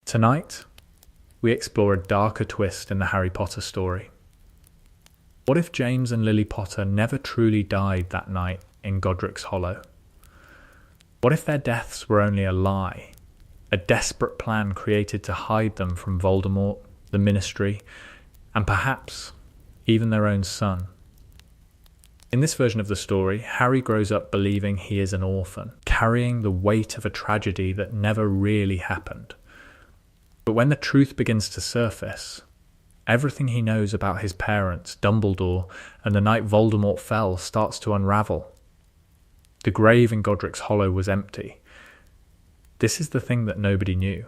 Tonight, we explore a darker twist in the Harry Potter story. What if James and Lily Potter never truly died that night in Godric's Hollow? What if their deaths were only a lie, a desperate plan created to hide them from Voldemort, the Ministry, and perhaps even their own son? In this version of the story, Harry grows up believing he is an orphan, carrying the weight of a tragedy that never really happened. But when the truth begins to surface, everything he knows about his parents, Dumbledore, and the night Voldemort fell starts to unravel. The grave in Godric's Hollow was empty. This is the thing that nobody knew.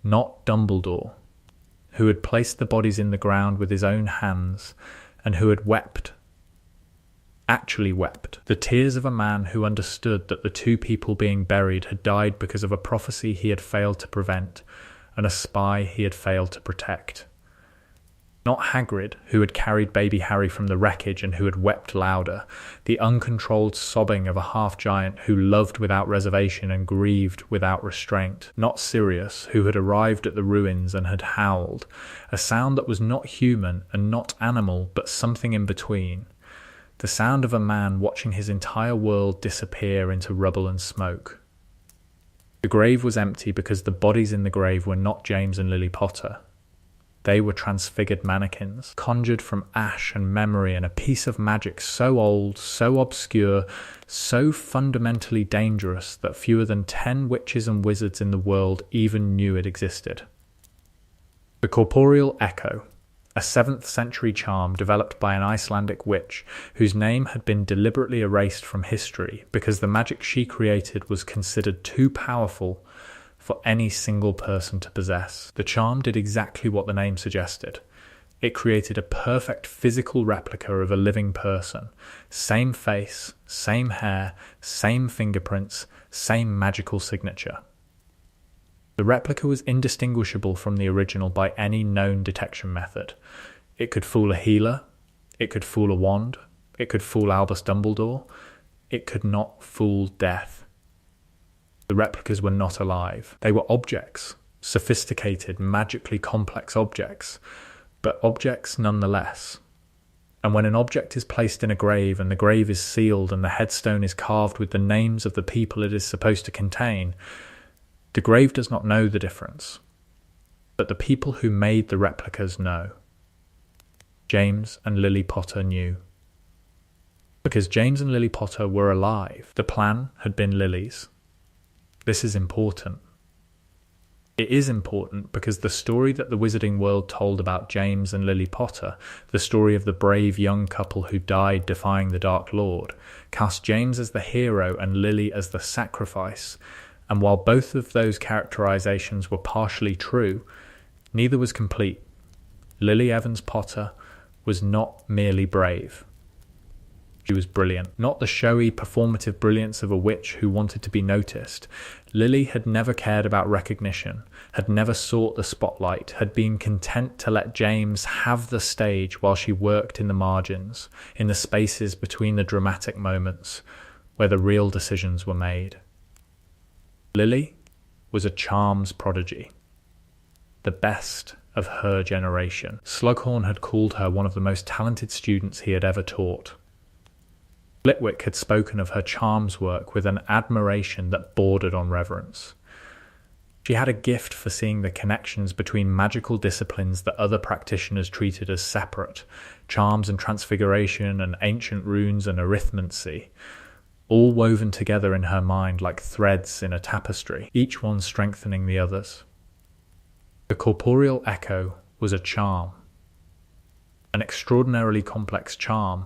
Not Dumbledore, who had placed the bodies in the ground with his own hands and who had wept, actually wept, the tears of a man who understood that the two people being buried had died because of a prophecy he had failed to prevent and a spy he had failed to protect. Not Hagrid, who had carried baby Harry from the wreckage and who had wept louder, the uncontrolled sobbing of a half-giant who loved without reservation and grieved without restraint. Not Sirius, who had arrived at the ruins and had howled, a sound that was not human and not animal but something in between. The sound of a man watching his entire world disappear into rubble and smoke. The grave was empty because the bodies in the grave were not James and Lily Potter. They were transfigured mannequins, conjured from ash and memory and a piece of magic so old, so obscure, so fundamentally dangerous that fewer than 10 witches and wizards in the world even knew it existed. The corporeal echo, a 7th century charm developed by an Icelandic witch whose name had been deliberately erased from history because the magic she created was considered too powerful for any single person to possess. The charm did exactly what the name suggested. It created a perfect physical replica of a living person. Same face, same hair, same fingerprints, same magical signature. The replica was indistinguishable from the original by any known detection method. It could fool a healer, it could fool a wand, it could fool Albus Dumbledore, it could not fool death. The replicas were not alive. They were objects, sophisticated, magically complex objects, but objects nonetheless. And when an object is placed in a grave and the grave is sealed and the headstone is carved with the names of the people it is supposed to contain, the grave does not know the difference, but the people who made the replicas know. James and Lily Potter knew. Because James and Lily Potter were alive, the plan had been Lily's. This is important. It is important because the story that the wizarding world told about James and Lily Potter, the story of the brave young couple who died defying the Dark Lord, cast James as the hero and Lily as the sacrifice. And while both of those characterizations were partially true, neither was complete. Lily Evans Potter was not merely brave. She was brilliant. Not the showy, performative brilliance of a witch who wanted to be noticed. Lily had never cared about recognition, had never sought the spotlight, had been content to let James have the stage while she worked in the margins, in the spaces between the dramatic moments where the real decisions were made. Lily was a charms prodigy, the best of her generation. Slughorn had called her one of the most talented students he had ever taught. Flitwick had spoken of her charms work with an admiration that bordered on reverence. She had a gift for seeing the connections between magical disciplines that other practitioners treated as separate, charms and transfiguration and ancient runes and arithmancy, all woven together in her mind like threads in a tapestry, each one strengthening the others. The corporeal echo was a charm, an extraordinarily complex charm,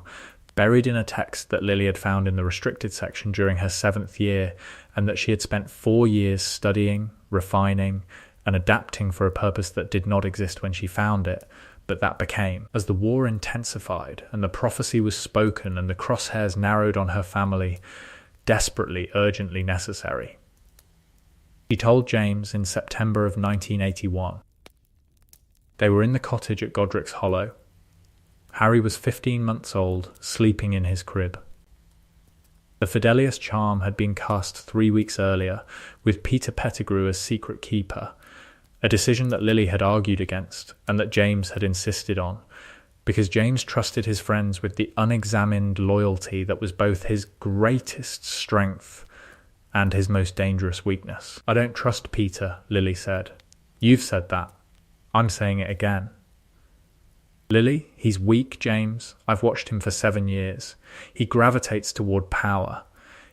buried in a text that Lily had found in the restricted section during her 7th year, and that she had spent 4 years studying, refining, and adapting for a purpose that did not exist when she found it, but that became. As the war intensified and the prophecy was spoken and the crosshairs narrowed on her family, desperately, urgently necessary. She told James in September of 1981. They were in the cottage at Godric's Hollow. Harry was 15 months old, sleeping in his crib. The Fidelius charm had been cast 3 weeks earlier, with Peter Pettigrew as secret keeper, a decision that Lily had argued against and that James had insisted on, because James trusted his friends with the unexamined loyalty that was both his greatest strength and his most dangerous weakness. "I don't trust Peter," Lily said. "You've said that. I'm saying it again." "Lily, he's weak, James. I've watched him for 7 years. He gravitates toward power.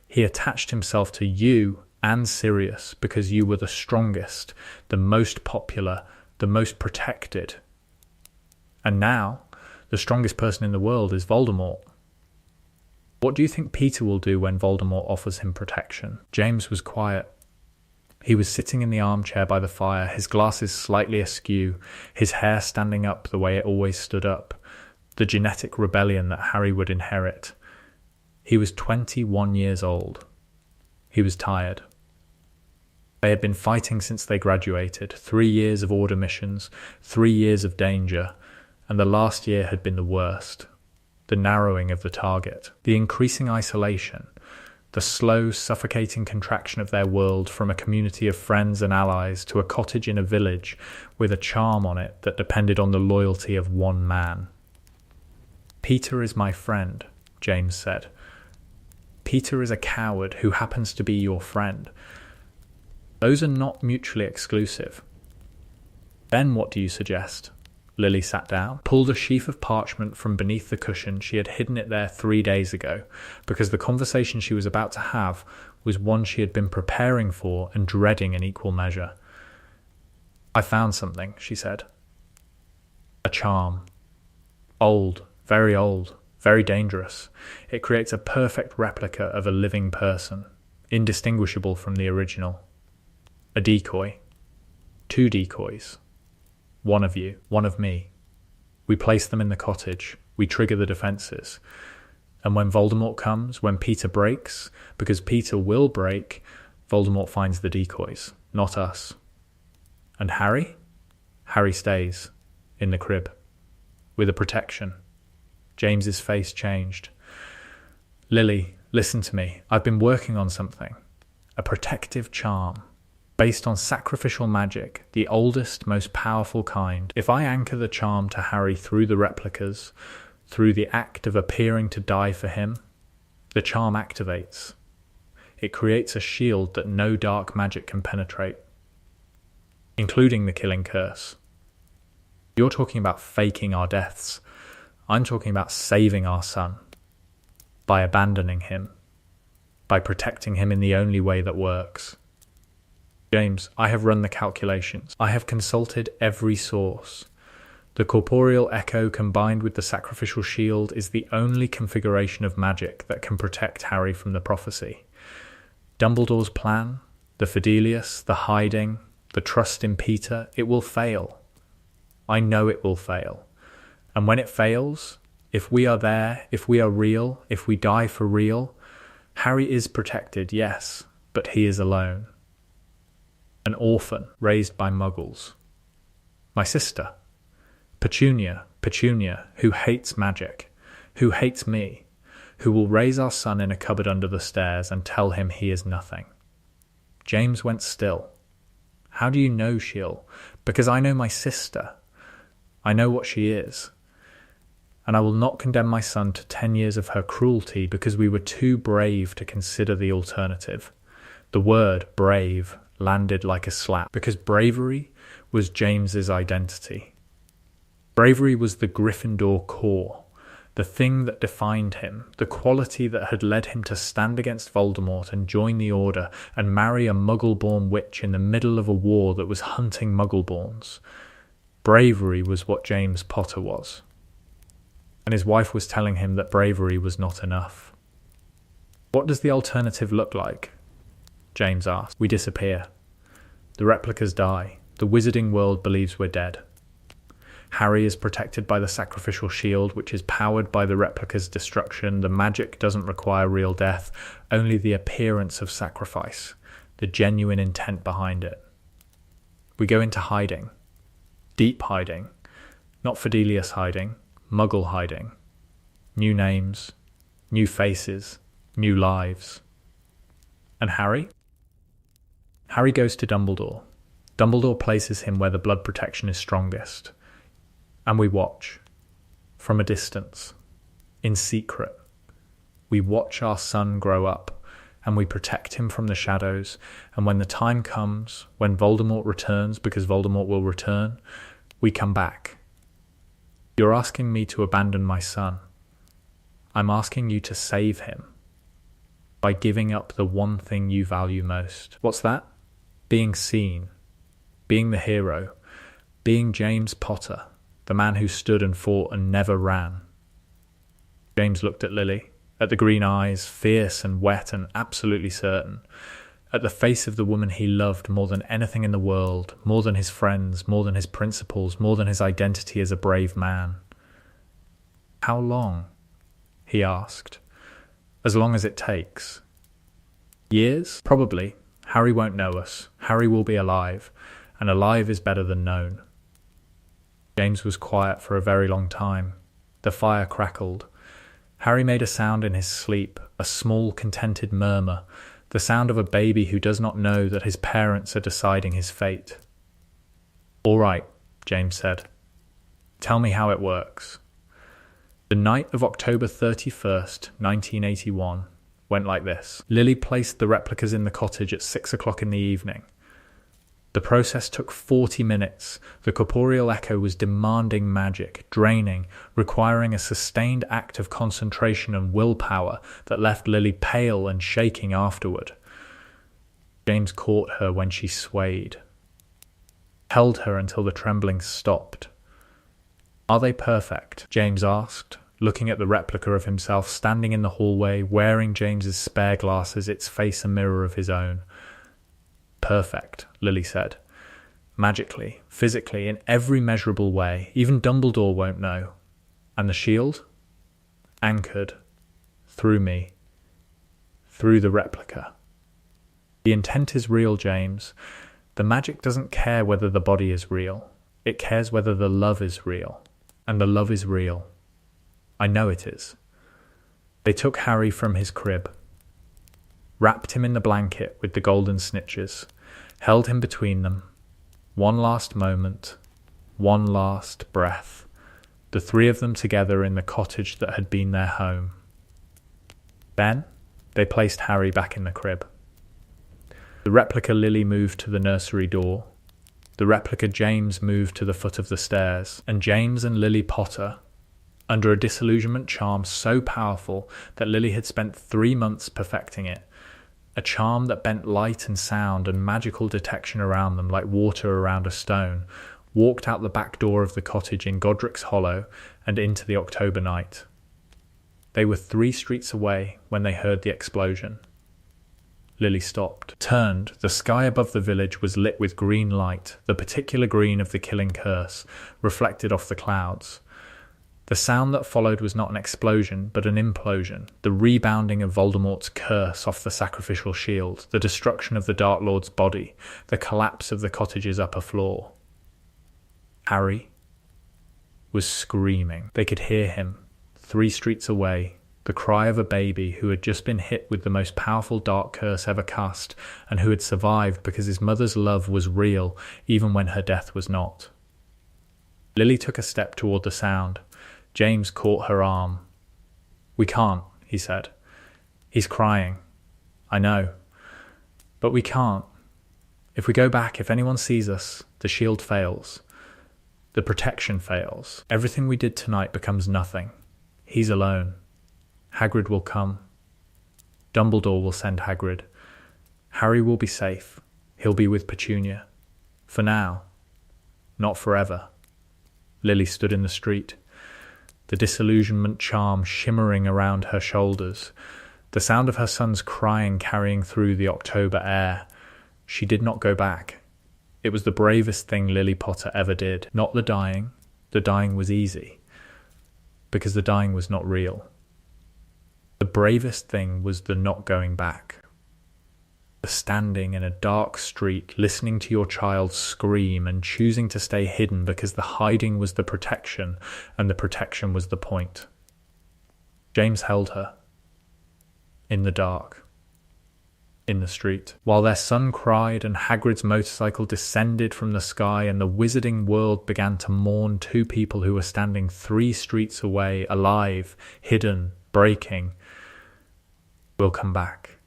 He attached himself to you and Sirius because you were the strongest, the most popular, the most protected. And now, the strongest person in the world is Voldemort. What do you think Peter will do when Voldemort offers him protection?" James was quiet. He was sitting in the armchair by the fire, his glasses slightly askew, his hair standing up the way it always stood up, the genetic rebellion that Harry would inherit. He was 21 years old. He was tired. They had been fighting since they graduated, 3 years of order missions, 3 years of danger, and the last year had been the worst. The narrowing of the target, the increasing isolation, the slow, suffocating contraction of their world from a community of friends and allies to a cottage in a village with a charm on it that depended on the loyalty of one man. "Peter is my friend," James said. "Peter is a coward who happens to be your friend. Those are not mutually exclusive." "Then what do you suggest?" Lily sat down, pulled a sheaf of parchment from beneath the cushion. She had hidden it there 3 days ago, because the conversation she was about to have was one she had been preparing for and dreading in equal measure. "I found something," she said. "A charm. Old, very dangerous. It creates a perfect replica of a living person, indistinguishable from the original. A decoy. 2 decoys. One of you, one of me. We place them in the cottage. We trigger the defenses. And when Voldemort comes, when Peter breaks, because Peter will break, Voldemort finds the decoys, not us. And Harry? Harry stays in the crib with a protection." James's face changed. "Lily, listen to me. I've been working on something. A protective charm. Based on sacrificial magic, the oldest, most powerful kind. If I anchor the charm to Harry through the replicas, through the act of appearing to die for him, the charm activates. It creates a shield that no dark magic can penetrate, including the killing curse. You're talking about faking our deaths. I'm talking about saving our son. By abandoning him. By protecting him in the only way that works. James, I have run the calculations. I have consulted every source. The corporeal echo combined with the sacrificial shield is the only configuration of magic that can protect Harry from the prophecy. Dumbledore's plan, the Fidelius, the hiding, the trust in Peter, it will fail. I know it will fail. And when it fails, if we are there, if we are real, if we die for real, Harry is protected, yes, but he is alone. An orphan raised by muggles. My sister, Petunia, who hates magic, who hates me, who will raise our son in a cupboard under the stairs and tell him he is nothing. James went still. How do you know she'll? Because I know my sister. I know what she is. And I will not condemn my son to 10 years of her cruelty because we were too brave to consider the alternative. The word brave landed like a slap, because bravery was James's identity. Bravery was the Gryffindor core, the thing that defined him, the quality that had led him to stand against Voldemort and join the Order and marry a Muggle-born witch in the middle of a war that was hunting Muggle-borns. Bravery was what James Potter was. And his wife was telling him that bravery was not enough. "What does the alternative look like?" James asked. "We disappear. The replicas die. The wizarding world believes we're dead. Harry is protected by the sacrificial shield, which is powered by the replica's destruction. The magic doesn't require real death, only the appearance of sacrifice, the genuine intent behind it. We go into hiding. Deep hiding. Not Fidelius hiding, Muggle hiding. New names, new faces, new lives. And Harry? Harry goes to Dumbledore. Dumbledore places him where the blood protection is strongest, and we watch, from a distance, in secret. We watch our son grow up, and we protect him from the shadows, and when the time comes, when Voldemort returns, because Voldemort will return, we come back. You're asking me to abandon my son. I'm asking you to save him by giving up the one thing you value most. What's that? Being seen, being the hero, being James Potter, the man who stood and fought and never ran. James looked at Lily, at the green eyes, fierce and wet and absolutely certain, at the face of the woman he loved more than anything in the world, more than his friends, more than his principles, more than his identity as a brave man. How long? He asked. As long as it takes. Years? Probably. Harry won't know us. Harry will be alive, and alive is better than known. James was quiet for a very long time. The fire crackled. Harry made a sound in his sleep, a small, contented murmur, the sound of a baby who does not know that his parents are deciding his fate. "All right," James said. "Tell me how it works." The night of October 31st, 1981, went like this. Lily placed the replicas in the cottage at 6 o'clock in the evening. The process took 40 minutes. The corporeal echo was demanding magic, draining, requiring a sustained act of concentration and willpower that left Lily pale and shaking afterward. James caught her when she swayed, held her until the trembling stopped. "Are they perfect?" James asked, looking at the replica of himself standing in the hallway, wearing James's spare glasses, its face a mirror of his own. "Perfect," Lily said. "Magically, physically, in every measurable way. Even Dumbledore won't know. And the shield? Anchored. Through me. Through the replica. The intent is real, James. The magic doesn't care whether the body is real. It cares whether the love is real. And the love is real. I know it is." They took Harry from his crib, wrapped him in the blanket with the golden snitches, held him between them. One last moment, one last breath, the three of them together in the cottage that had been their home. Then they placed Harry back in the crib. The replica Lily moved to the nursery door. The replica James moved to the foot of the stairs, and James and Lily Potter, under a disillusionment charm so powerful that Lily had spent 3 months perfecting it, a charm that bent light and sound and magical detection around them like water around a stone, walked out the back door of the cottage in Godric's Hollow and into the October night. They were 3 streets away when they heard the explosion. Lily stopped, turned. The sky above the village was lit with green light, the particular green of the killing curse, reflected off the clouds. The sound that followed was not an explosion, but an implosion, the rebounding of Voldemort's curse off the sacrificial shield, the destruction of the Dark Lord's body, the collapse of the cottage's upper floor. Harry was screaming. They could hear him, 3 streets away, the cry of a baby who had just been hit with the most powerful dark curse ever cast, and who had survived because his mother's love was real, even when her death was not. Lily took a step toward the sound. James caught her arm. "We can't," he said. "He's crying. I know. But we can't. If we go back, if anyone sees us, the shield fails. The protection fails. Everything we did tonight becomes nothing. He's alone. Hagrid will come. Dumbledore will send Hagrid. Harry will be safe. He'll be with Petunia. For now. Not forever." Lily stood in the street, the disillusionment charm shimmering around her shoulders, the sound of her son's crying carrying through the October air. She did not go back. It was the bravest thing Lily Potter ever did. Not the dying. The dying was easy, because the dying was not real. The bravest thing was the not going back. The standing in a dark street, listening to your child scream and choosing to stay hidden because the hiding was the protection and the protection was the point. James held her. In the dark. in the street, while their son cried and Hagrid's motorcycle descended from the sky and the wizarding world began to mourn two people who were standing 3 streets away, alive, hidden, breaking. "We'll come back,"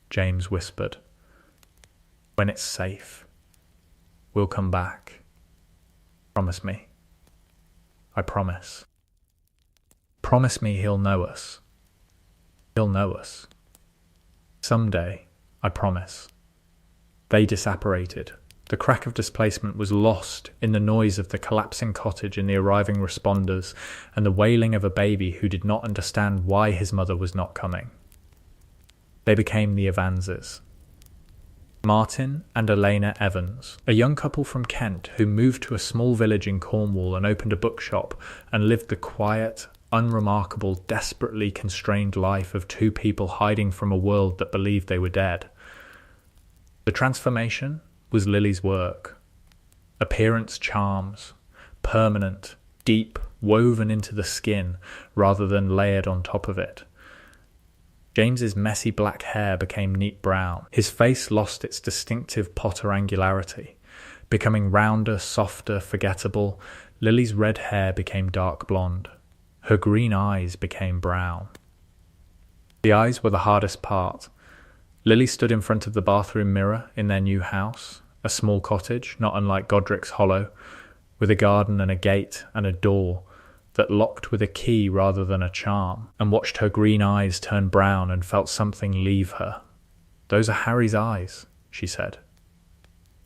James whispered. "When it's safe. We'll come back. Promise me." "I promise." "Promise me he'll know us." "He'll know us. Someday, I promise." They disapparated. The crack of displacement was lost in the noise of the collapsing cottage and the arriving responders, and the wailing of a baby who did not understand why his mother was not coming. They became the Evanses. Martin and Elena Evans, a young couple from Kent who moved to a small village in Cornwall and opened a bookshop and lived the quiet, unremarkable, desperately constrained life of 2 people hiding from a world that believed they were dead. The transformation was Lily's work. Appearance charms, permanent, deep, woven into the skin rather than layered on top of it. James's messy black hair became neat brown. His face lost its distinctive Potter angularity. Becoming rounder, softer, forgettable, Lily's red hair became dark blonde. Her green eyes became brown. The eyes were the hardest part. Lily stood in front of the bathroom mirror in their new house, a small cottage, not unlike Godric's Hollow, with a garden and a gate and a door that locked with a key rather than a charm, and watched her green eyes turn brown and felt something leave her. "Those are Harry's eyes," she said.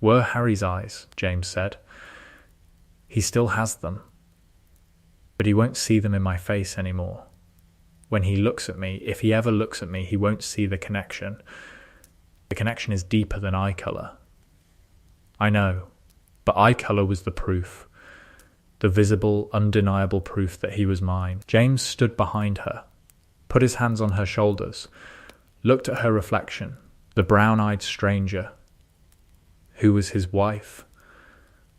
"Were Harry's eyes," James said. "He still has them. But he won't see them in my face anymore. When he looks at me, if he ever looks at me, he won't see the connection. The connection is deeper than eye colour." "I know, but eye colour was the proof. The visible, undeniable proof that he was mine." James stood behind her, put his hands on her shoulders, looked at her reflection, the brown-eyed stranger, who was his wife,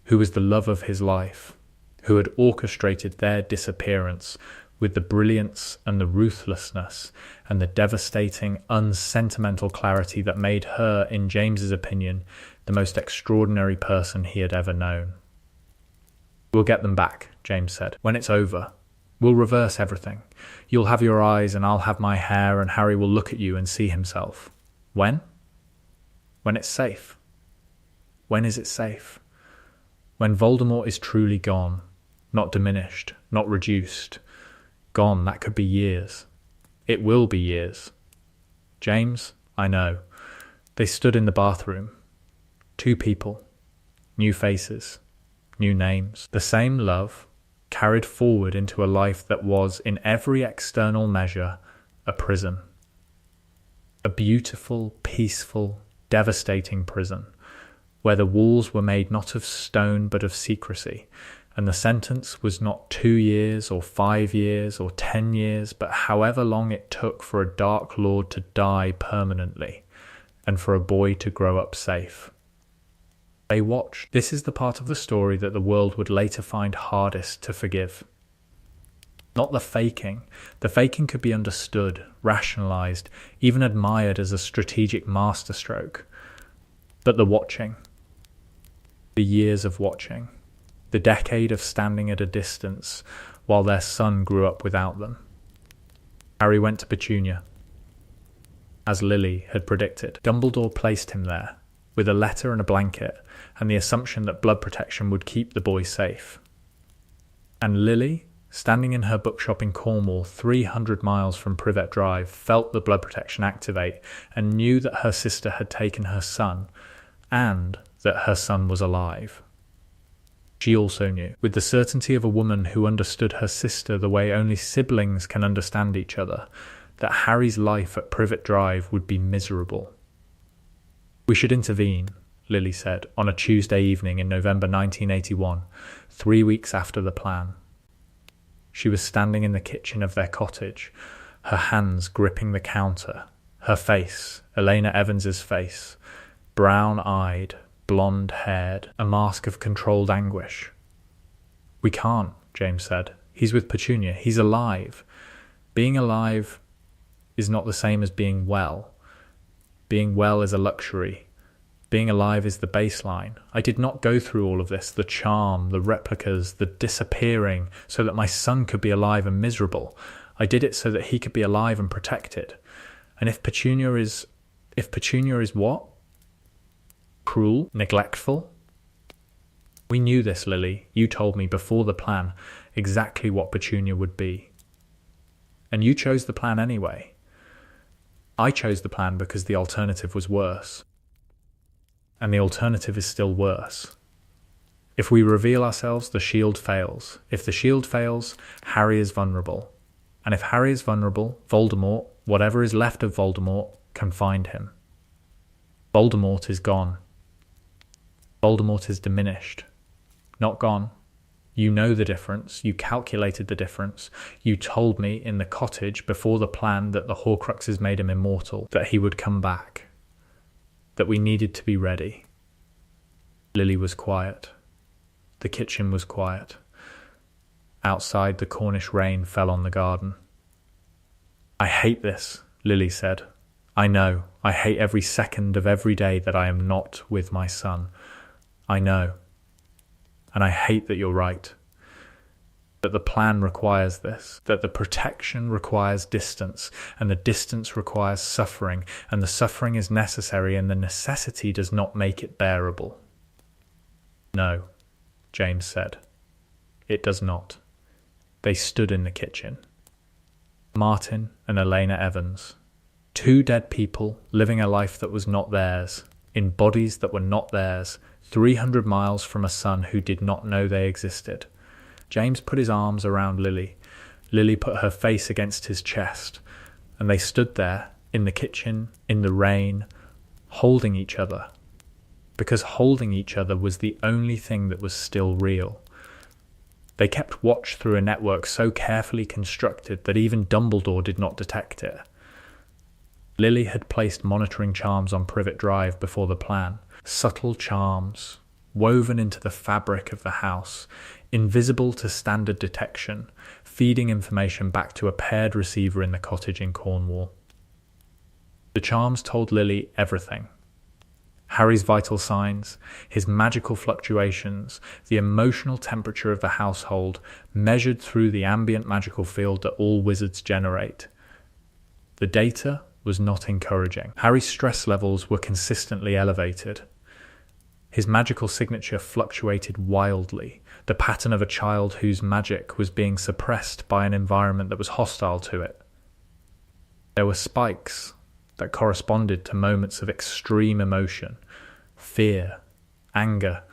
who was the love of his life, who had orchestrated their disappearance with the brilliance and the ruthlessness and the devastating, unsentimental clarity that made her, in James's opinion, the most extraordinary person he had ever known. "We'll get them back," James said. "When it's over, we'll reverse everything. You'll have your eyes and I'll have my hair, and Harry will look at you and see himself." "When?" "When it's safe." "When is it safe?" "When Voldemort is truly gone, not diminished, not reduced. Gone, that could be years. It will be years." "James, I know." They stood in the bathroom. 2 people, new faces, new names, the same love carried forward into a life that was, in every external measure, a prison. A beautiful, peaceful, devastating prison, where the walls were made not of stone but of secrecy, and the sentence was not 2 years or 5 years or 10 years, but however long it took for a Dark Lord to die permanently, and for a boy to grow up safe. They watched. This is the part of the story that the world would later find hardest to forgive. Not the faking. The faking could be understood, rationalized, even admired as a strategic masterstroke. But the watching. The years of watching. The decade of standing at a distance while their son grew up without them. Harry went to Petunia, as Lily had predicted. Dumbledore placed him there, with a letter and a blanket, and the assumption that blood protection would keep the boy safe. And Lily, standing in her bookshop in Cornwall, 300 miles from Privet Drive, felt the blood protection activate and knew that her sister had taken her son, and that her son was alive. She also knew, with the certainty of a woman who understood her sister the way only siblings can understand each other, that Harry's life at Privet Drive would be miserable. "We should intervene," Lily said, on a Tuesday evening in November 1981, 3 weeks after the plan. She was standing in the kitchen of their cottage, her hands gripping the counter, her face, Elena Evans's face, brown-eyed, blonde-haired, a mask of controlled anguish. "We can't," James said. "He's with Petunia. He's alive. Being alive is not the same as being well. Being well is a luxury. Being alive is the baseline. I did not go through all of this, the charm, the replicas, the disappearing, so that my son could be alive and miserable. I did it so that he could be alive and protected. And if Petunia is what? Cruel? Neglectful? We knew this, Lily. You told me before the plan exactly what Petunia would be. And you chose the plan anyway. I chose the plan because the alternative was worse. And the alternative is still worse. If we reveal ourselves, the shield fails. If the shield fails, Harry is vulnerable. And if Harry is vulnerable, Voldemort, whatever is left of Voldemort, can find him. Voldemort is gone. Voldemort is diminished. Not gone. You know the difference. You calculated the difference. You told me in the cottage before the plan that the Horcruxes made him immortal, that he would come back, that we needed to be ready. Lily was quiet. The kitchen was quiet. Outside, the Cornish rain fell on the garden. I hate this, Lily said. I know. I hate every second of every day that I am not with my son. I know. And I hate that you're right. That the plan requires this. That the protection requires distance. And the distance requires suffering. And the suffering is necessary, and the necessity does not make it bearable. No, James said. It does not. They stood in the kitchen. Martin and Elena Evans. Two dead people living a life that was not theirs, in bodies that were not theirs, 300 miles from a son who did not know they existed. James put his arms around Lily. Lily put her face against his chest, and they stood there, in the kitchen, in the rain, holding each other. Because holding each other was the only thing that was still real. They kept watch through a network so carefully constructed that even Dumbledore did not detect it. Lily had placed monitoring charms on Privet Drive before the plan. Subtle charms, woven into the fabric of the house, invisible to standard detection, feeding information back to a paired receiver in the cottage in Cornwall. The charms told Lily everything. Harry's vital signs, his magical fluctuations, the emotional temperature of the household, measured through the ambient magical field that all wizards generate. The data was not encouraging. Harry's stress levels were consistently elevated. His magical signature fluctuated wildly, the pattern of a child whose magic was being suppressed by an environment that was hostile to it. There were spikes that corresponded to moments of extreme emotion, fear, anger,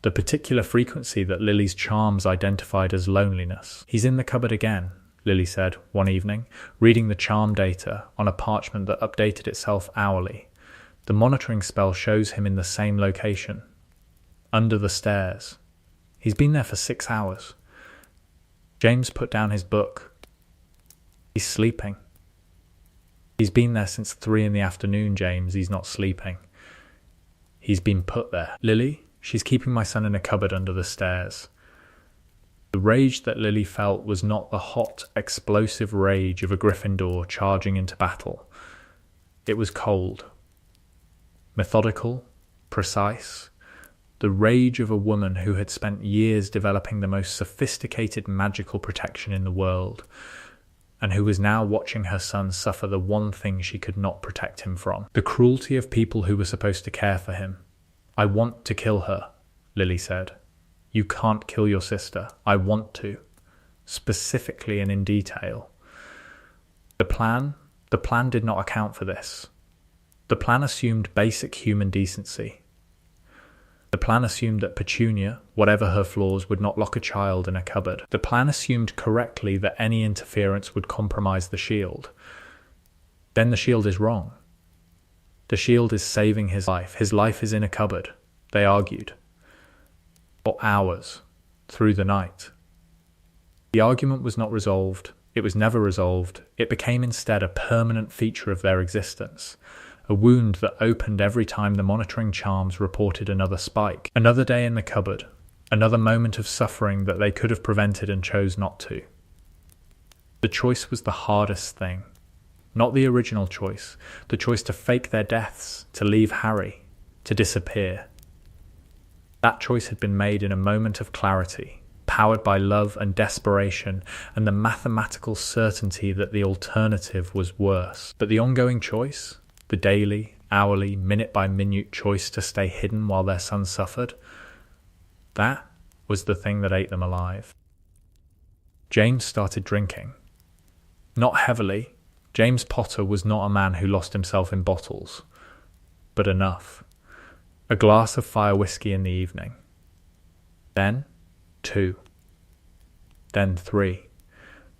the particular frequency that Lily's charms identified as loneliness. He's in the cupboard again, Lily said one evening, reading the charm data on a parchment that updated itself hourly. The monitoring spell shows him in the same location, under the stairs. He's been there for 6 hours. James put down his book. He's sleeping. He's been there since 3 p.m, James. He's not sleeping. He's been put there. Lily, she's keeping my son in a cupboard under the stairs. The rage that Lily felt was not the hot, explosive rage of a Gryffindor charging into battle. It was cold, methodical, precise, the rage of a woman who had spent years developing the most sophisticated magical protection in the world, and who was now watching her son suffer the one thing she could not protect him from. The cruelty of people who were supposed to care for him. I want to kill her, Lily said. You can't kill your sister. I want to. Specifically and in detail. The plan did not account for this. The plan assumed basic human decency. The plan assumed that Petunia, whatever her flaws, would not lock a child in a cupboard. The plan assumed correctly that any interference would compromise the shield. Then the shield is wrong. The shield is saving his life. His life is in a cupboard, they argued. For hours, through the night. The argument was not resolved. It was never resolved. It became instead a permanent feature of their existence. A wound that opened every time the monitoring charms reported another spike. Another day in the cupboard. Another moment of suffering that they could have prevented and chose not to. The choice was the hardest thing. Not the original choice, the choice to fake their deaths, to leave Harry, to disappear. That choice had been made in a moment of clarity, powered by love and desperation and the mathematical certainty that the alternative was worse. But the ongoing choice, the daily, hourly, minute-by-minute choice to stay hidden while their son suffered, that was the thing that ate them alive. James started drinking. Not heavily. James Potter was not a man who lost himself in bottles, but enough. A glass of fire whiskey in the evening. Then 2. Then 3.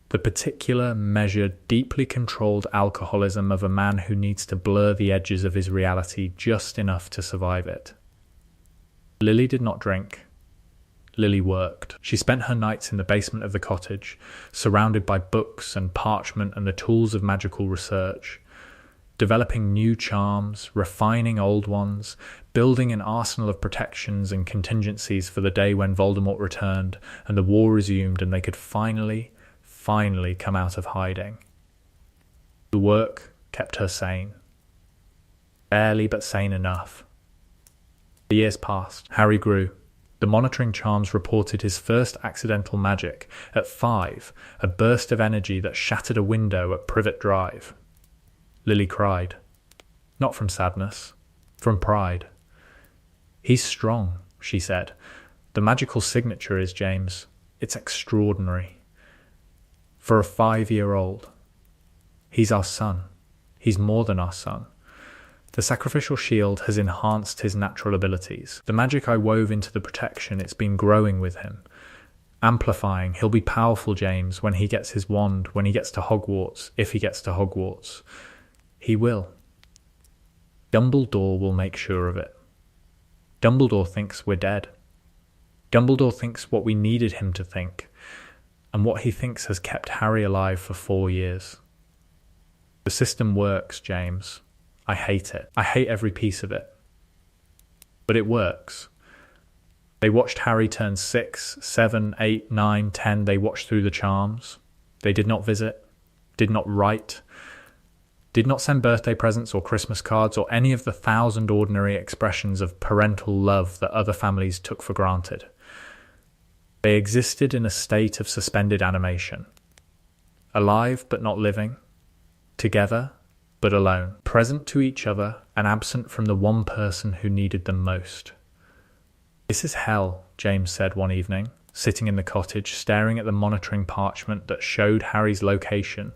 The particular, measured, deeply controlled alcoholism of a man who needs to blur the edges of his reality just enough to survive it. Lily did not drink. Lily worked. She spent her nights in the basement of the cottage, surrounded by books and parchment and the tools of magical research, developing new charms, refining old ones, building an arsenal of protections and contingencies for the day when Voldemort returned and the war resumed and they could finally come out of hiding. The work kept her sane. Barely, but sane enough. The years passed. Harry grew. The monitoring charms reported his first accidental magic. At 5, a burst of energy that shattered a window at Privet Drive. Lily cried. Not from sadness, from pride. He's strong, she said. The magical signature is, James. It's extraordinary. For a 5-year-old. He's our son. He's more than our son. The sacrificial shield has enhanced his natural abilities. The magic I wove into the protection, it's been growing with him. Amplifying. He'll be powerful, James, when he gets his wand, when he gets to Hogwarts, if he gets to Hogwarts. He will. Dumbledore will make sure of it. Dumbledore thinks we're dead. Dumbledore thinks what we needed him to think, and what he thinks has kept Harry alive for 4 years. The system works, James. I hate it. I hate every piece of it. But it works. They watched Harry turn 6, 7, 8, 9, 10. They watched through the charms. They did not visit, did not write, did not send birthday presents or Christmas cards or any of the 1,000 ordinary expressions of parental love that other families took for granted. They existed in a state of suspended animation. Alive but not living. Together but alone. Present to each other and absent from the one person who needed them most. This is hell, James said one evening, sitting in the cottage, staring at the monitoring parchment that showed Harry's location.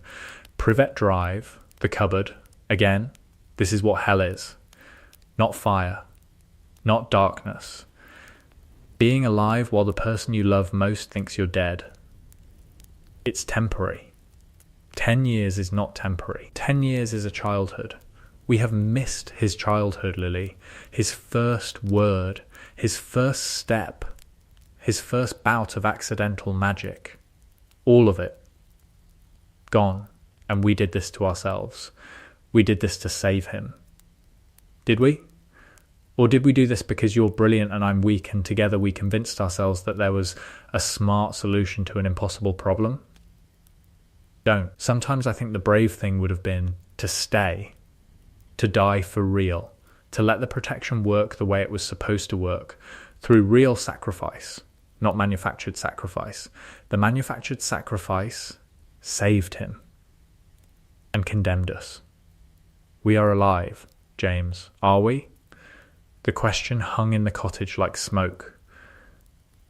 Privet Drive, the cupboard. Again, this is what hell is. Not fire. Not darkness. Being alive while the person you love most thinks you're dead. It's temporary. 10 years is not temporary. 10 years is a childhood. We have missed his childhood, Lily. His first word, his first step, his first bout of accidental magic. All of it. Gone. And we did this to ourselves. We did this to save him. Did we? Or did we do this because you're brilliant and I'm weak and together we convinced ourselves that there was a smart solution to an impossible problem? Don't. Sometimes I think the brave thing would have been to stay, to die for real, to let the protection work the way it was supposed to work, through real sacrifice, not manufactured sacrifice. The manufactured sacrifice saved him and condemned us. We are alive, James, are we? The question hung in the cottage like smoke,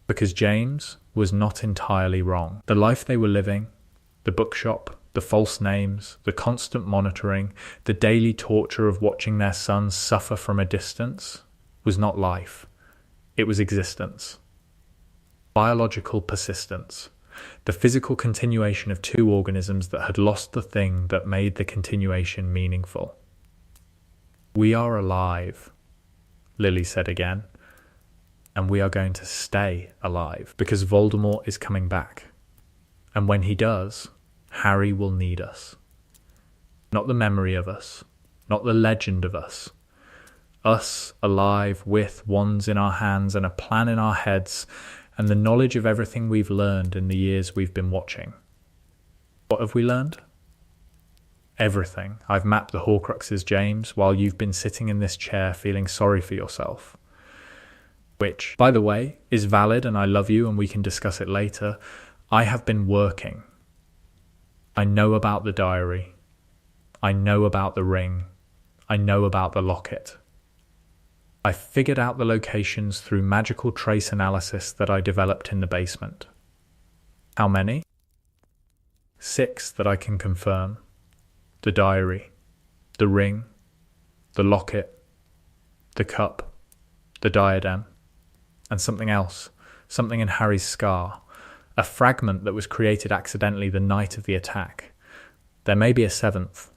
because James was not entirely wrong. The life they were living, the bookshop, the false names, the constant monitoring, the daily torture of watching their son suffer from a distance, was not life. It was existence. Biological persistence. The physical continuation of 2 organisms that had lost the thing that made the continuation meaningful. We are alive, Lily said again, and we are going to stay alive because Voldemort is coming back. And when he does, Harry will need us. Not the memory of us, not the legend of us. Us alive with wands in our hands and a plan in our heads and the knowledge of everything we've learned in the years we've been watching. What have we learned? Everything. I've mapped the Horcruxes, James, while you've been sitting in this chair feeling sorry for yourself. Which, by the way, is valid, and I love you and we can discuss it later. I have been working. I know about the diary. I know about the ring. I know about the locket. I figured out the locations through magical trace analysis that I developed in the basement. How many? 6 that I can confirm. The diary, the ring, the locket, the cup, the diadem, and something else, something in Harry's scar, a fragment that was created accidentally the night of the attack. There may be a 7th.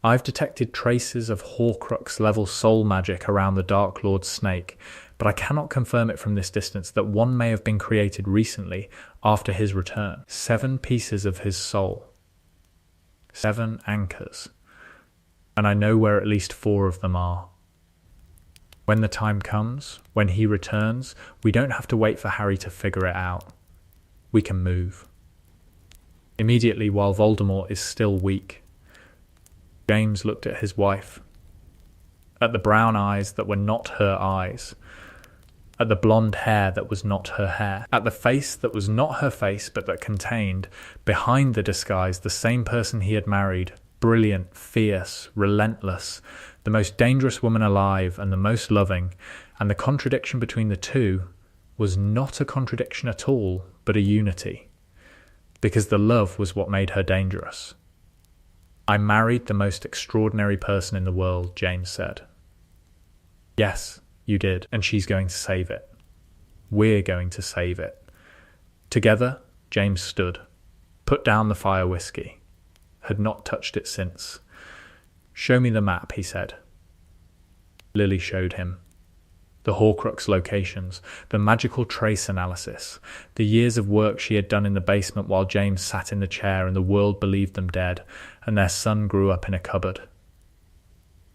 I've detected traces of Horcrux-level soul magic around the Dark Lord's snake, but I cannot confirm it from this distance that one may have been created recently after his return. 7 pieces of his soul. 7 anchors. And I know where at least 4 of them are. When the time comes, when he returns, we don't have to wait for Harry to figure it out. We can move. Immediately, while Voldemort is still weak, James looked at his wife, at the brown eyes that were not her eyes, at the blonde hair that was not her hair, at the face that was not her face but that contained, behind the disguise, the same person he had married, brilliant, fierce, relentless, the most dangerous woman alive and the most loving, and the contradiction between the two was not a contradiction at all, but a unity, because the love was what made her dangerous. I married the most extraordinary person in the world, James said. Yes, you did, and she's going to save it. We're going to save it. Together, James stood, put down the fire whiskey, had not touched it since. Show me the map, he said. Lily showed him. The Horcrux locations, the magical trace analysis, the years of work she had done in the basement while James sat in the chair and the world believed them dead, and their son grew up in a cupboard.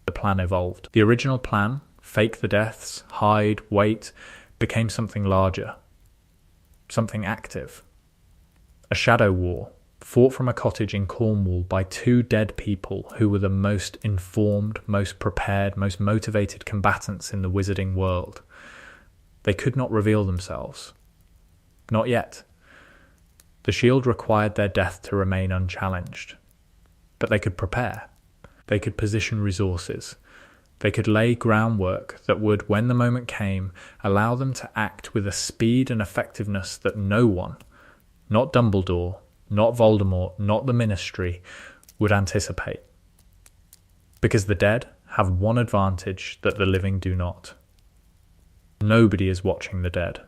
The plan evolved. The original plan, fake the deaths, hide, wait, became something larger, something active. A shadow war, fought from a cottage in Cornwall by 2 dead people who were the most informed, most prepared, most motivated combatants in the wizarding world. They could not reveal themselves. Not yet. The shield required their death to remain unchallenged. But they could prepare. They could position resources. They could lay groundwork that would, when the moment came, allow them to act with a speed and effectiveness that no one, not Dumbledore, not Voldemort, not the Ministry, would anticipate. Because the dead have one advantage that the living do not. Nobody is watching the dead.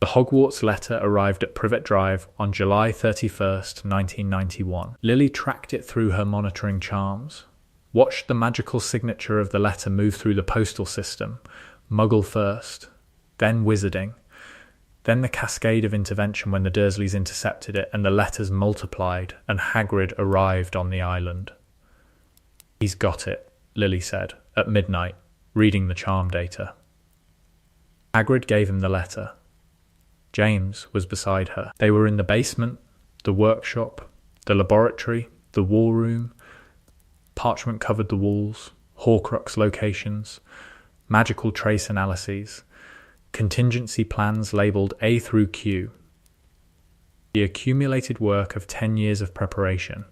The Hogwarts letter arrived at Privet Drive on July 31st, 1991. Lily tracked it through her monitoring charms, watched the magical signature of the letter move through the postal system, Muggle first, then Wizarding, then the cascade of intervention when the Dursleys intercepted it and the letters multiplied and Hagrid arrived on the island. He's got it, Lily said, at midnight, reading the charm data. Hagrid gave him the letter. James was beside her. They were in the basement, the workshop, the laboratory, the war room. Parchment covered the walls, Horcrux locations, magical trace analyses, contingency plans labelled A through Q. The accumulated work of 10 years of preparation.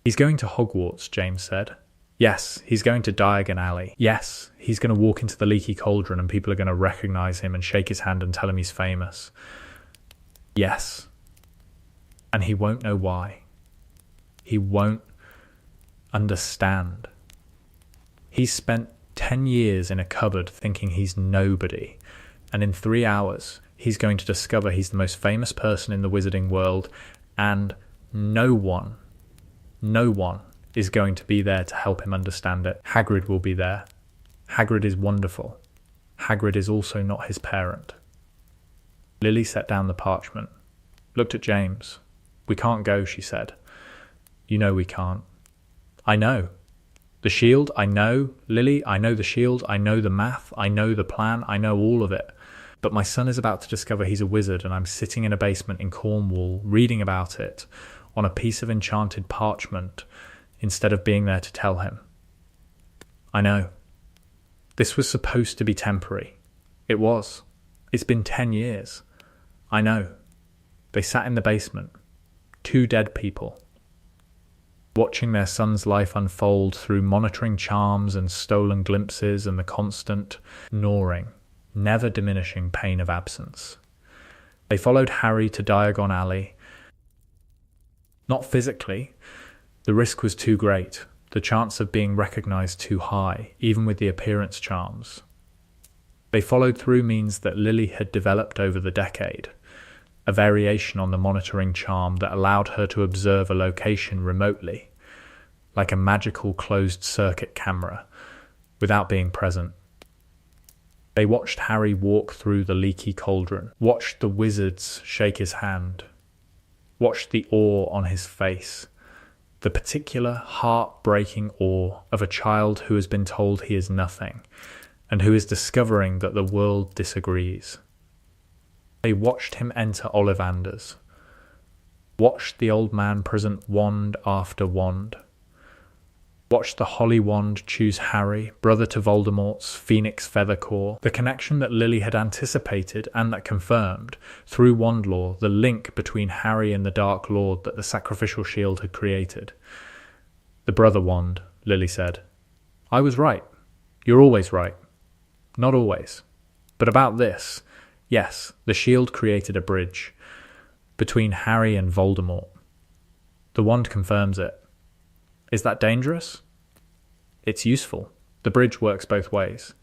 He's going to Hogwarts, James said. Yes, he's going to Diagon Alley. Yes, he's going to walk into the Leaky Cauldron and people are going to recognise him and shake his hand and tell him he's famous. Yes. And he won't know why. He won't understand. He's spent 10 years in a cupboard thinking he's nobody, and in 3 hours he's going to discover he's the most famous person in the wizarding world, and no one is going to be there to help him understand it. Hagrid will be there. Hagrid is wonderful. Hagrid is also not his parent. Lily set down the parchment, looked at James. We can't go, she said. You know we can't. I know. The shield, I know. Lily, I know the shield. I know the math. I know the plan. I know all of it. But my son is about to discover he's a wizard and I'm sitting in a basement in Cornwall reading about it on a piece of enchanted parchment instead of being there to tell him. I know. This was supposed to be temporary. It was. It's been 10 years. I know. They sat in the basement. 2 dead people. Watching their son's life unfold through monitoring charms and stolen glimpses and the constant, gnawing, never diminishing pain of absence. They followed Harry to Diagon Alley. Not physically. The risk was too great, the chance of being recognised too high, even with the appearance charms. They followed through means that Lily had developed over the decade, a variation on the monitoring charm that allowed her to observe a location remotely, like a magical closed-circuit camera, without being present. They watched Harry walk through the leaky cauldron, watched the wizards shake his hand, watched the awe on his face, the particular heart-breaking awe of a child who has been told he is nothing, and who is discovering that the world disagrees. They watched him enter Ollivanders, watched the old man present wand after wand, watched the Holly Wand choose Harry, brother to Voldemort's Phoenix Feathercore, the connection that Lily had anticipated and that confirmed, through wand lore, the link between Harry and the Dark Lord that the sacrificial shield had created. The brother wand, Lily said. I was right. You're always right. Not always. But about this, yes, the shield created a bridge between Harry and Voldemort. The wand confirms it. Is that dangerous? It's useful. The bridge works both ways.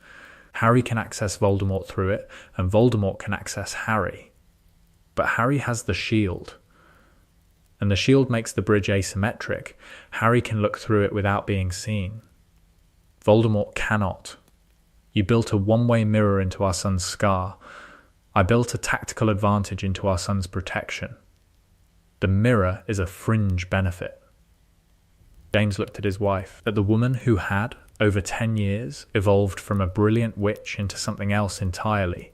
Harry can access Voldemort through it, and Voldemort can access Harry. But Harry has the shield. And the shield makes the bridge asymmetric. Harry can look through it without being seen. Voldemort cannot. You built a one-way mirror into our son's scar. I built a tactical advantage into our son's protection. The mirror is a fringe benefit. James looked at his wife, at the woman who had, over 10 years, evolved from a brilliant witch into something else entirely,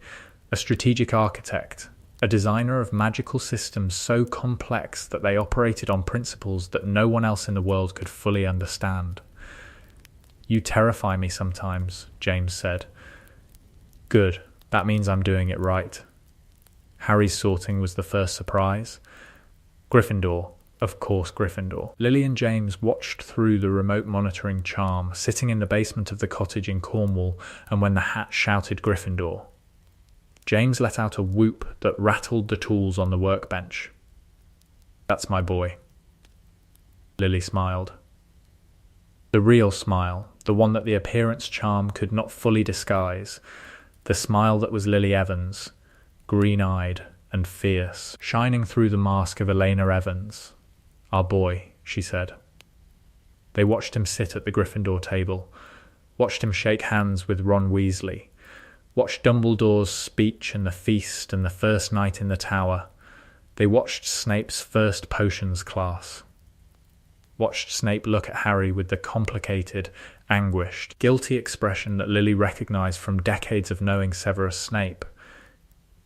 a strategic architect, a designer of magical systems so complex that they operated on principles that no one else in the world could fully understand. You terrify me sometimes, James said. Good, that means I'm doing it right. Harry's sorting was the first surprise. Gryffindor. Of course, Gryffindor. Lily and James watched through the remote monitoring charm, sitting in the basement of the cottage in Cornwall, and when the hat shouted Gryffindor. James let out a whoop that rattled the tools on the workbench. That's my boy. Lily smiled. The real smile, the one that the appearance charm could not fully disguise, the smile that was Lily Evans, green-eyed and fierce, shining through the mask of Elena Evans. Our boy, she said. They watched him sit at the Gryffindor table, watched him shake hands with Ron Weasley, watched Dumbledore's speech and the feast and the first night in the tower. They watched Snape's first potions class. Watched Snape look at Harry with the complicated, anguished, guilty expression that Lily recognized from decades of knowing Severus Snape.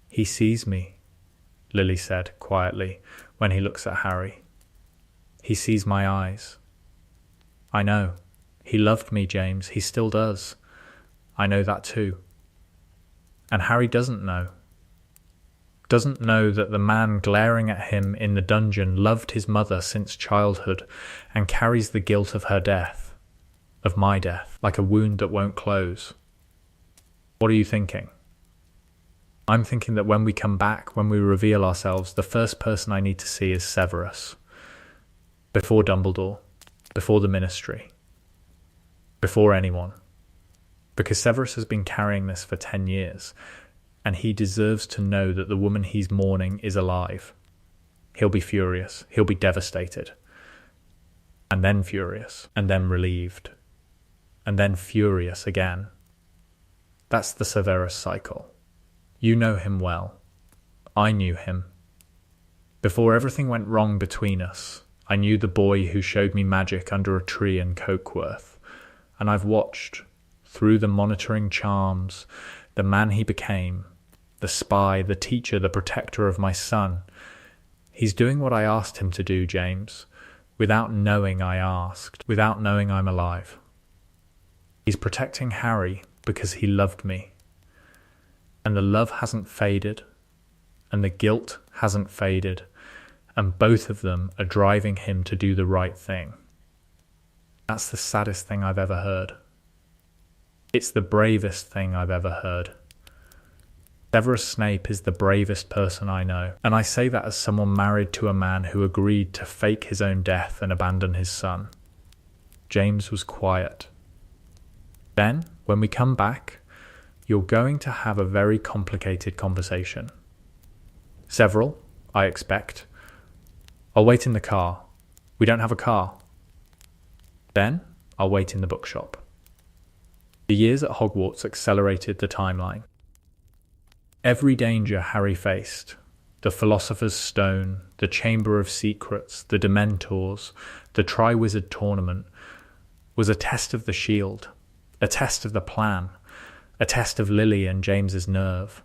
He sees me, Lily said quietly, when he looks at Harry. He sees my eyes. I know. He loved me, James. He still does. I know that too. And Harry doesn't know. Doesn't know that the man glaring at him in the dungeon loved his mother since childhood and carries the guilt of her death, of my death, like a wound that won't close. What are you thinking? I'm thinking that when we come back, when we reveal ourselves, the first person I need to see is Severus. Before Dumbledore, before the Ministry, before anyone. Because Severus has been carrying this for 10 years, and he deserves to know that the woman he's mourning is alive. He'll be furious, he'll be devastated, and then furious, and then relieved, and then furious again. That's the Severus cycle. You know him well. I knew him. Before everything went wrong between us, I knew the boy who showed me magic under a tree in Cokeworth, and I've watched, through the monitoring charms, the man he became, the spy, the teacher, the protector of my son. He's doing what I asked him to do, James, without knowing I asked, without knowing I'm alive. He's protecting Harry because he loved me. And the love hasn't faded, and the guilt hasn't faded, and both of them are driving him to do the right thing. That's the saddest thing I've ever heard. It's the bravest thing I've ever heard. Severus Snape is the bravest person I know, and I say that as someone married to a man who agreed to fake his own death and abandon his son. James was quiet. Then, when we come back, you're going to have a very complicated conversation. Several, I expect. I'll wait in the car. We don't have a car. Then, I'll wait in the bookshop. The years at Hogwarts accelerated the timeline. Every danger Harry faced, the Philosopher's Stone, the Chamber of Secrets, the Dementors, the Triwizard Tournament, was a test of the shield, a test of the plan, a test of Lily and James's nerve.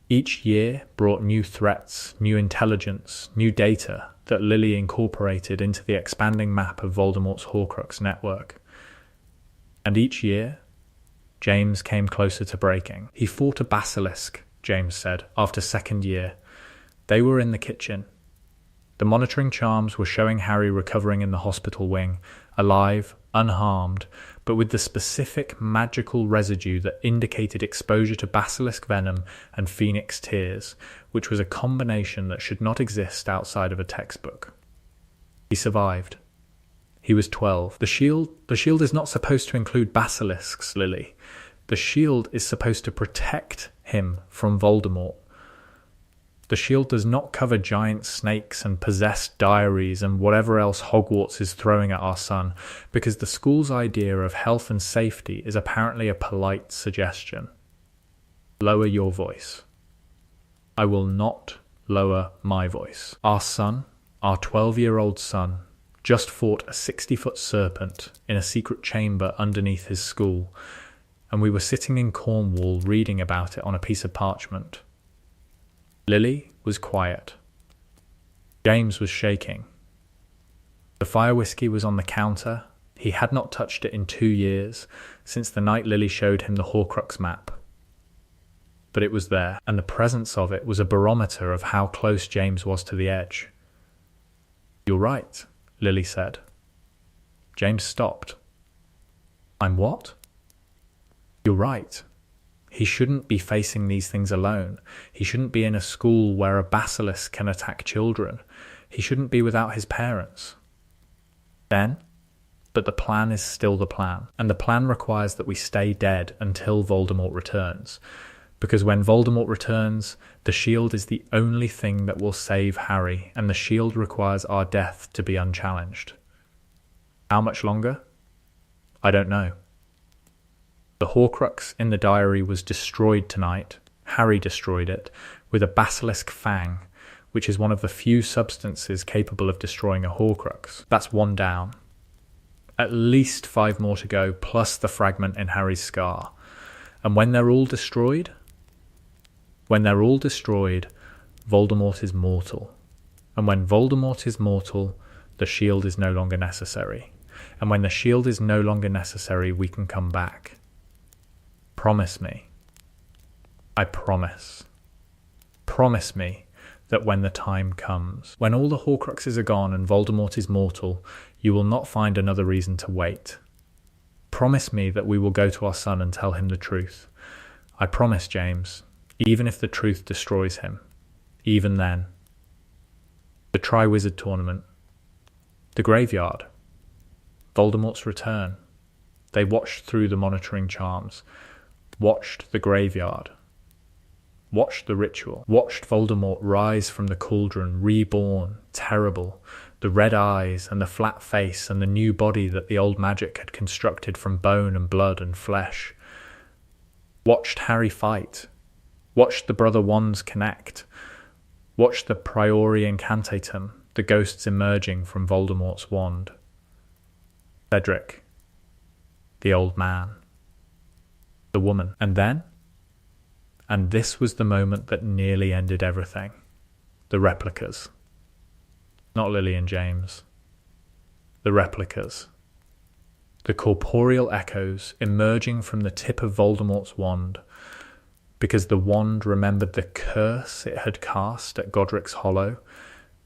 Each year brought new threats, new intelligence, new data that Lily incorporated into the expanding map of Voldemort's Horcrux network. And each year, James came closer to breaking. He fought a basilisk, James said, after second year. They were in the kitchen. The monitoring charms were showing Harry recovering in the hospital wing, alive, unharmed, but with the specific magical residue that indicated exposure to basilisk venom and phoenix tears, which was a combination that should not exist outside of a textbook. He survived. He was 12. The shield is not supposed to include basilisks, Lily. The shield is supposed to protect him from Voldemort. The shield does not cover giant snakes and possessed diaries and whatever else Hogwarts is throwing at our son, because the school's idea of health and safety is apparently a polite suggestion. Lower your voice. I will not lower my voice. Our son, our 12-year-old son, just fought a 60-foot serpent in a secret chamber underneath his school, and we were sitting in Cornwall reading about it on a piece of parchment. Lily was quiet. James was shaking. The fire whiskey was on the counter. He had not touched it in 2 years, since the night Lily showed him the Horcrux map. But it was there, and the presence of it was a barometer of how close James was to the edge. "You're right," Lily said. James stopped. "I'm what?" "You're right. He shouldn't be facing these things alone. He shouldn't be in a school where a basilisk can attack children. He shouldn't be without his parents." But the plan is still the plan, and the plan requires that we stay dead until Voldemort returns. Because when Voldemort returns, the shield is the only thing that will save Harry, and the shield requires our death to be unchallenged. How much longer? I don't know. The Horcrux in the diary was destroyed tonight. Harry destroyed it with a basilisk fang, which is one of the few substances capable of destroying a Horcrux. That's one down. At least 5 more to go, plus the fragment in Harry's scar. And when they're all destroyed, Voldemort is mortal. And when Voldemort is mortal, the shield is no longer necessary. And when the shield is no longer necessary, we can come back. Promise me. I promise. Promise me that when the time comes, when all the Horcruxes are gone and Voldemort is mortal, you will not find another reason to wait. Promise me that we will go to our son and tell him the truth. I promise, James, even if the truth destroys him. Even then. The Triwizard Tournament. The graveyard. Voldemort's return. They watched through the monitoring charms. Watched the graveyard. Watched the ritual. Watched Voldemort rise from the cauldron, reborn, terrible. The red eyes and the flat face and the new body that the old magic had constructed from bone and blood and flesh. Watched Harry fight. Watched the Brother Wands connect. Watched the Priori Incantatum, the ghosts emerging from Voldemort's wand. Cedric. The old man. The woman. And then? And this was the moment that nearly ended everything. The replicas. not Lily and James. The replicas. The corporeal echoes emerging from the tip of Voldemort's wand, because the wand remembered the curse it had cast at Godric's Hollow,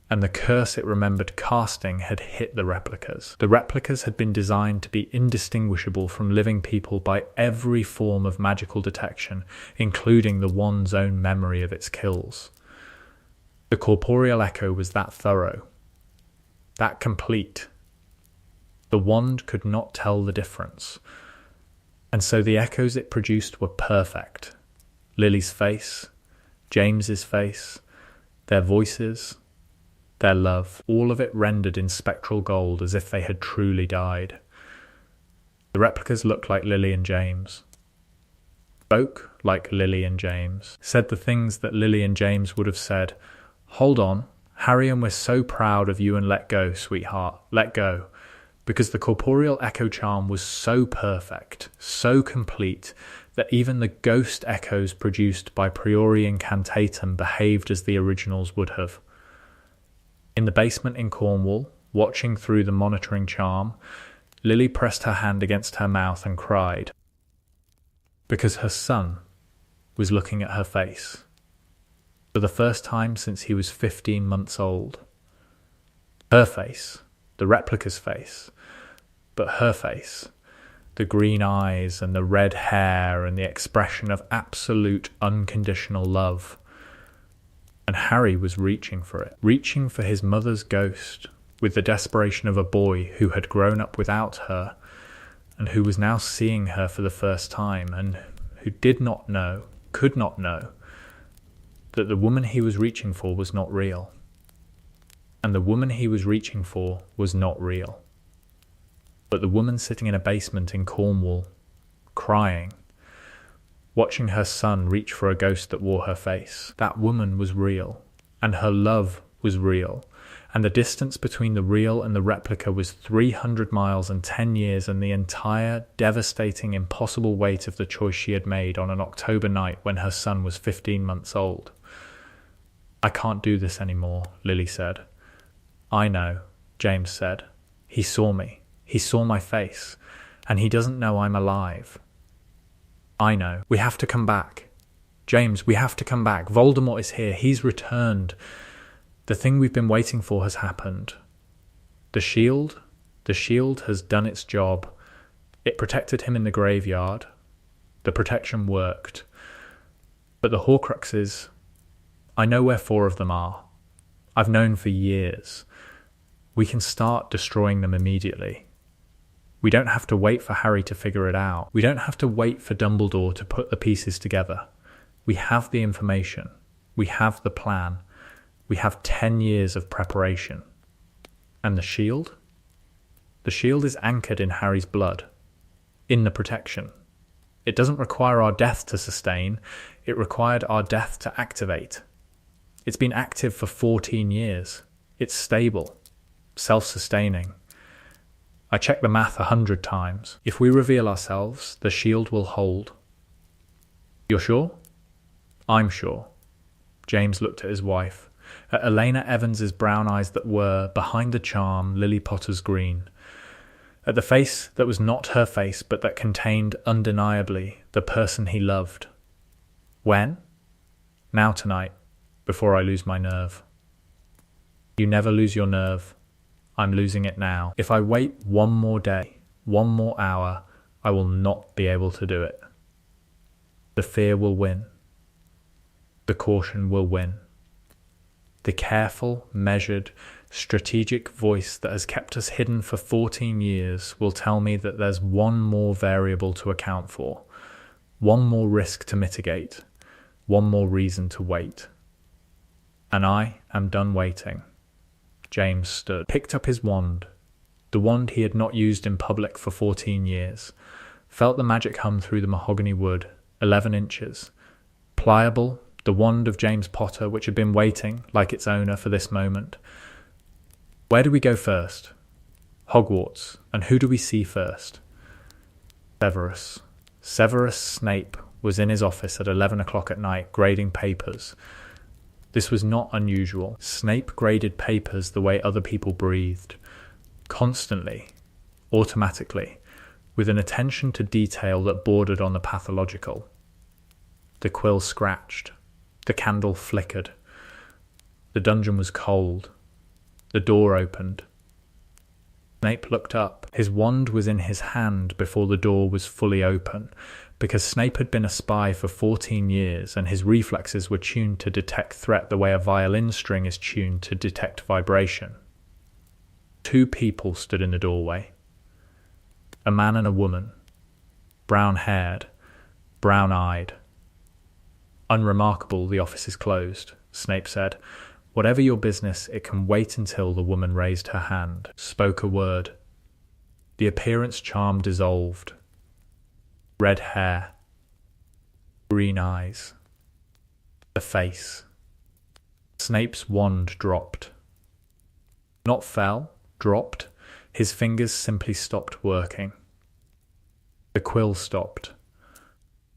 and the curse it remembered casting had hit the replicas. The replicas had been designed to be indistinguishable from living people by every form of magical detection, including the wand's own memory of its kills. The corporeal echo was that thorough, that complete. The wand could not tell the difference. And so the echoes it produced were perfect. Lily's face, James's face, their voices, their love, all of it rendered in spectral gold as if they had truly died. The replicas looked like Lily and James, spoke like Lily and James, said the things that Lily and James would have said. Hold on, Harry, and we're so proud of you, and let go, sweetheart, let go. Because the corporeal echo charm was so perfect, so complete, that even the ghost echoes produced by Priori Incantatem behaved as the originals would have. In the basement in Cornwall, watching through the monitoring charm, Lily pressed her hand against her mouth and cried, because her son was looking at her face, for the first time since he was 15 months old. Her face, the replica's face, but her face, the green eyes and the red hair and the expression of absolute unconditional love. And Harry was reaching for it, reaching for his mother's ghost with the desperation of a boy who had grown up without her and who was now seeing her for the first time, and who did not know, could not know, that the woman he was reaching for was not real. And the woman he was reaching for was not real. But the woman sitting in a basement in Cornwall, crying, watching her son reach for a ghost that wore her face, that woman was real, and her love was real, and the distance between the real and the replica was 300 miles and 10 years, and the entire devastating, impossible weight of the choice she had made on an October night when her son was 15 months old. I can't do this anymore, Lily said. I know, James said. He saw me. He saw my face, and he doesn't know I'm alive. I know. We have to come back. James, we have to come back. Voldemort is here. He's returned. The thing we've been waiting for has happened. The shield has done its job. It protected him in the graveyard. The protection worked. But the Horcruxes, I know where 4 of them are. I've known for years. We can start destroying them immediately. We don't have to wait for Harry to figure it out. We don't have to wait for Dumbledore to put the pieces together. We have the information. We have the plan. We have 10 years of preparation. And the shield? The shield is anchored in Harry's blood, in the protection. It doesn't require our death to sustain. It required our death to activate. It's been active for 14 years. It's stable, self-sustaining. I checked the math 100 times. If we reveal ourselves, the shield will hold. You're sure? I'm sure. James looked at his wife, at Elena Evans's brown eyes that were, behind the charm, Lily Potter's green, at the face that was not her face but that contained, undeniably, the person he loved. When? Now tonight, before I lose my nerve. You never lose your nerve. I'm losing it now. If I wait one more day, one more hour, I will not be able to do it. The fear will win. The caution will win. The careful, measured, strategic voice that has kept us hidden for 14 years will tell me that there's one more variable to account for, one more risk to mitigate, one more reason to wait. And I am done waiting. James stood, picked up his wand, the wand he had not used in public for 14 years, felt the magic hum through the mahogany wood, 11 inches, pliable, the wand of James Potter which had been waiting, like its owner, for this moment. Where do we go first? Hogwarts. And who do we see first? Severus. Severus Snape was in his office at 11 o'clock at night, grading papers. This was not unusual. Snape graded papers the way other people breathed. Constantly, automatically, with an attention to detail that bordered on the pathological. The quill scratched. The candle flickered. The dungeon was cold. The door opened. Snape looked up. His wand was in his hand before the door was fully open, because Snape had been a spy for 14 years and his reflexes were tuned to detect threat the way a violin string is tuned to detect vibration. 2 people stood in the doorway. A man and a woman, brown-haired, brown-eyed. Unremarkable, the office is closed, Snape said. Whatever your business, it can wait until the woman raised her hand, spoke a word. The appearance charm dissolved. Red hair. Green eyes. The face. Snape's wand dropped. Not fell, dropped. His fingers simply stopped working. The quill stopped.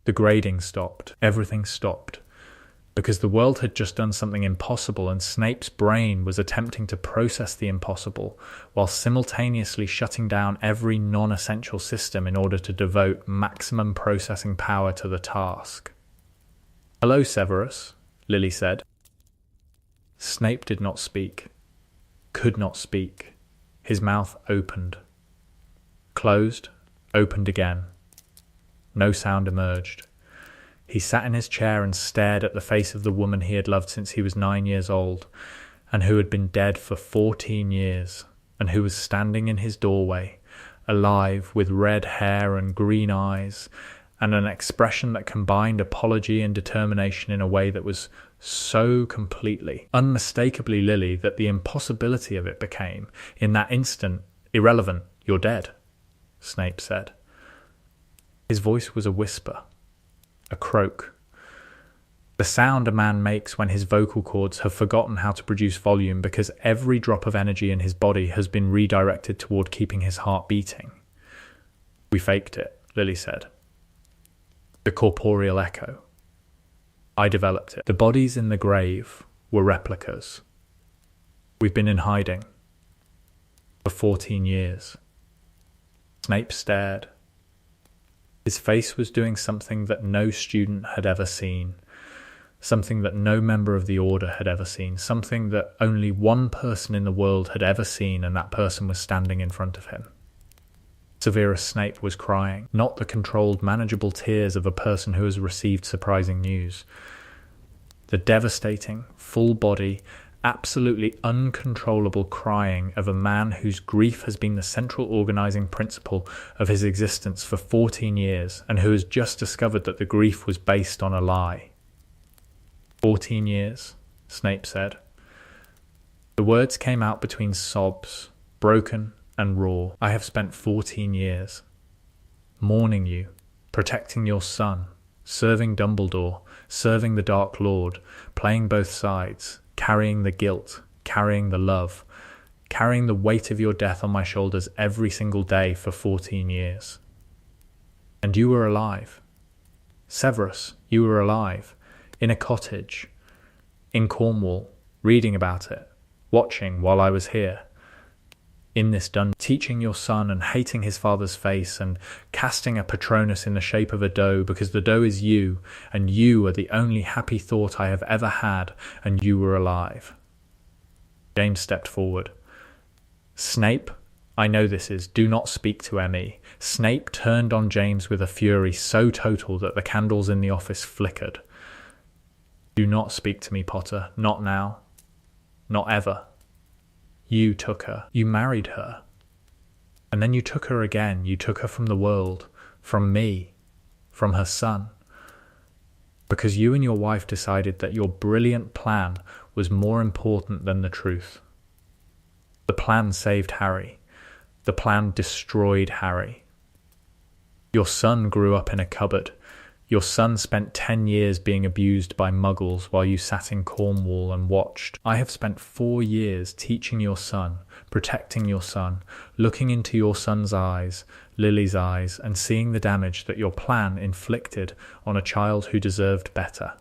The grading stopped. Everything stopped. Because the world had just done something impossible and Snape's brain was attempting to process the impossible while simultaneously shutting down every non-essential system in order to devote maximum processing power to the task. "Hello, Severus," Lily said. Snape did not speak. Could not speak. His mouth opened. Closed, opened again. No sound emerged. He sat in his chair and stared at the face of the woman he had loved since he was 9 years old, and who had been dead for 14 years, and who was standing in his doorway, alive, with red hair and green eyes, and an expression that combined apology and determination in a way that was so completely, unmistakably Lily that the impossibility of it became, in that instant, irrelevant. "You're dead," Snape said. His voice was a whisper. A croak. The sound a man makes when his vocal cords have forgotten how to produce volume because every drop of energy in his body has been redirected toward keeping his heart beating. "We faked it," Lily said. The corporeal echo. "I developed it. The bodies in the grave were replicas. We've been in hiding for 14 years. Snape stared. His face was doing something that no student had ever seen, something that no member of the Order had ever seen, something that only one person in the world had ever seen, and that person was standing in front of him. Severus Snape was crying, not the controlled, manageable tears of a person who has received surprising news. The devastating, full-body, absolutely uncontrollable crying of a man whose grief has been the central organizing principle of his existence for 14 years and who has just discovered that the grief was based on a lie. 14 years, Snape said. The words came out between sobs, broken and raw. "I have spent 14 years mourning you, protecting your son, serving Dumbledore, serving the Dark Lord, playing both sides, carrying the guilt, carrying the love, carrying the weight of your death on my shoulders every single day for 14 years. And you were alive. Severus, you were alive, in a cottage, in Cornwall, reading about it, watching while I was here, in this dungeon, teaching your son and hating his father's face and casting a Patronus in the shape of a doe because the doe is you, and you are the only happy thought I have ever had, and you were alive." James stepped forward. "Snape, I know this is. Do not speak to M.E." Snape turned on James with a fury so total that the candles in the office flickered. "Do not speak to me, Potter. Not now. Not ever. You took her. You married her. And then you took her again. You took her from the world, from me, from her son. Because you and your wife decided that your brilliant plan was more important than the truth. The plan saved Harry. The plan destroyed Harry. Your son grew up in a cupboard. Your son spent 10 years being abused by muggles while you sat in Cornwall and watched. I have spent 4 years teaching your son, protecting your son, looking into your son's eyes, Lily's eyes, and seeing the damage that your plan inflicted on a child who deserved better.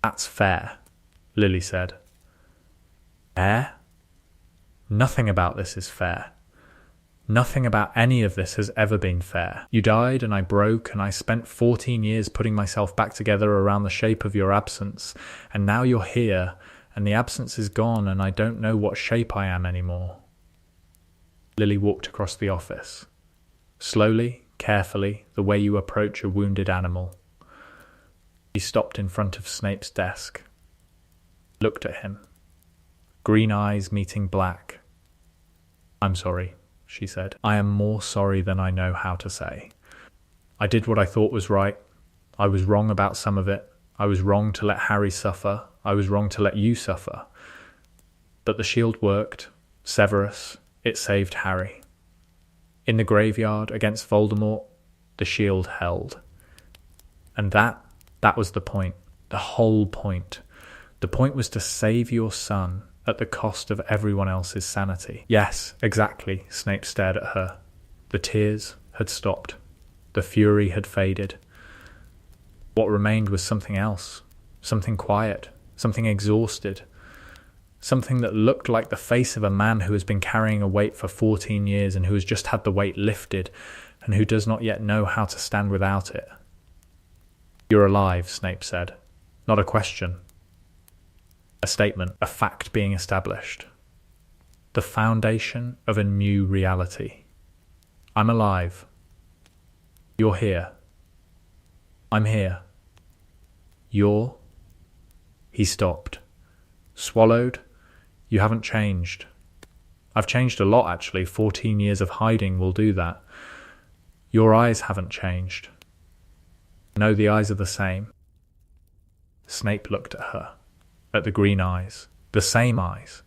That's fair. Lily said. Fair? Nothing about this is fair. Nothing about any of this has ever been fair. You died and I broke and I spent 14 years putting myself back together around the shape of your absence, and now you're here and the absence is gone and I don't know what shape I am anymore. Lily walked across the office. Slowly, carefully, the way you approach a wounded animal. She stopped in front of Snape's desk. Looked at him. Green eyes meeting black. I'm sorry, she said. I am more sorry than I know how to say. I did what I thought was right. I was wrong about some of it. I was wrong to let Harry suffer. I was wrong to let you suffer. But the shield worked. Severus, it saved Harry. In the graveyard against Voldemort, the shield held. And that was the point. The whole point. The point was to save your son at the cost of everyone else's sanity. Yes, exactly, Snape stared at her. The tears had stopped. The fury had faded. What remained was something else. Something quiet. Something exhausted. Something that looked like the face of a man who has been carrying a weight for 14 years and who has just had the weight lifted and who does not yet know how to stand without it. You're alive, Snape said. Not a question. A statement, a fact being established. The foundation of a new reality. I'm alive. You're here. I'm here. You're... He stopped. Swallowed. You haven't changed. I've changed a lot, actually. 14 years of hiding will do that. Your eyes haven't changed. No, the eyes are the same. Snape looked at her. At the green eyes. The same eyes.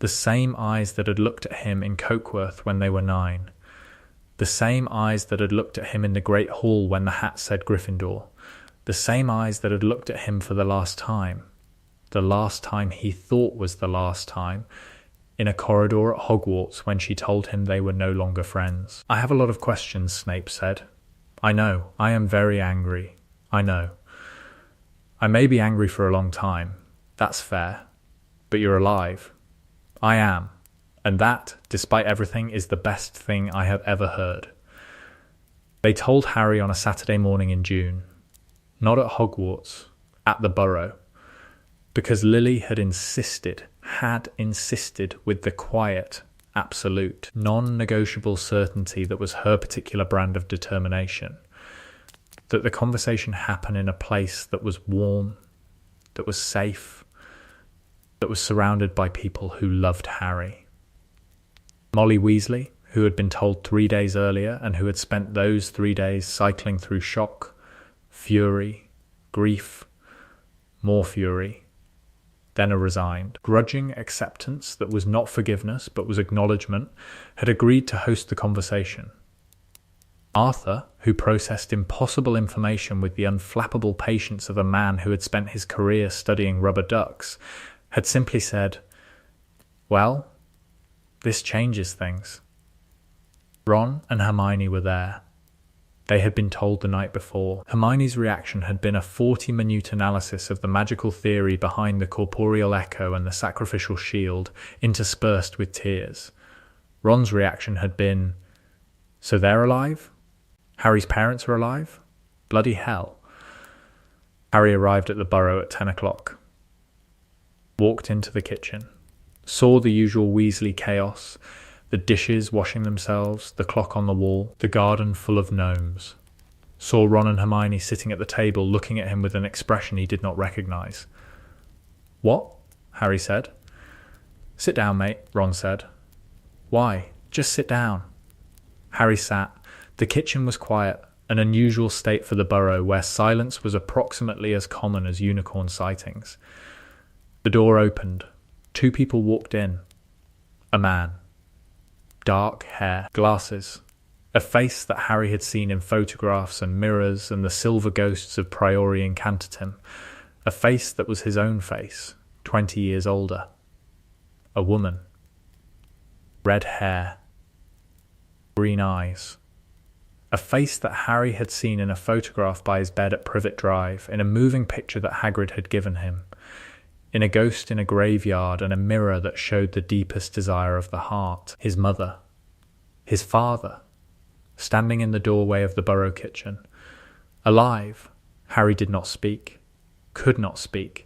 The same eyes that had looked at him in Cokeworth when they were 9. The same eyes that had looked at him in the Great Hall when the hat said Gryffindor. The same eyes that had looked at him for the last time. The last time he thought was the last time, in a corridor at Hogwarts when she told him they were no longer friends. I have a lot of questions, Snape said. I know. I am very angry. I know. I may be angry for a long time. That's fair. But you're alive. I am. And that, despite everything, is the best thing I have ever heard. They told Harry on a Saturday morning in June. Not at Hogwarts. At the Burrow. Because Lily had insisted with the quiet, absolute, non-negotiable certainty that was her particular brand of determination, that the conversation happened in a place that was warm, that was safe, that was surrounded by people who loved Harry. Molly Weasley, who had been told 3 days earlier and who had spent those 3 days cycling through shock, fury, grief, more fury, then a resigned, grudging acceptance that was not forgiveness but was acknowledgement, had agreed to host the conversation. Arthur, who processed impossible information with the unflappable patience of a man who had spent his career studying rubber ducks, had simply said, "Well, this changes things." Ron and Hermione were there. They had been told the night before. Hermione's reaction had been a 40-minute analysis of the magical theory behind the corporeal echo and the sacrificial shield, interspersed with tears. Ron's reaction had been, "So they're alive? Harry's parents are alive? Bloody hell." Harry arrived at the Burrow at 10 o'clock. Walked into the kitchen. Saw the usual Weasley chaos, the dishes washing themselves, the clock on the wall, the garden full of gnomes. Saw Ron and Hermione sitting at the table looking at him with an expression he did not recognise. "What?" Harry said. "Sit down, mate," Ron said. "Why? Just sit down." Harry sat. The kitchen was quiet, an unusual state for the Burrow where silence was approximately as common as unicorn sightings. The door opened. 2 people walked in. A man. Dark hair, glasses, a face that Harry had seen in photographs and mirrors and the silver ghosts of Priori Incantatem, a face that was his own face, 20 years older. A woman. Red hair. Green eyes. A face that Harry had seen in a photograph by his bed at Privet Drive, in a moving picture that Hagrid had given him. in a ghost in a graveyard and a mirror that showed the deepest desire of the heart. His mother, his father, standing in the doorway of the burrow kitchen. Alive. Harry did not speak, could not speak.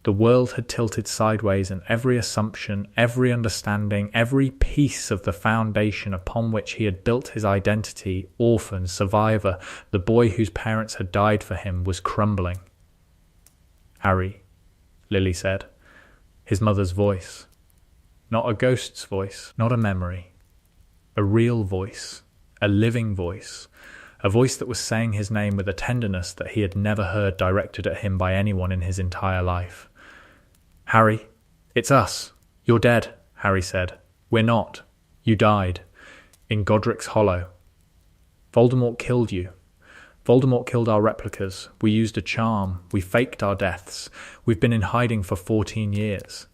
The world had tilted sideways, and every assumption, every understanding, every piece of the foundation upon which he had built his identity, orphan, survivor, the boy whose parents had died for him, was crumbling. Harry, Lily said, his mother's voice. Not a ghost's voice, not a memory. A real voice, a living voice. A voice that was saying his name with a tenderness that he had never heard directed at him by anyone in his entire life. Harry, it's us. You're dead, Harry said. We're not. You died. In Godric's Hollow. Voldemort killed you. Voldemort killed our replicas. We used a charm. We faked our deaths. We've been in hiding for 14 years.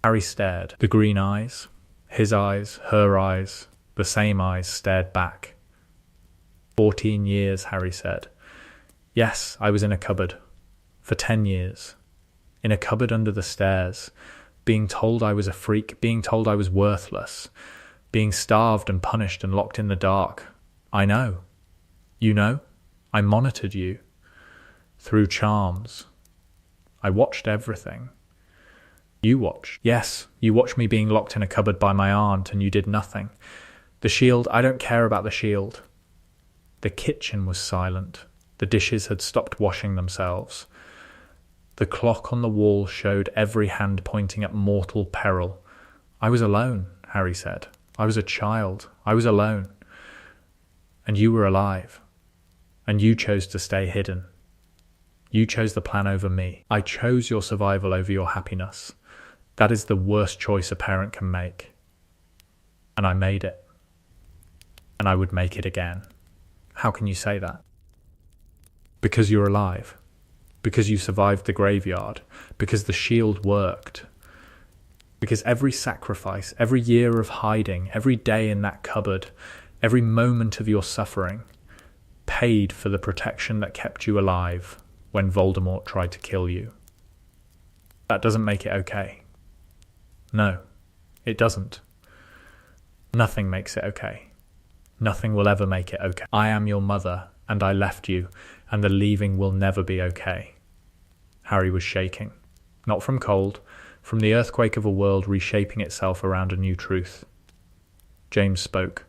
Harry stared. The green eyes, his eyes, her eyes, the same eyes stared back. 14 years, Harry said. Yes, I was in a cupboard. For 10 years. In a cupboard under the stairs, being told I was a freak, being told I was worthless, being starved and punished and locked in the dark. I know. You know? I monitored you. Through charms. I watched everything. You watched. Yes, you watched me being locked in a cupboard by my aunt, and you did nothing. The shield, I don't care about the shield. The kitchen was silent. The dishes had stopped washing themselves. The clock on the wall showed every hand pointing at mortal peril. I was alone, Harry said. I was a child. I was alone. And you were alive. And you chose to stay hidden. You chose the plan over me. I chose your survival over your happiness. That is the worst choice a parent can make. And I made it. And I would make it again. How can you say that? Because you're alive. Because you survived the graveyard. Because the shield worked. Because every sacrifice, every year of hiding, every day in that cupboard, every moment of your suffering, paid for the protection that kept you alive when Voldemort tried to kill you. That doesn't make it okay. No, it doesn't. Nothing makes it okay. Nothing will ever make it okay. I am your mother, and I left you, and the leaving will never be okay. Harry was shaking. Not from cold, from the earthquake of a world reshaping itself around a new truth. James spoke.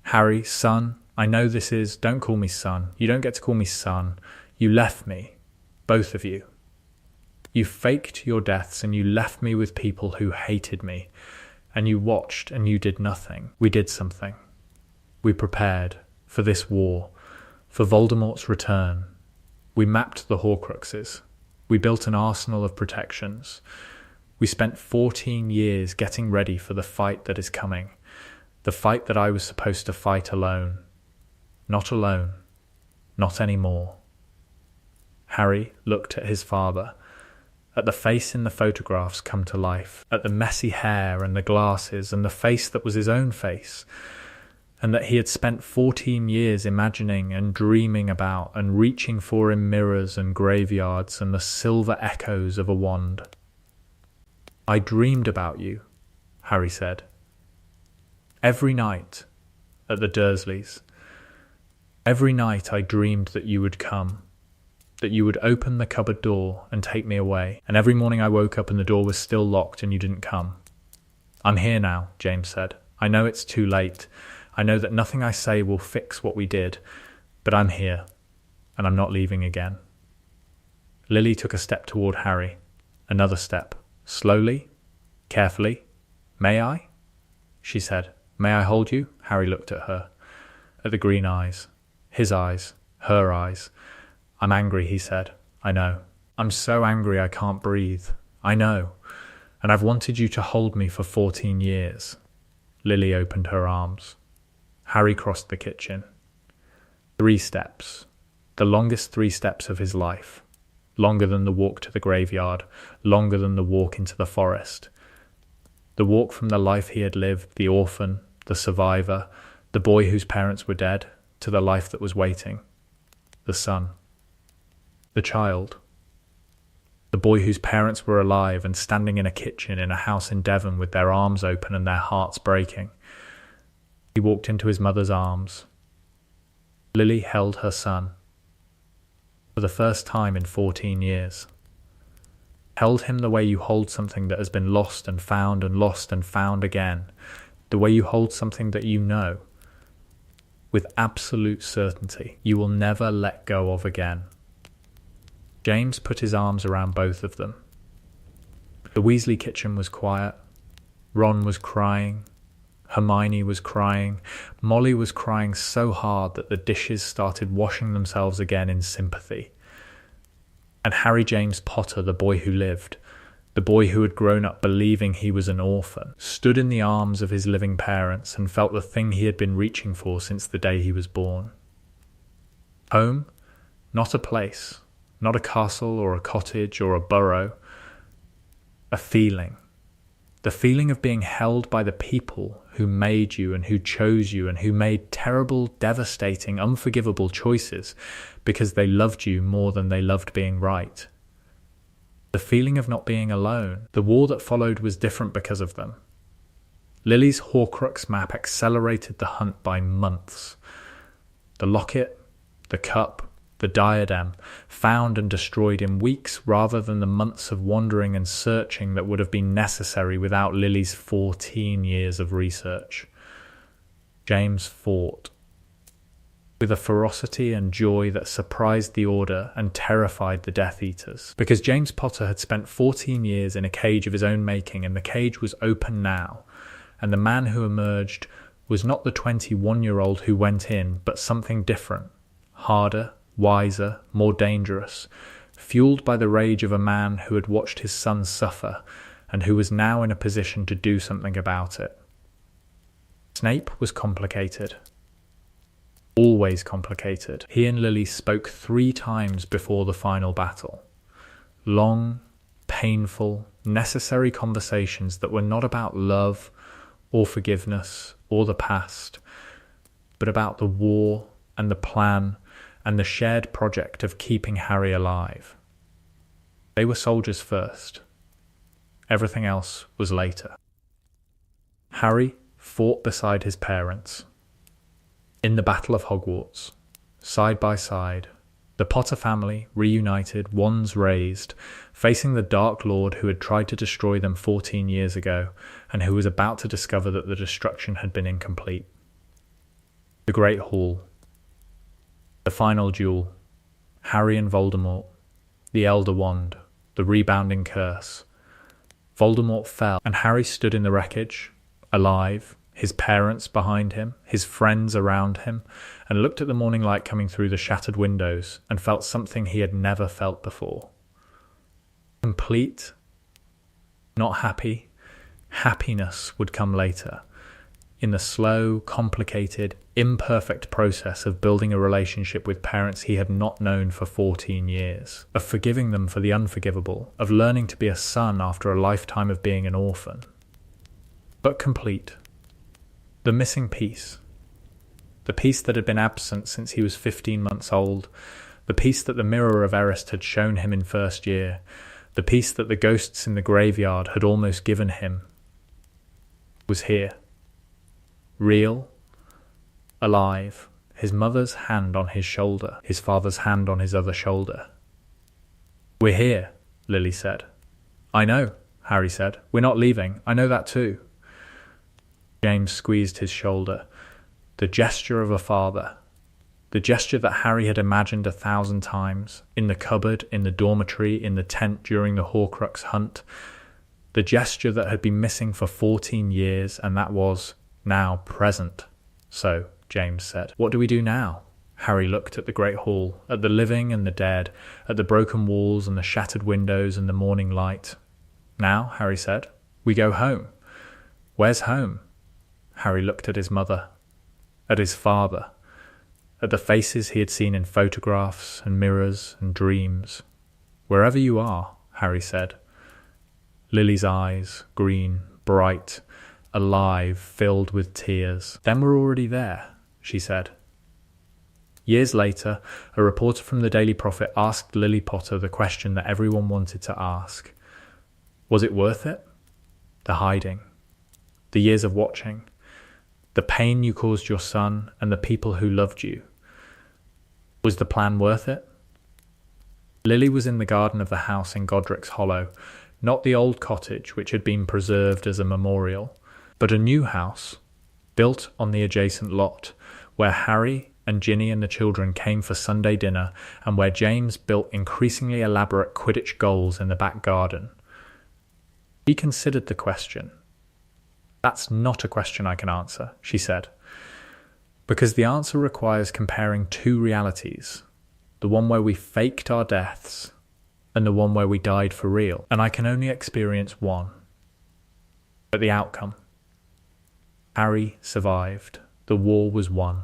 Harry, son, I know this is... Don't call me son. You don't get to call me son. You left me. Both of you. You faked your deaths and you left me with people who hated me. And you watched and you did nothing. We did something. We prepared for this war, for Voldemort's return. We mapped the Horcruxes. We built an arsenal of protections. We spent 14 years getting ready for the fight that is coming. The fight that I was supposed to fight alone. Not alone. Not anymore. Harry looked at his father, at the face in the photographs come to life, at the messy hair and the glasses and the face that was his own face, and that he had spent 14 years imagining and dreaming about and reaching for in mirrors and graveyards and the silver echoes of a wand. I dreamed about you, Harry said. Every night at the Dursleys. Every night I dreamed that you would come, that you would open the cupboard door and take me away, and every morning I woke up and the door was still locked and you didn't come. I'm here now, James said. I know it's too late. I know that nothing I say will fix what we did, but I'm here, and I'm not leaving again. Lily took a step toward Harry, another step, slowly, carefully. May I? She said. May I hold you? Harry looked at her, at the green eyes, his eyes, her eyes. I'm angry, he said. I know. I'm so angry I can't breathe. I know. And I've wanted you to hold me for 14 years. Lily opened her arms. Harry crossed the kitchen. 3 steps. The longest 3 steps of his life. Longer than the walk to the graveyard. Longer than the walk into the forest. The walk from the life he had lived, the orphan, the survivor, the boy whose parents were dead, to the life that was waiting. The son. The child. The boy whose parents were alive and standing in a kitchen in a house in Devon with their arms open and their hearts breaking. He walked into his mother's arms. Lily held her son. For the first time in 14 years. Held him the way you hold something that has been lost and found again, the way you hold something that you know, with absolute certainty, you will never let go of again. James put his arms around both of them. The Weasley kitchen was quiet. Ron was crying. Hermione was crying. Molly was crying so hard that the dishes started washing themselves again in sympathy. And Harry James Potter, the boy who lived, the boy who had grown up believing he was an orphan, stood in the arms of his living parents and felt the thing he had been reaching for since the day he was born. Home, not a place, not a castle or a cottage or a burrow, a feeling. The feeling of being held by the people who made you and who chose you and who made terrible, devastating, unforgivable choices because they loved you more than they loved being right. The feeling of not being alone. The war that followed was different because of them. Lily's Horcrux map accelerated the hunt by months. The locket, the cup, the diadem, found and destroyed in weeks rather than the months of wandering and searching that would have been necessary without Lily's 14 years of research. James fought. With a ferocity and joy that surprised the Order and terrified the Death Eaters. Because James Potter had spent 14 years in a cage of his own making, and the cage was open now, and the man who emerged was not the 21-year-old who went in, but something different, harder, wiser, more dangerous, fueled by the rage of a man who had watched his son suffer and who was now in a position to do something about it. Snape was complicated. Always complicated. He and Lily spoke 3 times before the final battle. Long, painful, necessary conversations that were not about love or forgiveness or the past, but about the war and the plan and the shared project of keeping Harry alive. They were soldiers first. Everything else was later. Harry fought beside his parents. In the Battle of Hogwarts, side by side, the Potter family, reunited, wands raised, facing the Dark Lord who had tried to destroy them 14 years ago and who was about to discover that the destruction had been incomplete. The Great Hall. The final duel, Harry and Voldemort, the Elder Wand, the rebounding curse. Voldemort fell, and Harry stood in the wreckage, alive, his parents behind him, his friends around him, and looked at the morning light coming through the shattered windows and felt something he had never felt before. Complete, not happy, happiness would come later. In the slow, complicated, imperfect process of building a relationship with parents he had not known for 14 years, of forgiving them for the unforgivable, of learning to be a son after a lifetime of being an orphan. But complete. The missing piece. The piece that had been absent since he was 15 months old, the piece that the Mirror of Eris had shown him in first year, the piece that the ghosts in the graveyard had almost given him, was here. Real, alive, his mother's hand on his shoulder, his father's hand on his other shoulder. "We're here," Lily said. "I know," Harry said. "We're not leaving. I know that too." James squeezed his shoulder. The gesture of a father. The gesture that Harry had imagined 1,000 times, in the cupboard, in the dormitory, in the tent during the Horcrux hunt. The gesture that had been missing for 14 years, and that was now present. "So," James said, "what do we do now?" Harry looked at the Great Hall, at the living and the dead, at the broken walls and the shattered windows and the morning light. "Now," Harry said, "we go home." "Where's home?" Harry looked at his mother, at his father, at the faces he had seen in photographs and mirrors and dreams. "Wherever you are," Harry said. Lily's eyes, green, bright, alive, filled with tears. "Then we're already there," she said. Years later, a reporter from the Daily Prophet asked Lily Potter the question that everyone wanted to ask. Was it worth it? The hiding, the years of watching, the pain you caused your son and the people who loved you. Was the plan worth it? Lily was in the garden of the house in Godric's Hollow, not the old cottage which had been preserved as a memorial, but a new house, built on the adjacent lot, where Harry and Ginny and the children came for Sunday dinner, and where James built increasingly elaborate Quidditch goals in the back garden. He considered the question. That's not a question I can answer, she said, because the answer requires comparing two realities, the one where we faked our deaths and the one where we died for real, and I can only experience one. But the outcome. Harry survived. The war was won.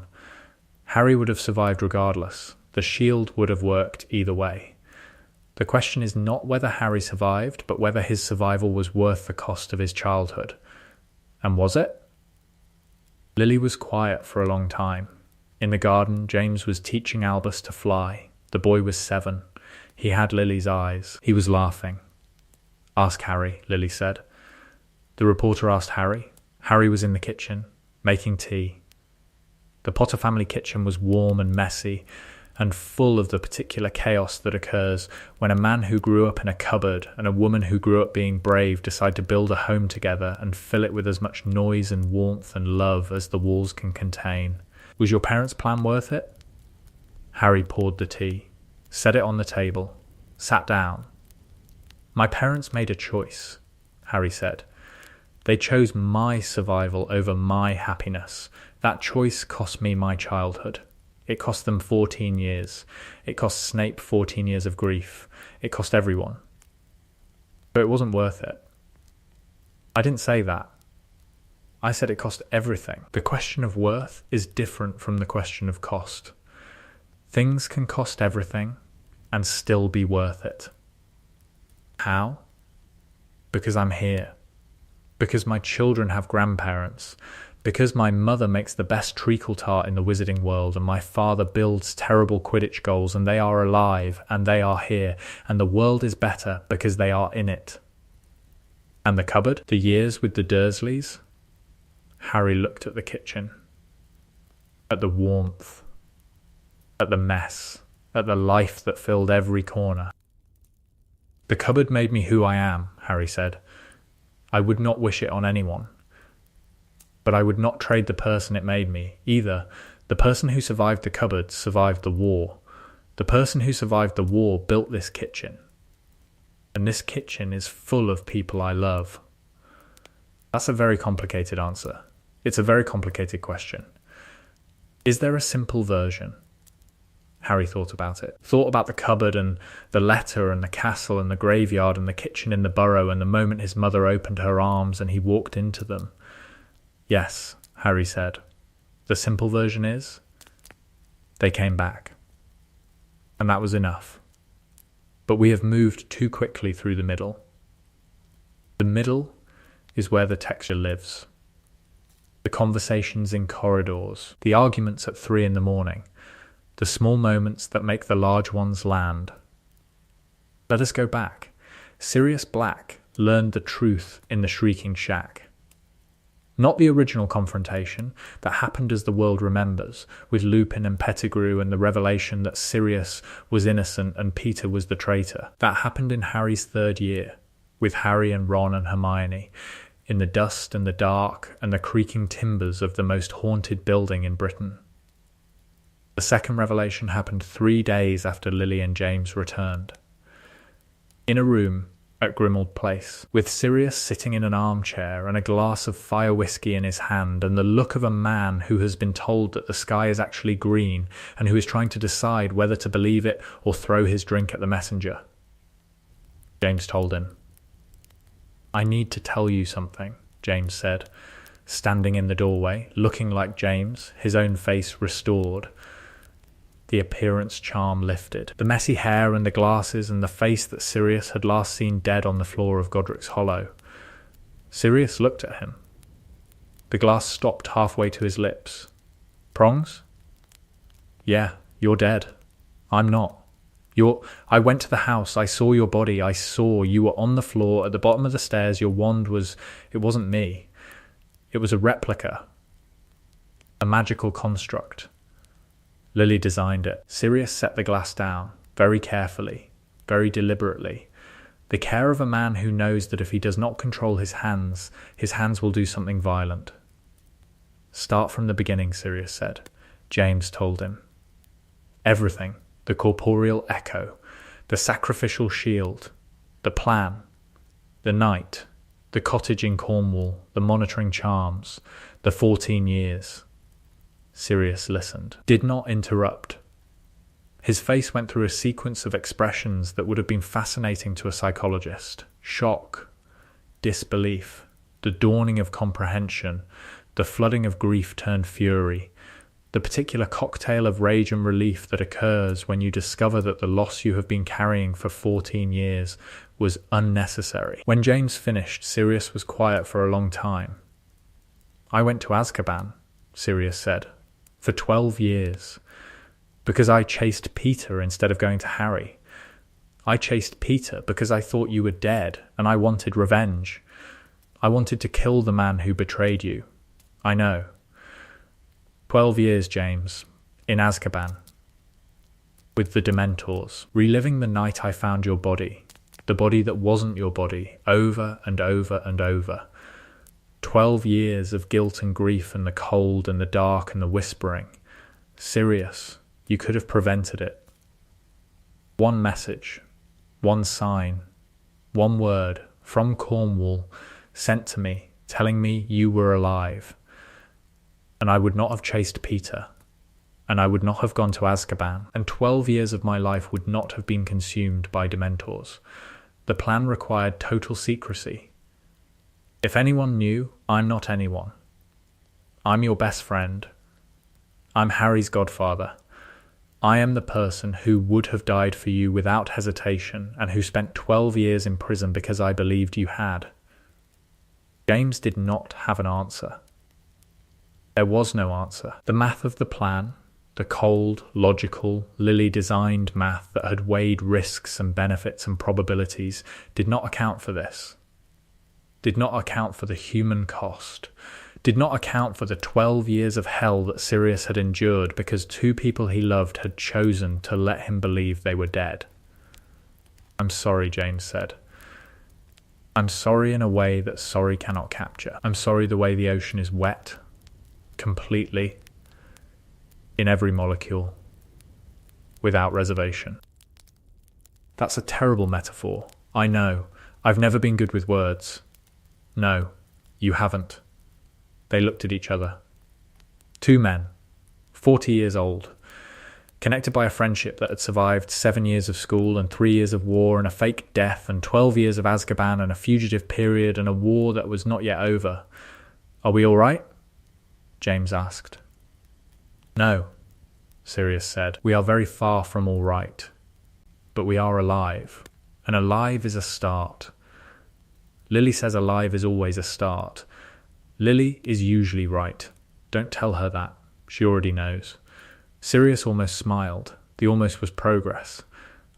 Harry would have survived regardless. The shield would have worked either way. The question is not whether Harry survived, but whether his survival was worth the cost of his childhood. And was it? Lily was quiet for a long time. In the garden, James was teaching Albus to fly. The boy was 7. He had Lily's eyes. He was laughing. Ask Harry, Lily said. The reporter asked Harry. Harry was in the kitchen, making tea. The Potter family kitchen was warm and messy, and full of the particular chaos that occurs when a man who grew up in a cupboard and a woman who grew up being brave decide to build a home together and fill it with as much noise and warmth and love as the walls can contain. Was your parents' plan worth it? Harry poured the tea, set it on the table, sat down. My parents made a choice, Harry said. They chose my survival over my happiness. That choice cost me my childhood. It cost them 14 years. It cost Snape 14 years of grief. It cost everyone. But it wasn't worth it. I didn't say that. I said it cost everything. The question of worth is different from the question of cost. Things can cost everything and still be worth it. How? Because I'm here. Because my children have grandparents. Because my mother makes the best treacle tart in the wizarding world, and my father builds terrible Quidditch goals, and they are alive, and they are here, and the world is better because they are in it. And the cupboard? The years with the Dursleys? Harry looked at the kitchen, at the warmth, at the mess, at the life that filled every corner. The cupboard made me who I am, Harry said. I would not wish it on anyone. But I would not trade the person it made me, either. The person who survived the cupboard survived the war. The person who survived the war built this kitchen. And this kitchen is full of people I love. That's a very complicated answer. It's a very complicated question. Is there a simple version? Harry thought about it. Thought about the cupboard and the letter and the castle and the graveyard and the kitchen in the burrow and the moment his mother opened her arms and he walked into them. Yes, Harry said. The simple version is, they came back. And that was enough. But we have moved too quickly through the middle. The middle is where the texture lives. The conversations in corridors, the arguments at 3 a.m, the small moments that make the large ones land. Let us go back. Sirius Black learned the truth in the Shrieking Shack. Not the original confrontation that happened as the world remembers, with Lupin and Pettigrew and the revelation that Sirius was innocent and Peter was the traitor. That happened in Harry's 3rd year, with Harry and Ron and Hermione, in the dust and the dark and the creaking timbers of the most haunted building in Britain. The second revelation happened 3 days after Lily and James returned. In a room at Grimmauld Place, with Sirius sitting in an armchair and a glass of fire whiskey in his hand, and the look of a man who has been told that the sky is actually green and who is trying to decide whether to believe it or throw his drink at the messenger. James told him. I need to tell you something, James said, standing in the doorway, looking like James, his own face restored. The appearance charm lifted. The messy hair and the glasses and the face that Sirius had last seen dead on the floor of Godric's Hollow. Sirius looked at him. The glass stopped halfway to his lips. Prongs? Yeah, You're dead. I'm not. I went to the house, I saw your body, I saw you were on the floor at the bottom of the stairs, your wand it wasn't me. It was a replica. A magical construct. Lily designed it. Sirius set the glass down, very carefully, very deliberately. The care of a man who knows that if he does not control his hands will do something violent. Start from the beginning, Sirius said. James told him. Everything. The corporeal echo, the sacrificial shield, the plan, the night, the cottage in Cornwall, the monitoring charms, the 14 years. Sirius listened, did not interrupt. His face went through a sequence of expressions that would have been fascinating to a psychologist. Shock, disbelief, the dawning of comprehension, the flooding of grief turned fury, the particular cocktail of rage and relief that occurs when you discover that the loss you have been carrying for 14 years was unnecessary. When James finished, Sirius was quiet for a long time. I went to Azkaban, Sirius said, for 12 years, because I chased Peter instead of going to Harry. I chased Peter because I thought you were dead, and I wanted revenge. I wanted to kill the man who betrayed you. I know. 12 years, James, in Azkaban, with the Dementors, reliving the night I found your body, the body that wasn't your body, over and over and over. 12 years of guilt and grief and the cold and the dark and the whispering. Sirius, you could have prevented it. One message, one sign, one word from Cornwall sent to me telling me you were alive. And I would not have chased Peter, and I would not have gone to Azkaban, and 12 years of my life would not have been consumed by Dementors. The plan required total secrecy. If anyone knew, I'm not anyone. I'm your best friend. I'm Harry's godfather. I am the person who would have died for you without hesitation, and who spent 12 years in prison because I believed you had. James did not have an answer. There was no answer. The math of the plan, the cold, logical, Lily-designed math that had weighed risks and benefits and probabilities, did not account for this. Did not account for the human cost. Did not account for the 12 years of hell that Sirius had endured because two people he loved had chosen to let him believe they were dead. I'm sorry, James said. I'm sorry in a way that sorry cannot capture. I'm sorry the way the ocean is wet, completely, in every molecule, without reservation. That's a terrible metaphor. I know. I've never been good with words. No, you haven't. They looked at each other. Two men, 40 years old, connected by a friendship that had survived 7 years of school and 3 years of war and a fake death and 12 years of Azkaban and a fugitive period and a war that was not yet over. Are we all right? James asked. No, Sirius said. We are very far from all right. But we are alive. And alive is a start. Lily says alive is always a start. Lily is usually right. Don't tell her that. She already knows. Sirius almost smiled. The almost was progress.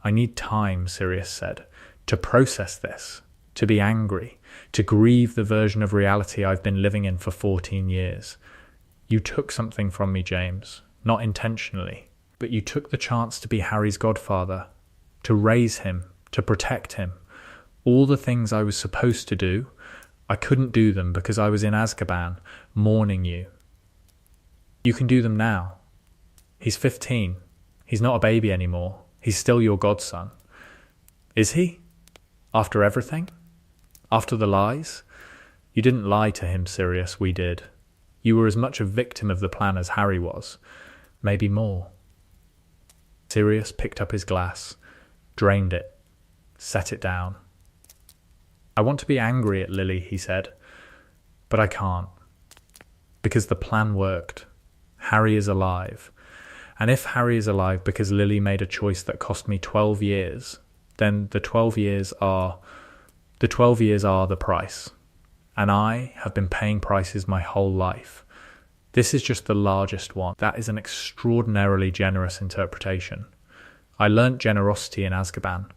I need time, Sirius said, to process this, to be angry, to grieve the version of reality I've been living in for 14 years. You took something from me, James, not intentionally, but you took the chance to be Harry's godfather, to raise him, to protect him. All the things I was supposed to do, I couldn't do them because I was in Azkaban, mourning you. You can do them now. He's 15. He's not a baby anymore. He's still your godson. Is he? After everything? After the lies? You didn't lie to him, Sirius, we did. You were as much a victim of the plan as Harry was. Maybe more. Sirius picked up his glass, drained it, set it down. I want to be angry at Lily, he said, but I can't. Because the plan worked. Harry is alive. And if Harry is alive because Lily made a choice that cost me 12 years, then the 12 years are the price. And I have been paying prices my whole life. This is just the largest one. That is an extraordinarily generous interpretation. I learnt generosity in Azkaban.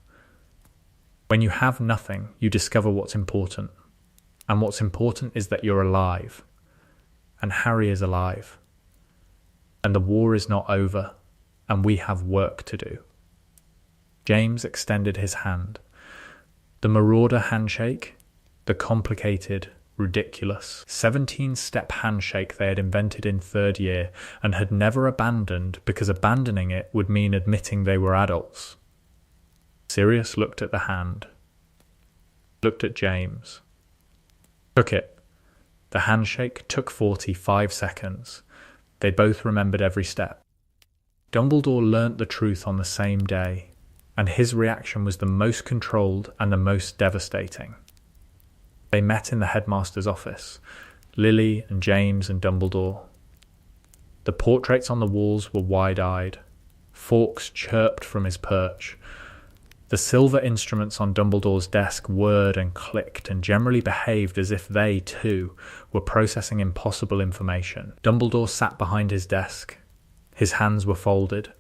When you have nothing, you discover what's important. And what's important is that you're alive. And Harry is alive. And the war is not over, and we have work to do. James extended his hand. The marauder handshake, the complicated, ridiculous 17-step handshake they had invented in third year and had never abandoned because abandoning it would mean admitting they were adults. Sirius looked at the hand, looked at James, took it. The handshake took 45 seconds. They both remembered every step. Dumbledore learnt the truth on the same day, and his reaction was the most controlled and the most devastating. They met in the headmaster's office, Lily and James and Dumbledore. The portraits on the walls were wide-eyed. Fawkes chirped from his perch. The silver instruments on Dumbledore's desk whirred and clicked and generally behaved as if they, too, were processing impossible information. Dumbledore sat behind his desk. His hands were folded.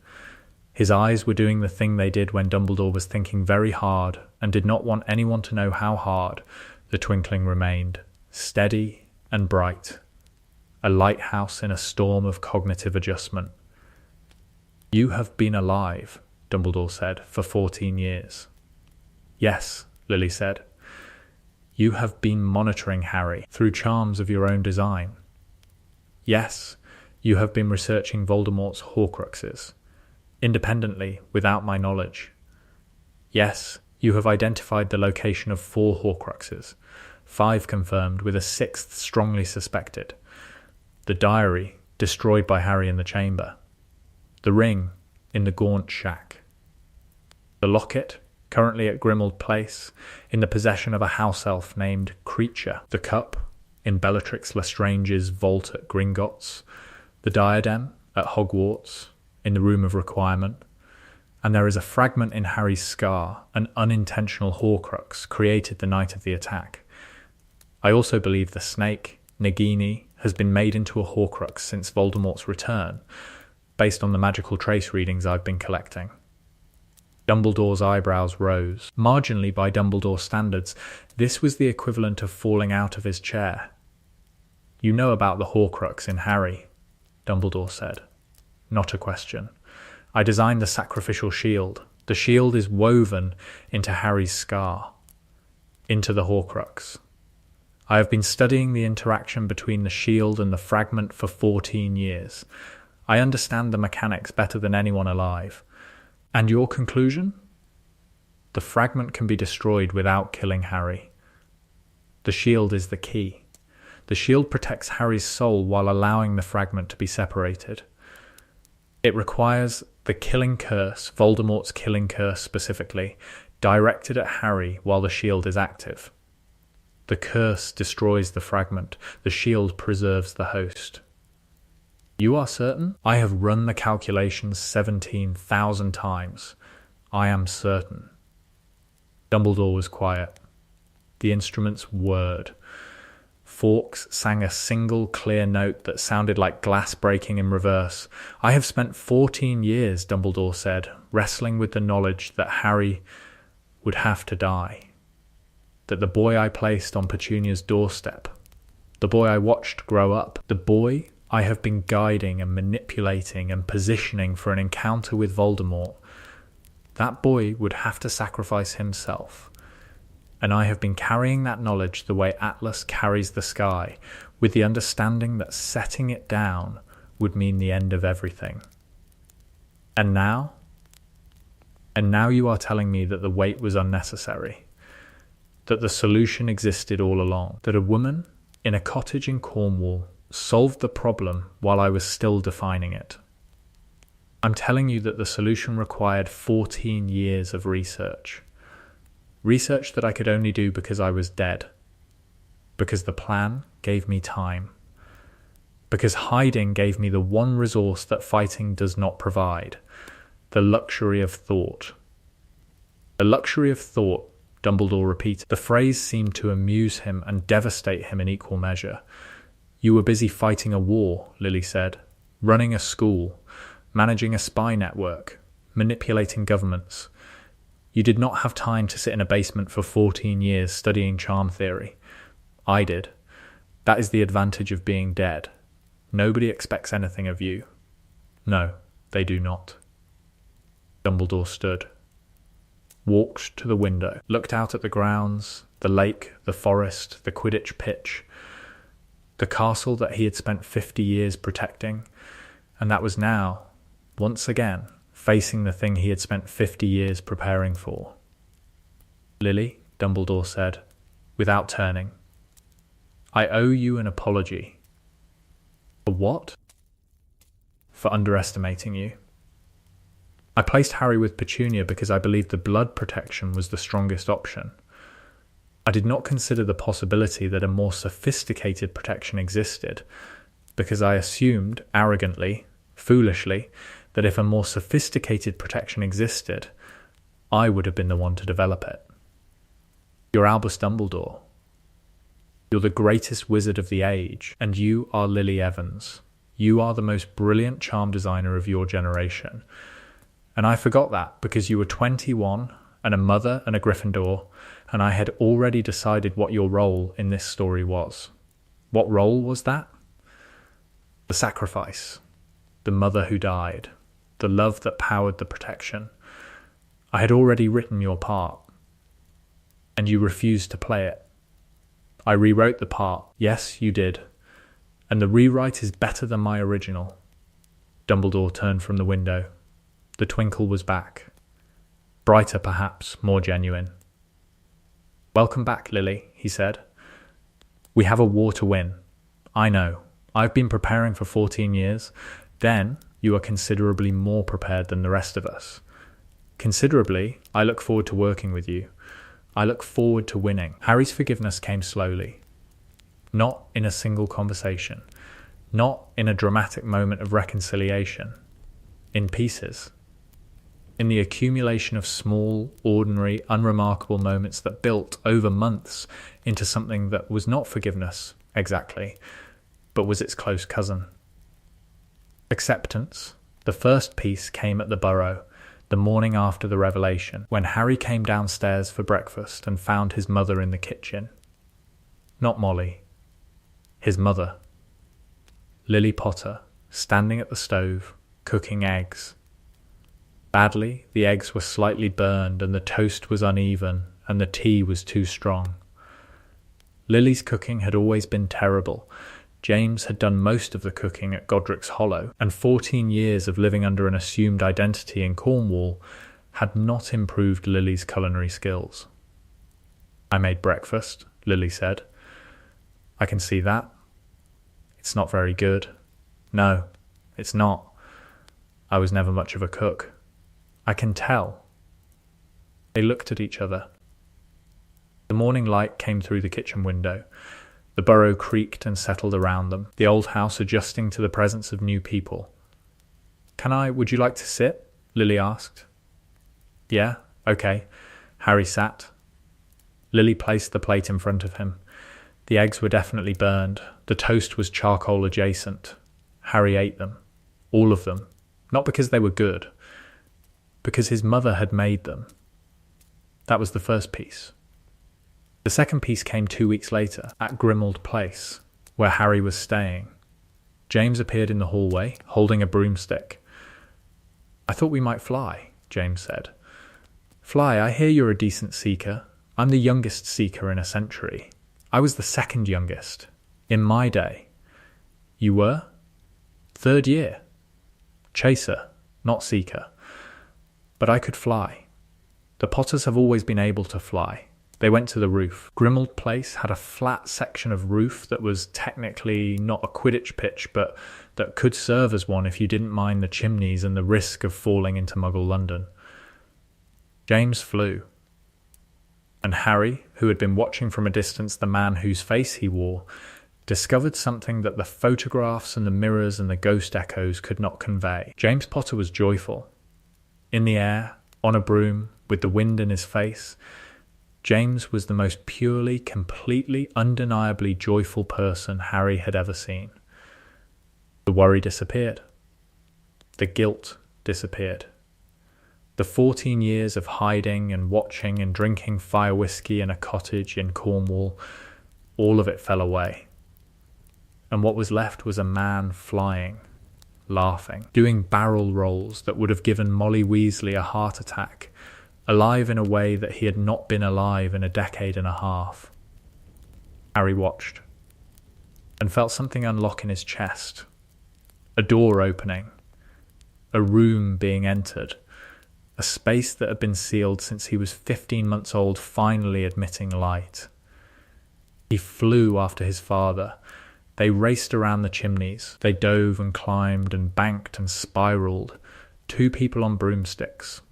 His eyes were doing the thing they did when Dumbledore was thinking very hard and did not want anyone to know how hard. The twinkling remained, steady and bright, a lighthouse in a storm of cognitive adjustment. "You have been alive," Dumbledore said, "for 14 years. "Yes," Lily said. "You have been monitoring Harry through charms of your own design. "Yes, you have been researching Voldemort's Horcruxes, independently, without my knowledge. "Yes, you have identified the location of 4 Horcruxes, 5 confirmed, with a 6th strongly suspected. The diary, destroyed by Harry in the chamber. The ring, in the Gaunt shack. The locket, currently at Grimmauld Place, in the possession of a house elf named Creature. The cup, in Bellatrix Lestrange's vault at Gringotts. The diadem, at Hogwarts, in the Room of Requirement. And there is a fragment in Harry's scar, an unintentional Horcrux created the night of the attack. I also believe the snake, Nagini, has been made into a Horcrux since Voldemort's return, based on the magical trace readings I've been collecting." Dumbledore's eyebrows rose. Marginally by Dumbledore standards, this was the equivalent of falling out of his chair. "You know about the Horcrux in Harry," Dumbledore said. Not a question. "I designed the sacrificial shield. The shield is woven into Harry's scar, into the Horcrux. I have been studying the interaction between the shield and the fragment for 14 years. I understand the mechanics better than anyone alive. And your conclusion? The fragment can be destroyed without killing Harry. The shield is the key. The shield protects Harry's soul while allowing the fragment to be separated. It requires the killing curse, Voldemort's killing curse specifically, directed at Harry while the shield is active. The curse destroys the fragment. The shield preserves the host." "You are certain?" "I have run the calculations 17,000 times. I am certain." Dumbledore was quiet. The instruments whirred. Fawkes sang a single clear note that sounded like glass breaking in reverse. "I have spent 14 years, Dumbledore said, wrestling with the knowledge that Harry would have to die. That the boy I placed on Petunia's doorstep, the boy I watched grow up, the boy I have been guiding and manipulating and positioning for an encounter with Voldemort, that boy would have to sacrifice himself. And I have been carrying that knowledge the way Atlas carries the sky, with the understanding that setting it down would mean the end of everything. And now you are telling me that the wait was unnecessary, that the solution existed all along, that a woman in a cottage in Cornwall solved the problem while I was still defining it. I'm telling you that the solution required 14 years of research. Research that I could only do because I was dead. Because the plan gave me time. Because hiding gave me the one resource that fighting does not provide, the luxury of thought. The luxury of thought, Dumbledore repeated. The phrase seemed to amuse him and devastate him in equal measure. You were busy fighting a war, Lily said, running a school, managing a spy network, manipulating governments. You did not have time to sit in a basement for 14 years studying charm theory. I did. That is the advantage of being dead. Nobody expects anything of you. No, they do not. Dumbledore stood, walked to the window, looked out at the grounds, the lake, the forest, the Quidditch pitch, the castle that he had spent 50 years protecting, and that was now, once again, facing the thing he had spent 50 years preparing for. Lily, Dumbledore said, without turning, I owe you an apology. For what? For underestimating you. I placed Harry with Petunia because I believed the blood protection was the strongest option. I did not consider the possibility that a more sophisticated protection existed, because I assumed, arrogantly, foolishly, that if a more sophisticated protection existed, I would have been the one to develop it. You're Albus Dumbledore. You're the greatest wizard of the age, and you are Lily Evans. You are the most brilliant charm designer of your generation. And I forgot that because you were 21 and a mother and a Gryffindor, and I had already decided what your role in this story was. What role was that? The sacrifice, the mother who died, the love that powered the protection. I had already written your part, and you refused to play it. I rewrote the part. Yes, you did. And the rewrite is better than my original. Dumbledore turned from the window. The twinkle was back. Brighter, perhaps, more genuine. Welcome back, Lily, he said. We have a war to win. I know. I've been preparing for 14 years. Then, you are considerably more prepared than the rest of us. Considerably, I look forward to working with you. I look forward to winning. Harry's forgiveness came slowly. Not in a single conversation. Not in a dramatic moment of reconciliation. In pieces. In the accumulation of small, ordinary, unremarkable moments that built over months into something that was not forgiveness, exactly, but was its close cousin. Acceptance. The first piece came at the Burrow, the morning after the revelation, when Harry came downstairs for breakfast and found his mother in the kitchen. Not Molly. His mother. Lily Potter, standing at the stove, cooking eggs. Badly, the eggs were slightly burned and the toast was uneven and the tea was too strong. Lily's cooking had always been terrible. James had done most of the cooking at Godric's Hollow, and 14 years of living under an assumed identity in Cornwall had not improved Lily's culinary skills. I made breakfast, Lily said. I can see that. It's not very good. No, it's not. I was never much of a cook. I can tell. They looked at each other. The morning light came through the kitchen window. The burrow creaked and settled around them, the old house adjusting to the presence of new people. Would you like to sit? Lily asked. Yeah, okay. Harry sat. Lily placed the plate in front of him. The eggs were definitely burned. The toast was charcoal adjacent. Harry ate them. All of them. Not because they were good. Because his mother had made them. That was the first piece. The second piece came 2 weeks later, at Grimmauld Place, where Harry was staying. James appeared in the hallway, holding a broomstick. I thought we might fly, James said. Fly, I hear you're a decent seeker. I'm the youngest seeker in a century. I was the second youngest. In my day. You were? 3rd year. Chaser, not seeker. But I could fly. The Potters have always been able to fly. They went to the roof. Grimmauld Place had a flat section of roof that was technically not a Quidditch pitch, but that could serve as one if you didn't mind the chimneys and the risk of falling into Muggle London. James flew. And Harry, who had been watching from a distance the man whose face he wore, discovered something that the photographs and the mirrors and the ghost echoes could not convey. James Potter was joyful. In the air, on a broom, with the wind in his face, James was the most purely, completely, undeniably joyful person Harry had ever seen. The worry disappeared. The guilt disappeared. The 14 years of hiding and watching and drinking fire whiskey in a cottage in Cornwall, all of it fell away. And what was left was a man flying, laughing, doing barrel rolls that would have given Molly Weasley a heart attack, alive in a way that he had not been alive in a decade and a half. Harry watched and felt something unlock in his chest. A door opening, a room being entered, a space that had been sealed since he was 15 months old finally admitting light. He flew after his father. They raced around the chimneys. They dove and climbed and banked and spiraled. Two people on broomsticks.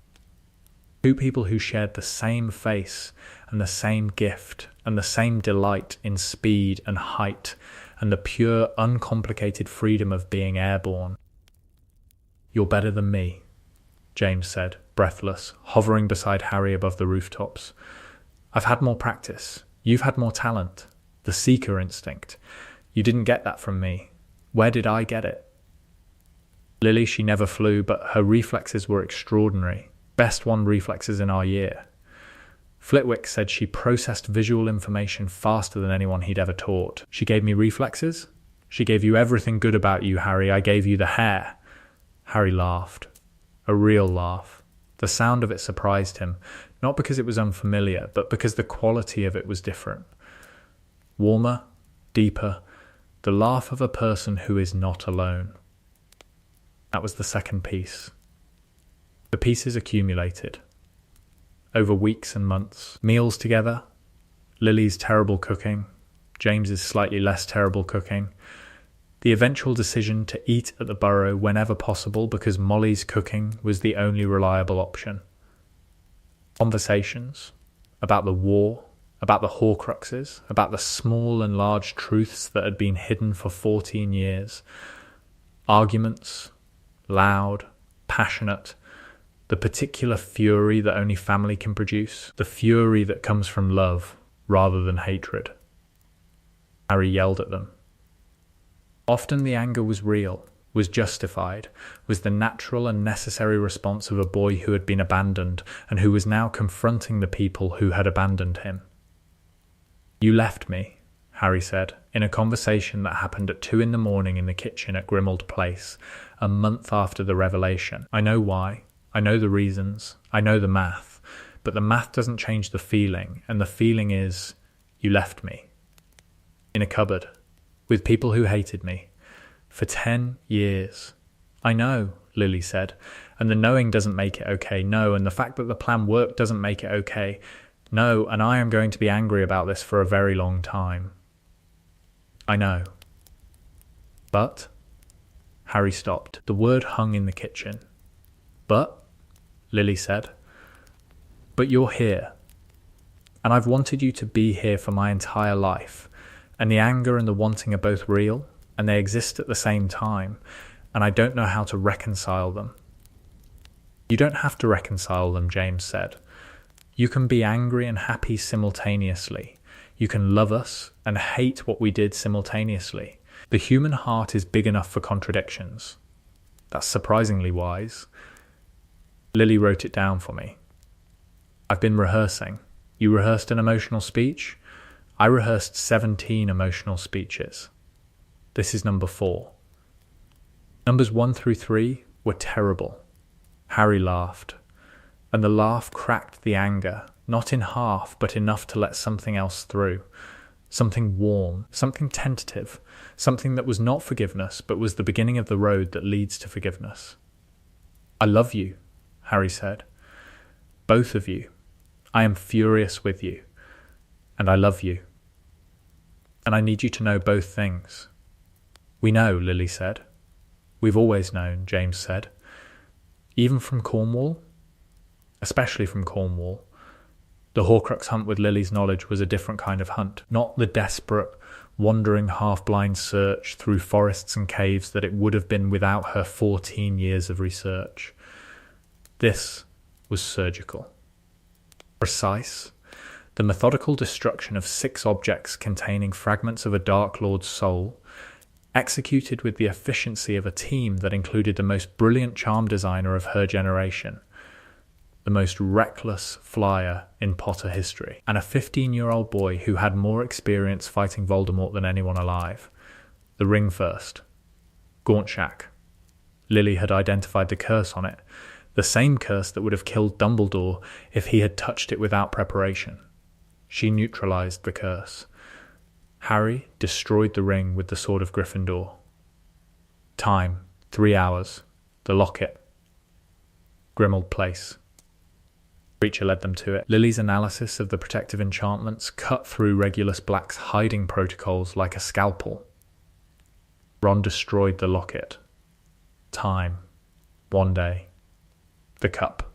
Two people who shared the same face and the same gift and the same delight in speed and height and the pure, uncomplicated freedom of being airborne. "You're better than me," James said, breathless, hovering beside Harry above the rooftops. "I've had more practice. You've had more talent. The seeker instinct. You didn't get that from me. Where did I get it?" Lily, she never flew, but her reflexes were extraordinary. Best wand reflexes in our year. Flitwick said she processed visual information faster than anyone he'd ever taught. "She gave me reflexes? She gave you everything good about you, Harry. I gave you the hair." Harry laughed. A real laugh. The sound of it surprised him, not because it was unfamiliar, but because the quality of it was different. Warmer, deeper, the laugh of a person who is not alone. That was the second piece. The pieces accumulated. Over weeks and months. Meals together. Lily's terrible cooking. James's slightly less terrible cooking. The eventual decision to eat at the Burrow whenever possible because Molly's cooking was the only reliable option. Conversations about the war, about the Horcruxes, about the small and large truths that had been hidden for 14 years. Arguments, loud, passionate, the particular fury that only family can produce, the fury that comes from love rather than hatred. Harry yelled at them. Often the anger was real, was justified, was the natural and necessary response of a boy who had been abandoned and who was now confronting the people who had abandoned him. "You left me," Harry said, in a conversation that happened at 2 a.m. in the kitchen at Grimmauld Place, a month after the revelation. "I know why. I know the reasons. I know the math. But the math doesn't change the feeling, and the feeling is, you left me. In a cupboard. With people who hated me. For 10 years. I know," Lily said, "and the knowing doesn't make it okay. No, and the fact that the plan worked doesn't make it okay. No, and I am going to be angry about this for a very long time. I know." "But?" Harry stopped. The word hung in the kitchen. "But?" Lily said. "But you're here. And I've wanted you to be here for my entire life. And the anger and the wanting are both real, and they exist at the same time, and I don't know how to reconcile them." "You don't have to reconcile them," James said. "You can be angry and happy simultaneously. You can love us and hate what we did simultaneously. The human heart is big enough for contradictions." That's surprisingly wise. Lily wrote it down for me. "I've been rehearsing. You rehearsed an emotional speech? I rehearsed 17 emotional speeches. This is number 4. Numbers 1 through 3 were terrible." Harry laughed, and the laugh cracked the anger, not in half, but enough to let something else through. Something warm, something tentative, something that was not forgiveness, but was the beginning of the road that leads to forgiveness. "I love you," Harry said. "Both of you. I am furious with you. And I love you. And I need you to know both things." "We know," Lily said. "We've always known," James said. "Even from Cornwall?" "Especially from Cornwall. The Horcrux hunt with Lily's knowledge was a different kind of hunt, not the desperate, wandering, half-blind search through forests and caves that it would have been without her 14 years of research. This was surgical. Precise. The methodical destruction of 6 objects containing fragments of a Dark Lord's soul, executed with the efficiency of a team that included the most brilliant charm designer of her generation, the most reckless flyer in Potter history, and a 15-year-old boy who had more experience fighting Voldemort than anyone alive. The ring first. Gauntshak. Lily had identified the curse on it, the same curse that would have killed Dumbledore if he had touched it without preparation. She neutralized the curse. Harry destroyed the ring with the Sword of Gryffindor. Time, 3 hours. The locket. Grimmauld Place. Creature led them to it. Lily's analysis of the protective enchantments cut through Regulus Black's hiding protocols like a scalpel. Ron destroyed the locket. Time. 1 day. The cup.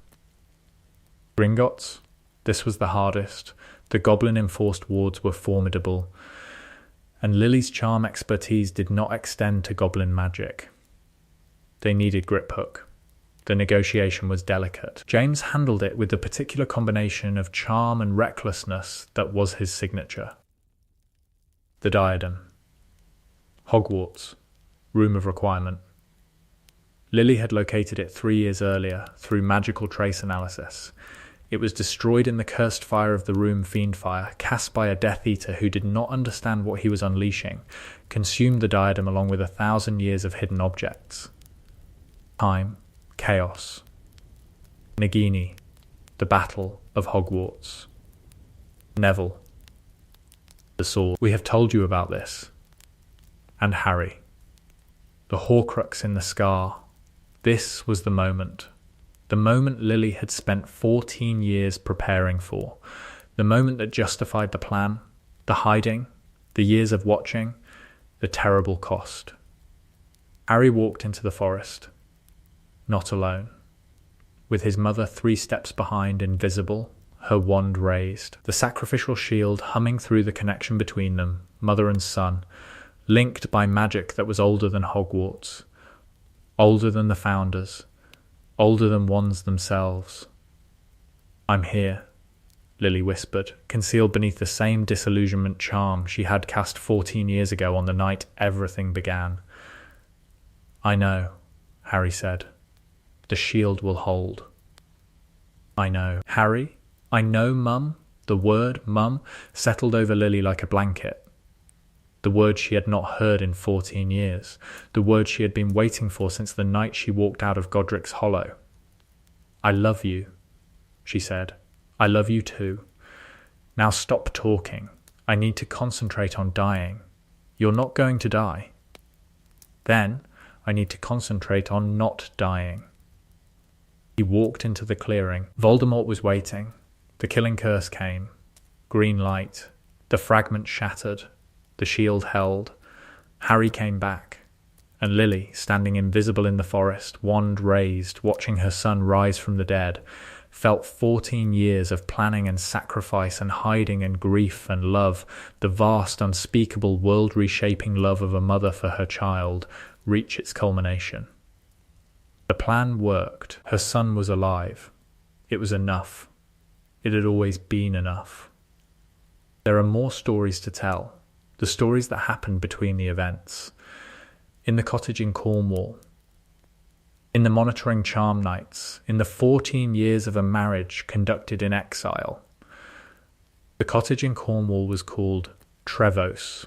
Gringotts. This was the hardest. The goblin-enforced wards were formidable, and Lily's charm expertise did not extend to goblin magic. They needed Griphook. The negotiation was delicate. James handled it with the particular combination of charm and recklessness that was his signature. The diadem. Hogwarts. Room of Requirement. Lily had located it 3 years earlier through magical trace analysis. It was destroyed in the cursed fire of the room Fiendfire, cast by a Death Eater who did not understand what he was unleashing, consumed the diadem along with 1,000 years of hidden objects. Time. Chaos. Nagini. The Battle of Hogwarts. Neville. The sword. We have told you about this. And Harry. The Horcrux in the scar. This was the moment. The moment Lily had spent 14 years preparing for. The moment that justified the plan, the hiding, the years of watching, the terrible cost. Harry walked into the forest. Not alone. With his mother 3 steps behind, invisible, her wand raised. The sacrificial shield humming through the connection between them, mother and son, linked by magic that was older than Hogwarts, older than the founders, older than wands themselves. I'm here, Lily whispered, concealed beneath the same disillusionment charm she had cast 14 years ago on the night everything began. I know, Harry said. The shield will hold. I know. Harry? I know, Mum? The word, Mum, settled over Lily like a blanket. The word she had not heard in 14 years. The word she had been waiting for since the night she walked out of Godric's Hollow. I love you, she said. I love you too. Now stop talking. I need to concentrate on dying. You're not going to die. Then I need to concentrate on not dying. He walked into the clearing. Voldemort was waiting. The killing curse came. Green light. The fragment shattered. The shield held. Harry came back. And Lily, standing invisible in the forest, wand raised, watching her son rise from the dead, felt 14 years of planning and sacrifice and hiding and grief and love, the vast, unspeakable, world-reshaping love of a mother for her child, reach its culmination. The plan worked. Her son was alive. It was enough. It had always been enough. There are more stories to tell, the stories that happened between the events. In the cottage in Cornwall, in the monitoring charm nights, in the 14 years of a marriage conducted in exile. The cottage in Cornwall was called Trevose,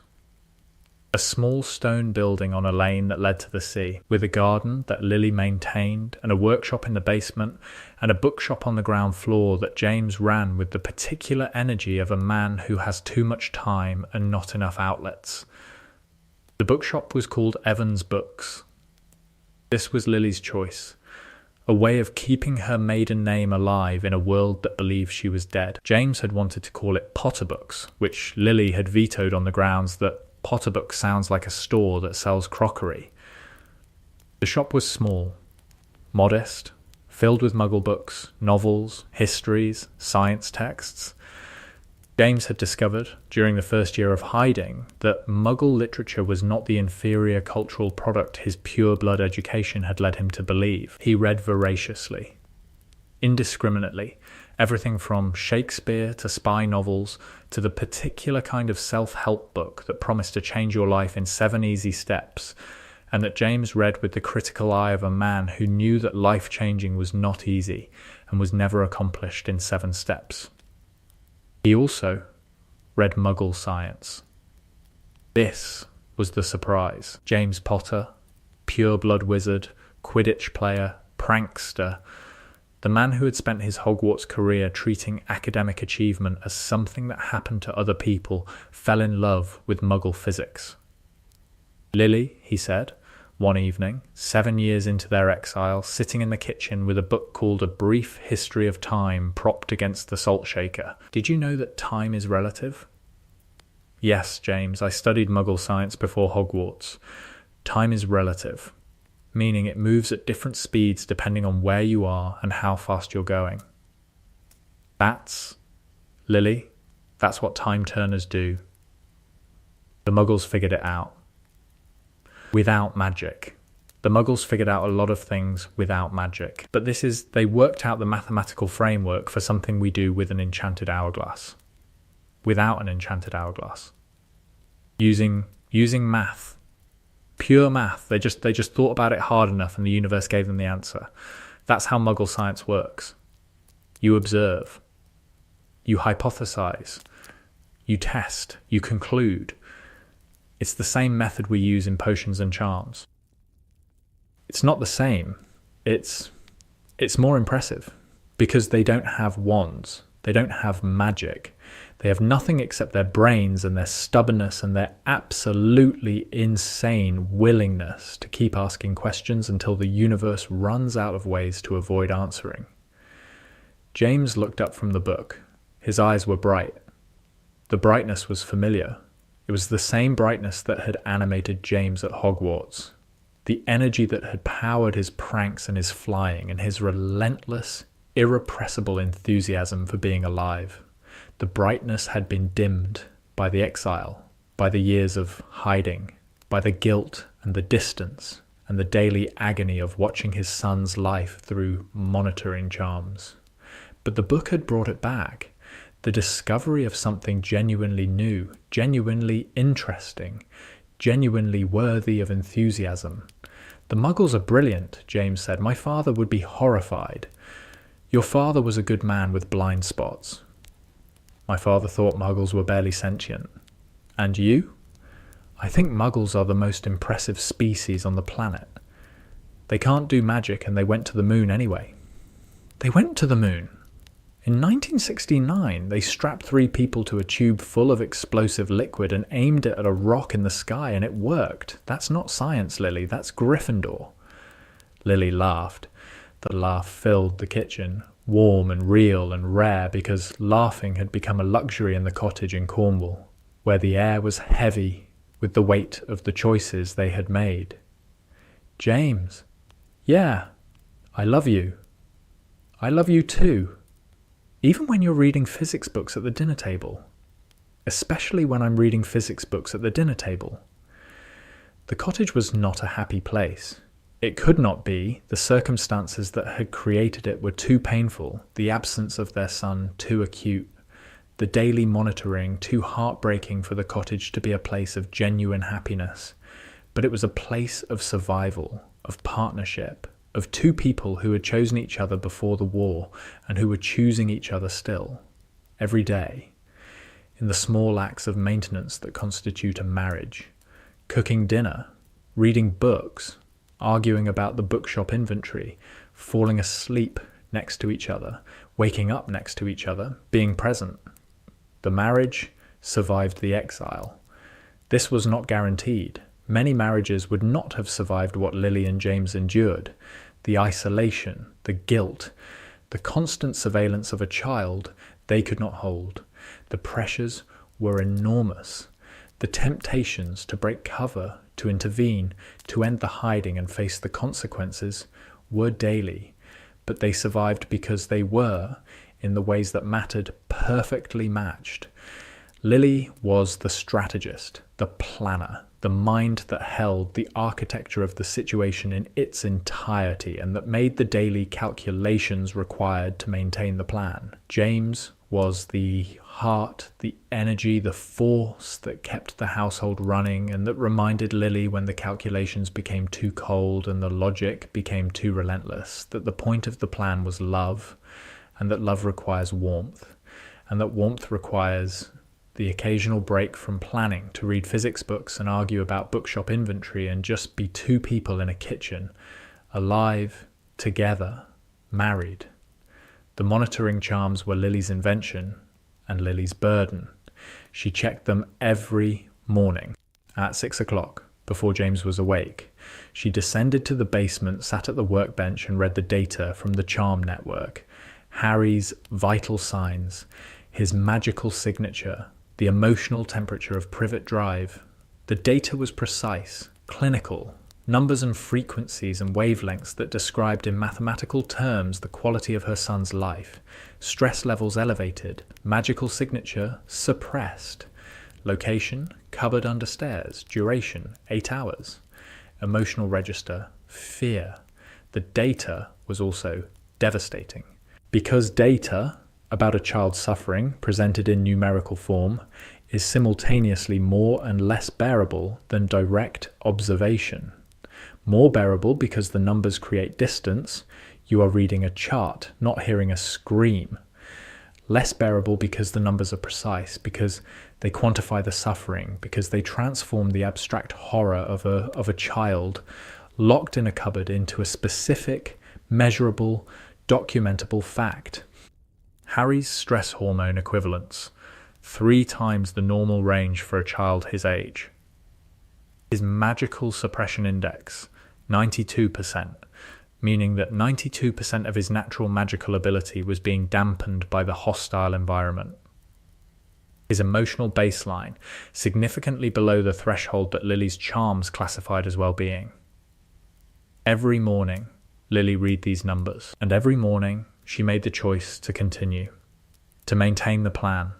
a small stone building on a lane that led to the sea, with a garden that Lily maintained, and a workshop in the basement, and a bookshop on the ground floor that James ran with the particular energy of a man who has too much time and not enough outlets. The bookshop was called Evans Books. This was Lily's choice, a way of keeping her maiden name alive in a world that believed she was dead. James had wanted to call it Potter Books, which Lily had vetoed on the grounds that Potter Books sounds like a store that sells crockery. The shop was small, modest, filled with Muggle books, novels, histories, science texts. James had discovered, during the first year of hiding, that Muggle literature was not the inferior cultural product his pure-blood education had led him to believe. He read voraciously, indiscriminately, Everything from Shakespeare to spy novels to the particular kind of self-help book that promised to change your life in 7 easy steps, and that James read with the critical eye of a man who knew that life-changing was not easy and was never accomplished in 7 steps. He also read Muggle science. This was the surprise. James Potter, pure-blood wizard, Quidditch player, prankster, the man who had spent his Hogwarts career treating academic achievement as something that happened to other people, fell in love with Muggle physics. Lily, he said, one evening, 7 years into their exile, sitting in the kitchen with a book called A Brief History of Time propped against the salt shaker. Did you know that time is relative? Yes, James, I studied Muggle science before Hogwarts. Time is relative, meaning it moves at different speeds depending on where you are and how fast you're going. Lily, that's what time turners do. The Muggles figured it out. Without magic. The Muggles figured out a lot of things without magic. But they worked out the mathematical framework for something we do with an enchanted hourglass. Without an enchanted hourglass. Using math. Pure math. They just thought about it hard enough and the universe gave them the answer. That's how Muggle science works. You observe. You hypothesize. You test. You conclude. It's the same method we use in potions and charms. It's not the same. It's more impressive because they don't have wands. They don't have magic. They have nothing except their brains and their stubbornness and their absolutely insane willingness to keep asking questions until the universe runs out of ways to avoid answering. James looked up from the book. His eyes were bright. The brightness was familiar. It was the same brightness that had animated James at Hogwarts. The energy that had powered his pranks and his flying and his relentless, irrepressible enthusiasm for being alive. The brightness had been dimmed by the exile, by the years of hiding, by the guilt and the distance and the daily agony of watching his son's life through monitoring charms. But the book had brought it back. The discovery of something genuinely new, genuinely interesting, genuinely worthy of enthusiasm. The Muggles are brilliant, James said. My father would be horrified. Your father was a good man with blind spots. My father thought Muggles were barely sentient. And you? I think Muggles are the most impressive species on the planet. They can't do magic and they went to the moon anyway. They went to the moon. In 1969, they strapped 3 people to a tube full of explosive liquid and aimed it at a rock in the sky, and it worked. That's not science, Lily. That's Gryffindor. Lily laughed. The laugh filled the kitchen, warm and real and rare, because laughing had become a luxury in the cottage in Cornwall, where the air was heavy with the weight of the choices they had made. James. Yeah, I love you. I love you too. Even when you're reading physics books at the dinner table. Especially when I'm reading physics books at the dinner table. The cottage was not a happy place. It could not be. The circumstances that had created it were too painful, the absence of their son too acute, the daily monitoring too heartbreaking for the cottage to be a place of genuine happiness. But it was a place of survival, of partnership, of 2 people who had chosen each other before the war and who were choosing each other still, every day, in the small acts of maintenance that constitute a marriage, cooking dinner, reading books, arguing about the bookshop inventory, falling asleep next to each other, waking up next to each other, being present. The marriage survived the exile. This was not guaranteed. Many marriages would not have survived what Lily and James endured. The isolation, the guilt, the constant surveillance of a child they could not hold. The pressures were enormous. The temptations to break cover, to intervene, to end the hiding and face the consequences were daily, but they survived because they were, in the ways that mattered, perfectly matched. Lily was the strategist, the planner, the mind that held the architecture of the situation in its entirety and that made the daily calculations required to maintain the plan. James was the heart, the energy, the force that kept the household running and that reminded Lily when the calculations became too cold and the logic became too relentless, that the point of the plan was love, and that love requires warmth, and that warmth requires the occasional break from planning to read physics books and argue about bookshop inventory and just be two people in a kitchen, alive, together, married. The monitoring charms were Lily's invention and Lily's burden. She checked them every morning at 6 o'clock before James was awake. She descended to the basement, sat at the workbench and read the data from the charm network. Harry's vital signs, his magical signature, the emotional temperature of Privet Drive. The data was precise, clinical, numbers and frequencies and wavelengths that described in mathematical terms the quality of her son's life. Stress levels elevated, magical signature suppressed. Location, cupboard under stairs, duration, 8 hours. Emotional register, fear. The data was also devastating. Because data about a child's suffering, presented in numerical form, is simultaneously more and less bearable than direct observation. More bearable because the numbers create distance. You are reading a chart, not hearing a scream. Less bearable because the numbers are precise, because they quantify the suffering, because they transform the abstract horror of a child locked in a cupboard into a specific, measurable, documentable fact. Harry's stress hormone equivalents, 3 times the normal range for a child his age. His magical suppression index, 92%, meaning that 92% of his natural magical ability was being dampened by the hostile environment. His emotional baseline, significantly below the threshold that Lily's charms classified as well-being. Every morning, Lily read these numbers, and every morning she made the choice to continue, to maintain the plan,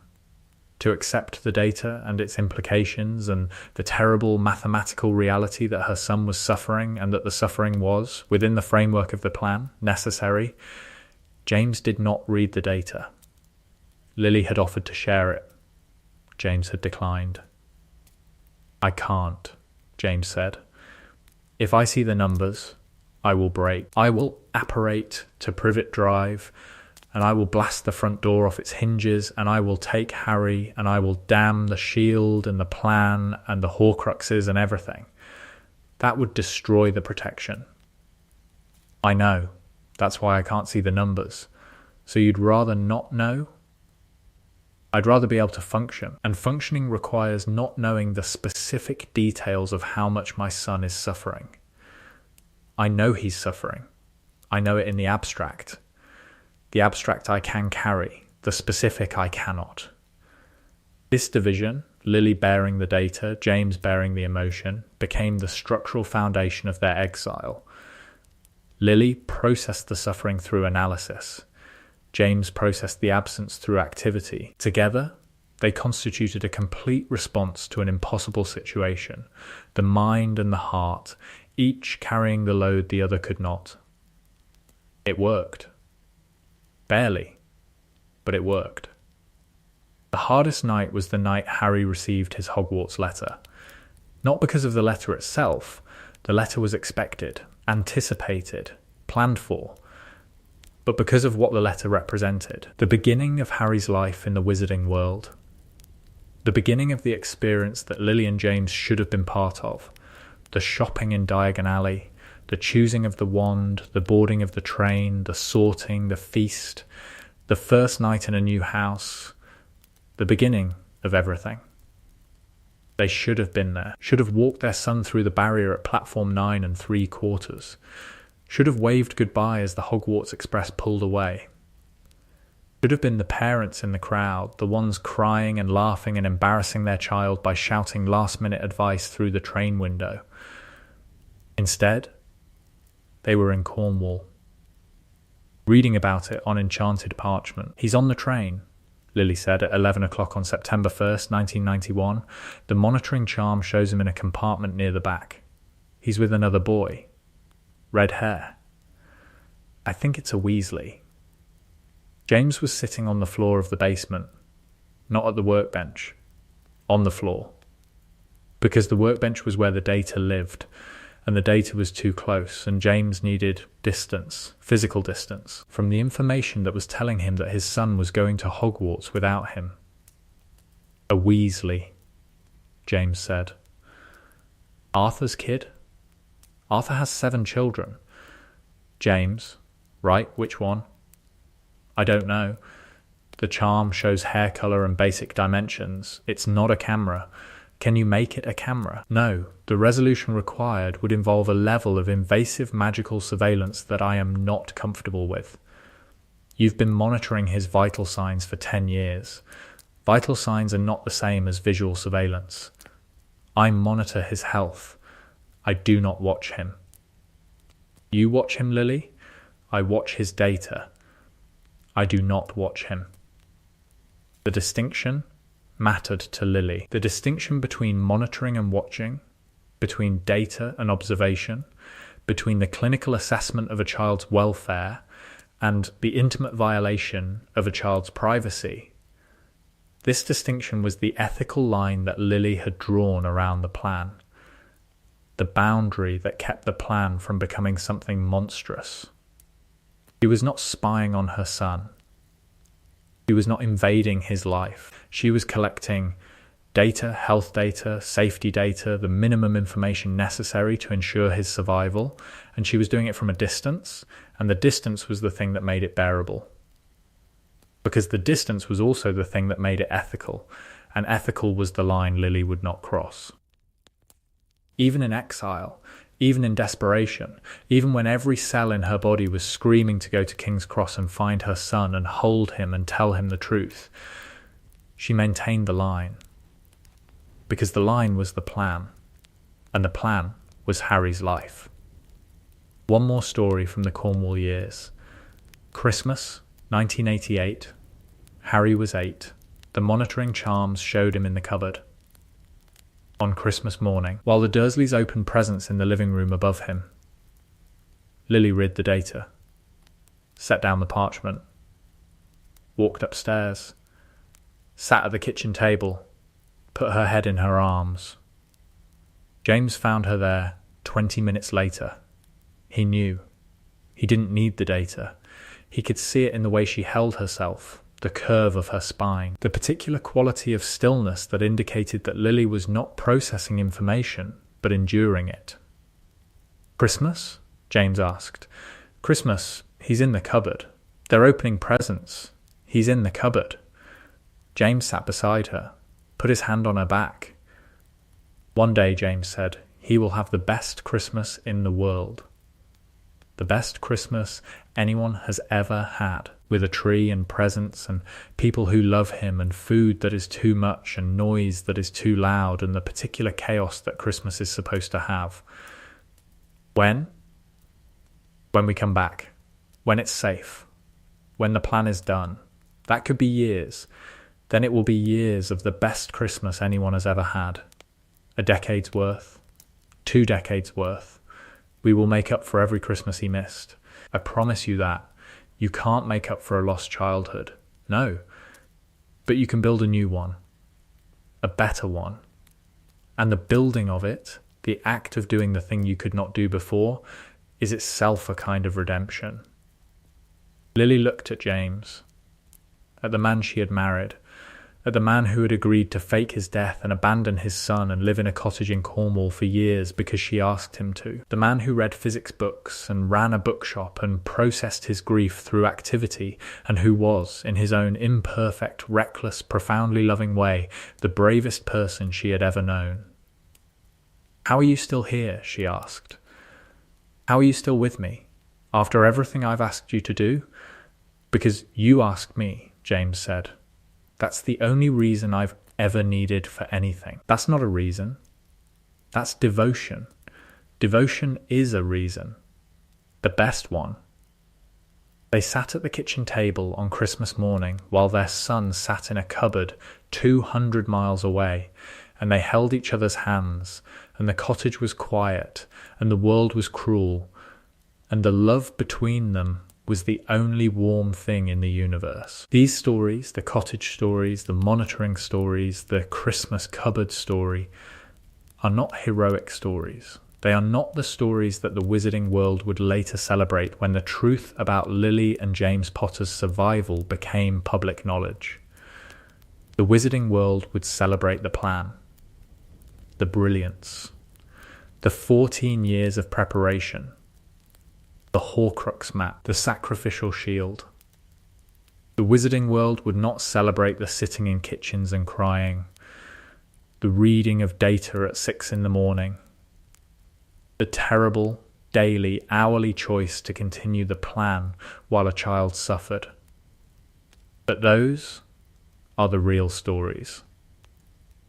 to accept the data and its implications and the terrible mathematical reality that her son was suffering and that the suffering was, within the framework of the plan, necessary. James did not read the data. Lily had offered to share it. James had declined. "I can't," James said. "If I see the numbers, I will break. I will apparate to Privet Drive, and I will blast the front door off its hinges, and I will take Harry, and I will damn the shield and the plan and the Horcruxes and everything. That would destroy the protection. I know. That's why I can't see the numbers. So you'd rather not know? I'd rather be able to function, and functioning requires not knowing the specific details of how much my son is suffering. I know he's suffering. I know it in the abstract. The abstract I can carry, the specific I cannot." This division, Lily bearing the data, James bearing the emotion, became the structural foundation of their exile. Lily processed the suffering through analysis. James processed the absence through activity. Together, they constituted a complete response to an impossible situation, the mind and the heart, each carrying the load the other could not. It worked. Barely, but it worked. The hardest night was the night Harry received his Hogwarts letter. Not because of the letter itself. The letter was expected, anticipated, planned for, but because of what the letter represented. The beginning of Harry's life in the wizarding world. The beginning of the experience that Lily and James should have been part of. The shopping in Diagon Alley, the choosing of the wand, the boarding of the train, the sorting, the feast, the first night in a new house, the beginning of everything. They should have been there, should have walked their son through the barrier at platform 9 3/4, should have waved goodbye as the Hogwarts Express pulled away. Should have been the parents in the crowd, the ones crying and laughing and embarrassing their child by shouting last-minute advice through the train window. Instead, they were in Cornwall, reading about it on enchanted parchment. He's on the train. Lily said at 11 o'clock on September 1st, 1991. The monitoring charm shows him in a compartment near the back. He's with another boy. Red hair. I think it's a Weasley. James was sitting on the floor of the basement, not at the workbench, on the floor, because the workbench was where the data lived, and the data was too close, and James needed distance, physical distance, from the information that was telling him that his son was going to Hogwarts without him. A Weasley, James said. Arthur's kid? Arthur has 7 children. James, right, which one? I don't know. The charm shows hair colour and basic dimensions. It's not a camera. Can you make it a camera? No. The resolution required would involve a level of invasive magical surveillance that I am not comfortable with. You've been monitoring his vital signs for 10 years. Vital signs are not the same as visual surveillance. I monitor his health. I do not watch him. You watch him, Lily? I watch his data. I do not watch him. The distinction mattered to Lily. The distinction between monitoring and watching, between data and observation, between the clinical assessment of a child's welfare and the intimate violation of a child's privacy. This distinction was the ethical line that Lily had drawn around the plan, the boundary that kept the plan from becoming something monstrous. She was not spying on her son. She was not invading his life. She was collecting data, health data, safety data, the minimum information necessary to ensure his survival, and she was doing it from a distance, and the distance was the thing that made it bearable. Because the distance was also the thing that made it ethical, and ethical was the line Lily would not cross. Even in exile, even in desperation, even when every cell in her body was screaming to go to King's Cross and find her son and hold him and tell him the truth, she maintained the line. Because the line was the plan, and the plan was Harry's life. One more story from the Cornwall years. Christmas, 1988. Harry was 8. The monitoring charms showed him in the cupboard. On Christmas morning, while the Dursleys opened presents in the living room above him, Lily read the data, set down the parchment, walked upstairs, sat at the kitchen table, put her head in her arms. James found her there 20 minutes later. He knew. He didn't need the data. He could see it in the way she held herself, the curve of her spine, the particular quality of stillness that indicated that Lily was not processing information, but enduring it. Christmas? James asked. Christmas, he's in the cupboard. They're opening presents. He's in the cupboard. James sat beside her, put his hand on her back. One day, James said, he will have the best Christmas in the world. The best Christmas anyone has ever had, with a tree and presents and people who love him and food that is too much and noise that is too loud and the particular chaos that Christmas is supposed to have. When? When we come back. When it's safe. When the plan is done. That could be years. Then it will be years of the best Christmas anyone has ever had. A decade's worth. 2 decades worth. We will make up for every Christmas he missed. I promise you that. You can't make up for a lost childhood. No. But you can build a new one. A better one. And the building of it, the act of doing the thing you could not do before, is itself a kind of redemption. Lily looked at James, at the man she had married, at the man who had agreed to fake his death and abandon his son and live in a cottage in Cornwall for years because she asked him to. The man who read physics books and ran a bookshop and processed his grief through activity, and who was, in his own imperfect, reckless, profoundly loving way, the bravest person she had ever known. How are you still here? She asked. How are you still with me? After everything I've asked you to do? Because you asked me, James said. That's the only reason I've ever needed for anything. That's not a reason. That's devotion. Devotion is a reason. The best one. They sat at the kitchen table on Christmas morning while their son sat in a cupboard 200 miles away, and they held each other's hands, and the cottage was quiet, and the world was cruel, and the love between them was the only warm thing in the universe. These stories, the cottage stories, the monitoring stories, the Christmas cupboard story, are not heroic stories. They are not the stories that the wizarding world would later celebrate when the truth about Lily and James Potter's survival became public knowledge. The wizarding world would celebrate the plan, the brilliance, the 14 years of preparation, the Horcrux map, the sacrificial shield. The wizarding world would not celebrate the sitting in kitchens and crying, the reading of data at 6 a.m, the terrible, daily, hourly choice to continue the plan while a child suffered. But those are the real stories.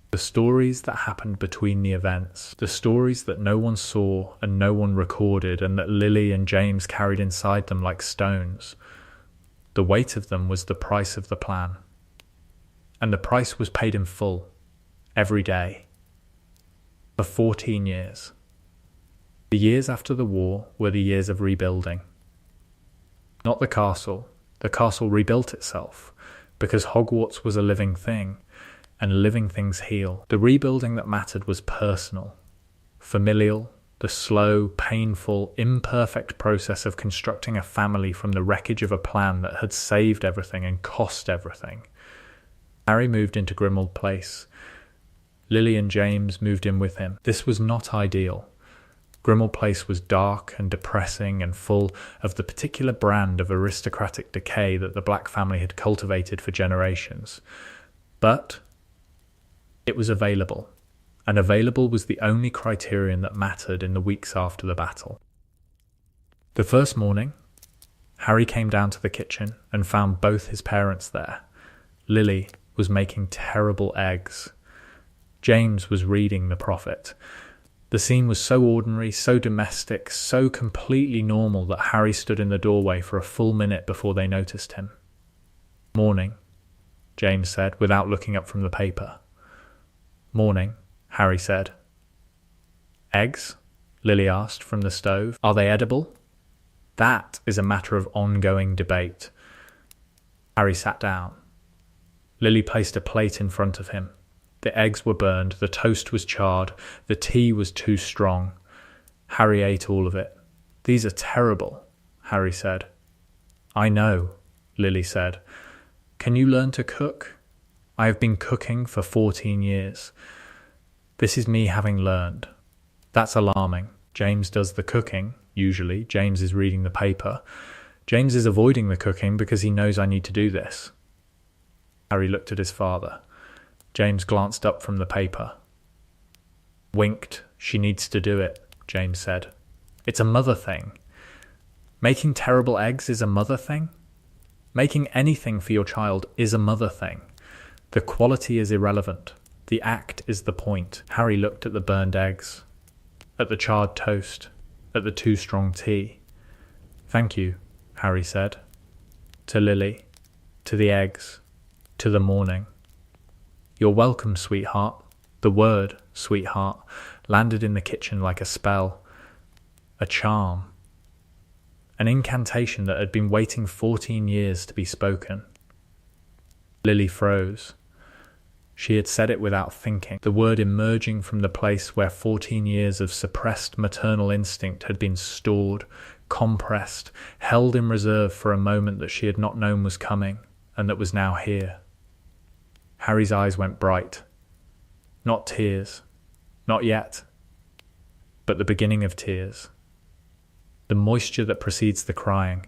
The stories that happened between the events, the stories that no one saw and no one recorded and that Lily and James carried inside them like stones. The weight of them was the price of the plan. And the price was paid in full, every day, for 14 years. The years after the war were the years of rebuilding. Not the castle. The castle rebuilt itself, because Hogwarts was a living thing, and living things heal. The rebuilding that mattered was personal, familial, the slow, painful, imperfect process of constructing a family from the wreckage of a plan that had saved everything and cost everything. Harry moved into Grimmauld Place. Lily and James moved in with him. This was not ideal. Grimmauld Place was dark and depressing and full of the particular brand of aristocratic decay that the Black family had cultivated for generations. But it was available, and available was the only criterion that mattered in the weeks after the battle. The first morning, Harry came down to the kitchen and found both his parents there. Lily was making terrible eggs. James was reading The Prophet. The scene was so ordinary, so domestic, so completely normal that Harry stood in the doorway for a full minute before they noticed him. "Morning," James said, without looking up from the paper. "Morning," Harry said. "Eggs?" Lily asked from the stove. "Are they edible?" "That is a matter of ongoing debate." Harry sat down. Lily placed a plate in front of him. The eggs were burned, the toast was charred, the tea was too strong. Harry ate all of it. "These are terrible," Harry said. "I know," Lily said. "Can you learn to cook? I have been cooking for 14 years. This is me having learned. That's alarming. James does the cooking, usually. James is reading the paper. James is avoiding the cooking because he knows I need to do this." Harry looked at his father. James glanced up from the paper. "Winked. She needs to do it," James said. "It's a mother thing. Making terrible eggs is a mother thing. Making anything for your child is a mother thing. The quality is irrelevant. The act is the point." Harry looked at the burned eggs, at the charred toast, at the too strong tea. "Thank you," Harry said. To Lily, to the eggs, to the morning. "You're welcome, sweetheart." The word, sweetheart, landed in the kitchen like a spell, a charm, an incantation that had been waiting 14 years to be spoken. Lily froze. She had said it without thinking, the word emerging from the place where 14 years of suppressed maternal instinct had been stored, compressed, held in reserve for a moment that she had not known was coming, and that was now here. Harry's eyes went bright. Not tears. Not yet. But the beginning of tears. The moisture that precedes the crying.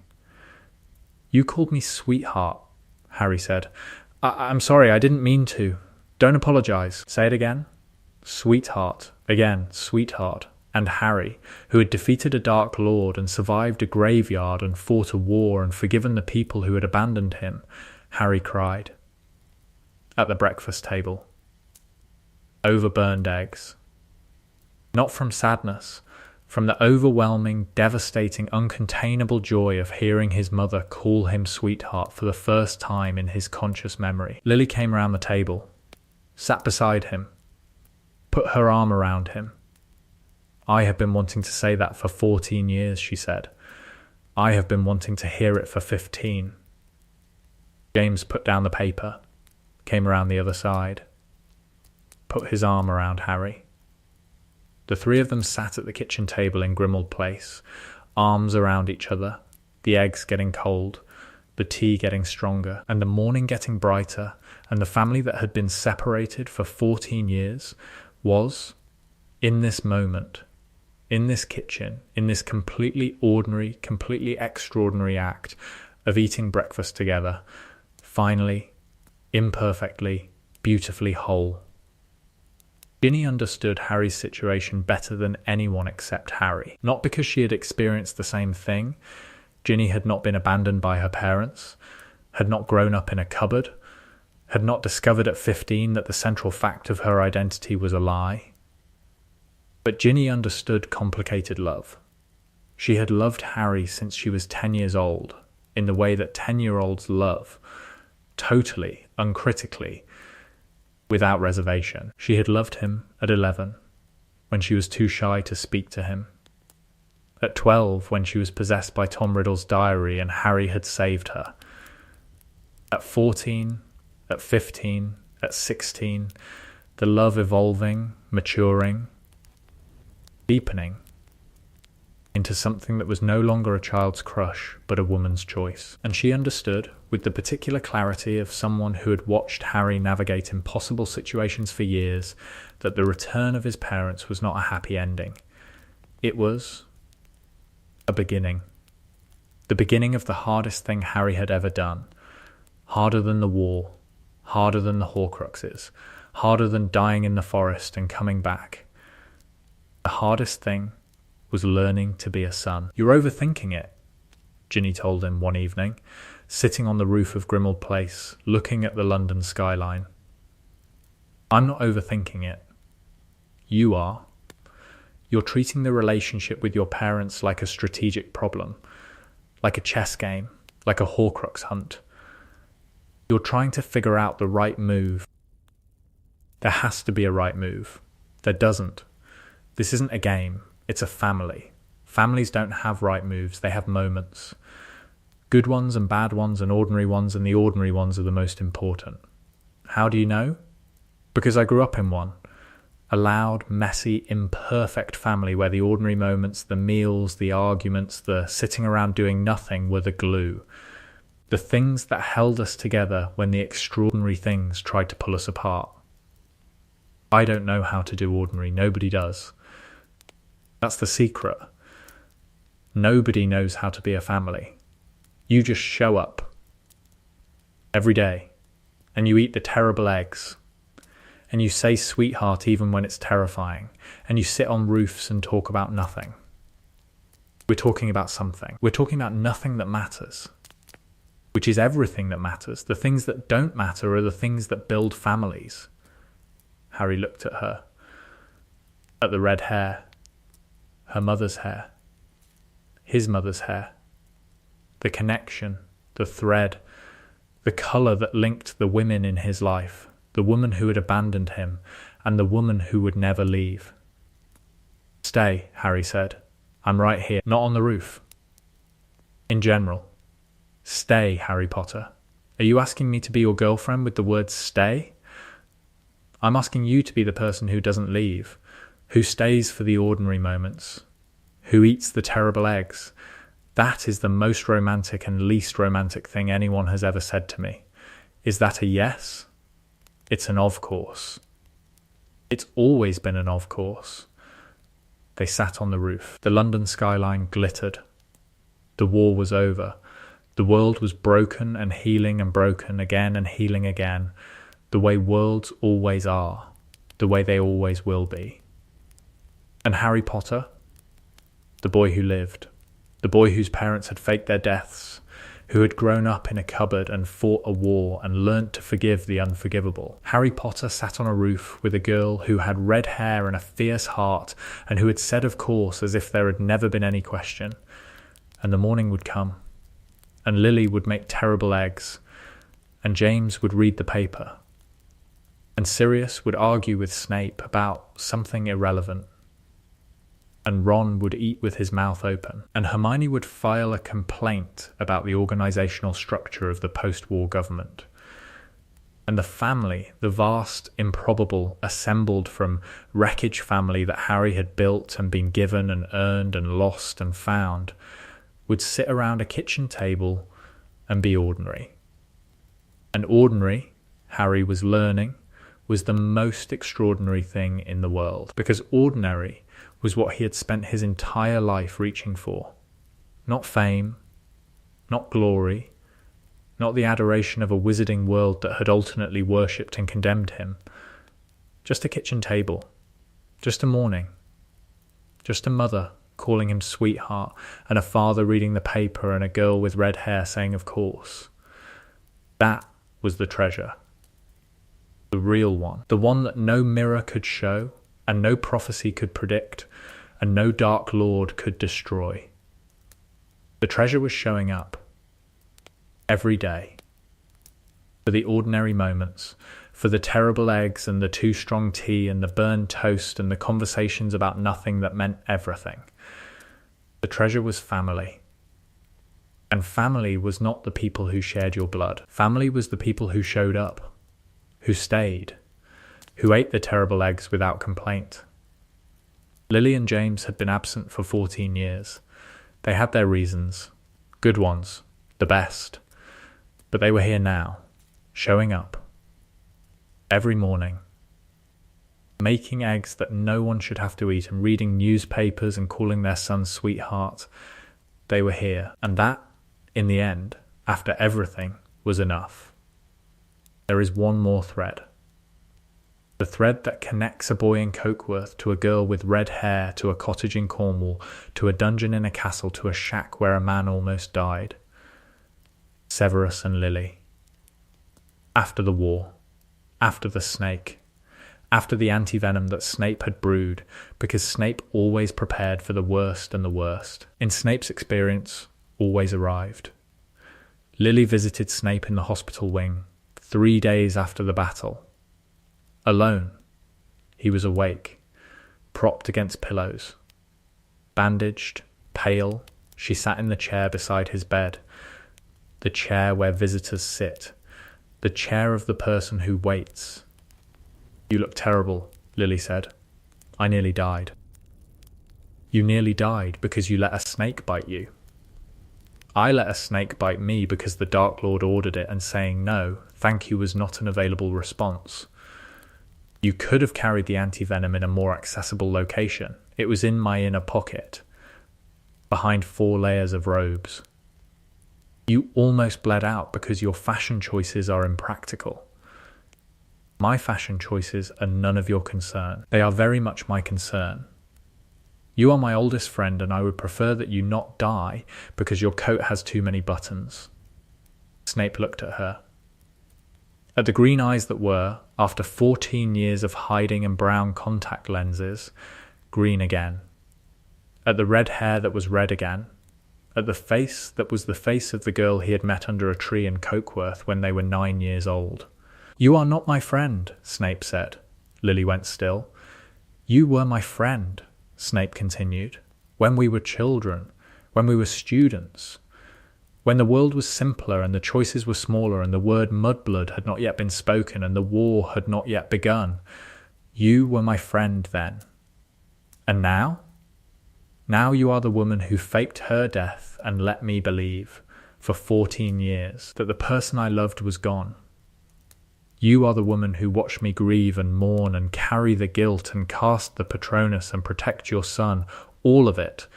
"You called me sweetheart," Harry said. I'm sorry, I didn't mean to. Don't apologize." "Say it again." "Sweetheart." Again, sweetheart. And Harry, who had defeated a Dark Lord and survived a graveyard and fought a war and forgiven the people who had abandoned him, Harry cried. At the breakfast table. Over burned eggs. Not from sadness, From the overwhelming, devastating, uncontainable joy of hearing his mother call him sweetheart for the first time in his conscious memory, Lily came around the table, sat beside him, put her arm around him. "I have been wanting to say that for 14 years, she said. "I have been wanting to hear it for 15. James put down the paper, came around the other side, put his arm around Harry. The three of them sat at the kitchen table in Grimmauld Place, arms around each other, the eggs getting cold, the tea getting stronger, and the morning getting brighter, and the family that had been separated for 14 years was, in this moment, in this kitchen, in this completely ordinary, completely extraordinary act of eating breakfast together, finally, imperfectly, beautifully whole. Ginny understood Harry's situation better than anyone except Harry. Not because she had experienced the same thing. Ginny had not been abandoned by her parents, had not grown up in a cupboard, had not discovered at 15 that the central fact of her identity was a lie. But Ginny understood complicated love. She had loved Harry since she was 10 years old, in the way that 10-year-olds love, totally, uncritically, without reservation. She had loved him at 11, when she was too shy to speak to him. At 12, when she was possessed by Tom Riddle's diary and Harry had saved her. At 14, at 15, at 16, the love evolving, maturing, deepening into something that was no longer a child's crush, but a woman's choice. And she understood, with the particular clarity of someone who had watched Harry navigate impossible situations for years, that the return of his parents was not a happy ending. It was a beginning. The beginning of the hardest thing Harry had ever done. Harder than the war, harder than the Horcruxes, harder than dying in the forest and coming back. The hardest thing was learning to be a son. "You're overthinking it," Ginny told him one evening, sitting on the roof of Grimmauld Place, looking at the London skyline. "I'm not overthinking it. You are. You're treating the relationship with your parents like a strategic problem, like a chess game, like a Horcrux hunt. You're trying to figure out the right move. There has to be a right move. There doesn't. This isn't a game. It's a family. Families don't have right moves, they have moments. Good ones and bad ones and ordinary ones, and the ordinary ones are the most important. How do you know? Because I grew up in one. A loud, messy, imperfect family where the ordinary moments, the meals, the arguments, the sitting around doing nothing were the glue. The things that held us together when the extraordinary things tried to pull us apart. I don't know how to do ordinary, nobody does. That's the secret. Nobody knows how to be a family. You just show up every day and you eat the terrible eggs and you say sweetheart even when it's terrifying and you sit on roofs and talk about nothing. We're talking about something. We're talking about nothing that matters, which is everything that matters. The things that don't matter are the things that build families. Harry looked at her, at the red hair, her mother's hair, his mother's hair, the connection, the thread, the colour that linked the women in his life, the woman who had abandoned him, and the woman who would never leave. "Stay," Harry said. "I'm right here, not on the roof. In general. Stay, Harry Potter. Are you asking me to be your girlfriend with the word stay? I'm asking you to be the person who doesn't leave, who stays for the ordinary moments, who eats the terrible eggs. That is the most romantic and least romantic thing anyone has ever said to me. Is that a yes? It's an of course. It's always been an of course." They sat on the roof. The London skyline glittered. The war was over. The world was broken and healing and broken again and healing again, the way worlds always are, the way they always will be. And Harry Potter, the boy who lived, the boy whose parents had faked their deaths, who had grown up in a cupboard and fought a war and learnt to forgive the unforgivable. Harry Potter sat on a roof with a girl who had red hair and a fierce heart, and who had said of course as if there had never been any question. And the morning would come, and Lily would make terrible eggs, and James would read the paper, and Sirius would argue with Snape about something irrelevant, and Ron would eat with his mouth open, and Hermione would file a complaint about the organisational structure of the post-war government. And the family, the vast, improbable, assembled from wreckage family that Harry had built and been given and earned and lost and found, would sit around a kitchen table and be ordinary. And ordinary, Harry was learning, was the most extraordinary thing in the world, because ordinary was what he had spent his entire life reaching for. Not fame, not glory, not the adoration of a wizarding world that had alternately worshipped and condemned him. Just a kitchen table, just a morning, just a mother calling him sweetheart, and a father reading the paper, and a girl with red hair saying of course. That was the treasure. The real one. The one that no mirror could show, and no prophecy could predict, and no dark lord could destroy. The treasure was showing up every day, for the ordinary moments, for the terrible eggs and the too strong tea and the burned toast and the conversations about nothing that meant everything. The treasure was family. And family was not the people who shared your blood. Family was the people who showed up, who stayed, who ate the terrible eggs without complaint. Lily and James had been absent for 14 years. They had their reasons, good ones, the best. But they were here now, showing up, every morning, making eggs that no one should have to eat and reading newspapers and calling their son sweetheart. They were here, and that, in the end, after everything, was enough. There is one more thread. The thread that connects a boy in Cokeworth to a girl with red hair, to a cottage in Cornwall, to a dungeon in a castle, to a shack where a man almost died. Severus and Lily. After the war, after the snake, after the anti-venom that Snape had brewed, because Snape always prepared for the worst, and the worst, in Snape's experience, always arrived. Lily visited Snape in the hospital wing 3 days after the battle. Alone. He was awake, propped against pillows. Bandaged, pale, she sat in the chair beside his bed, the chair where visitors sit, the chair of the person who waits. "You look terrible," Lily said. "I nearly died." "You nearly died because you let a snake bite you." "I let a snake bite me because the Dark Lord ordered it, and saying no, thank you was not an available response." "You could have carried the anti-venom in a more accessible location. It was in my inner pocket, behind 4 layers of robes." "You almost bled out because your fashion choices are impractical." "My fashion choices are none of your concern. They are very much my concern. You are my oldest friend, and I would prefer that you not die because your coat has too many buttons." Snape looked at her. At the green eyes that were, after 14 years of hiding and brown contact lenses, green again. At the red hair that was red again. At the face that was the face of the girl he had met under a tree in Cokeworth when they were 9 years old. "You are not my friend," Snape said. Lily went still. "You were my friend," Snape continued, "when we were children, when we were students, when the world was simpler and the choices were smaller and the word mudblood had not yet been spoken and the war had not yet begun. You were my friend then. And now? Now you are the woman who faked her death and let me believe, for 14 years, that the person I loved was gone. You are the woman who watched me grieve and mourn and carry the guilt and cast the Patronus and protect your son, all of it,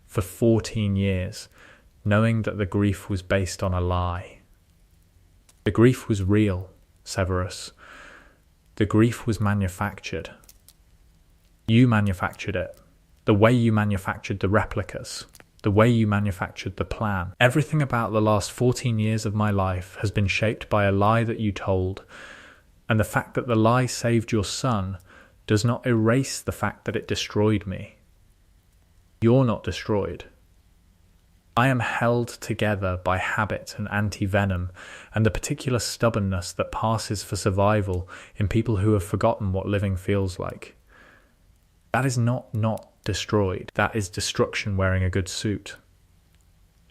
for 14 years, knowing that the grief was based on a lie. The grief was real, Severus. The grief was manufactured. You manufactured it, the way you manufactured the replicas. the way you manufactured the plan. Everything about the last 14 years of my life has been shaped by a lie that you told, and the fact that the lie saved your son does not erase the fact that it destroyed me. You're not destroyed. I am held together by habit and anti-venom and the particular stubbornness that passes for survival in people who have forgotten what living feels like. That is not destroyed. That is destruction wearing a good suit.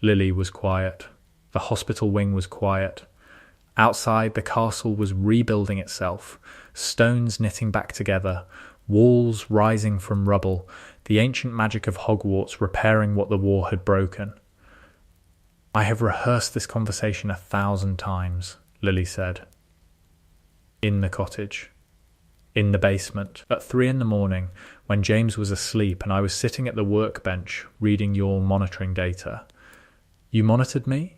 Lily was quiet. The hospital wing was quiet. Outside, the castle was rebuilding itself, stones knitting back together, walls rising from rubble, the ancient magic of Hogwarts repairing what the war had broken. I have rehearsed this conversation 1,000 times, Lily said. In the cottage. In the basement. At 3 a.m, when James was asleep and I was sitting at the workbench reading your monitoring data. You monitored me?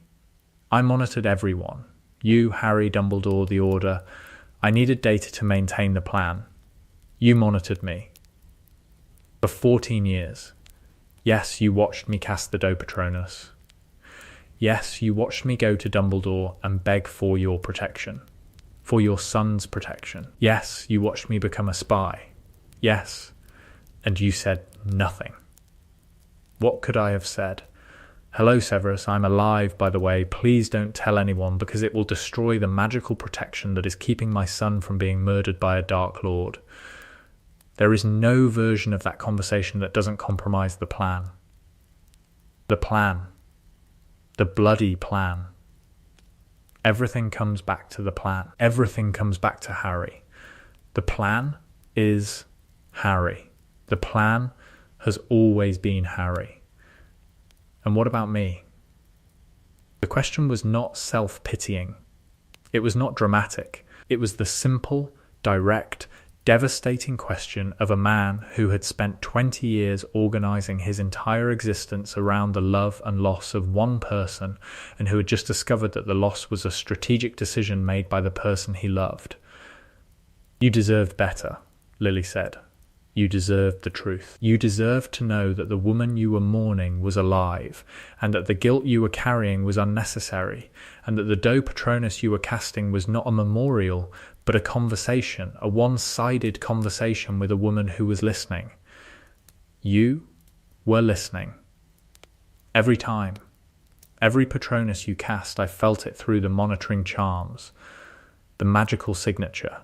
I monitored everyone. You, Harry, Dumbledore, the Order. I needed data to maintain the plan. You monitored me. For 14 years. Yes, you watched me cast the Patronus. Yes, you watched me go to Dumbledore and beg for your protection. For your son's protection. Yes, you watched me become a spy. Yes. And you said nothing. What could I have said? Hello, Severus, I'm alive, by the way. Please don't tell anyone because it will destroy the magical protection that is keeping my son from being murdered by a Dark Lord. There is no version of that conversation that doesn't compromise the plan. The plan. The bloody plan. Everything comes back to the plan. Everything comes back to Harry. The plan is Harry. The plan has always been Harry. And what about me? The question was not self-pitying. It was not dramatic. It was the simple, direct, devastating question of a man who had spent 20 years organising his entire existence around the love and loss of one person and who had just discovered that the loss was a strategic decision made by the person he loved. You deserved better, Lily said. You deserved the truth. You deserved to know that the woman you were mourning was alive, and that the guilt you were carrying was unnecessary, and that the Patronus you were casting was not a memorial, but a conversation, a one-sided conversation with a woman who was listening. You were listening. Every time. Every Patronus you cast, I felt it through the monitoring charms, the magical signature.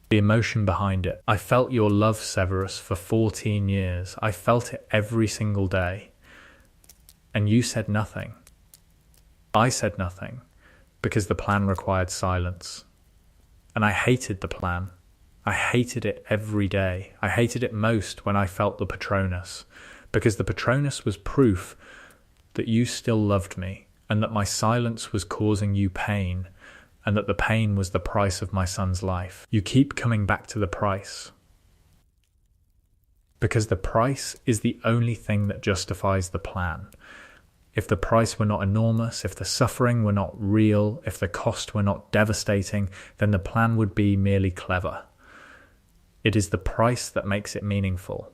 The emotion behind it. I felt your love, Severus, for 14 years. I felt it every single day. And you said nothing. I said nothing, because the plan required silence. And I hated the plan. I hated it every day. I hated it most when I felt the Patronus, because the Patronus was proof that you still loved me, and that my silence was causing you pain, and that the pain was the price of my son's life. You keep coming back to the price. Because the price is the only thing that justifies the plan. If the price were not enormous, if the suffering were not real, if the cost were not devastating, then the plan would be merely clever. It is the price that makes it meaningful.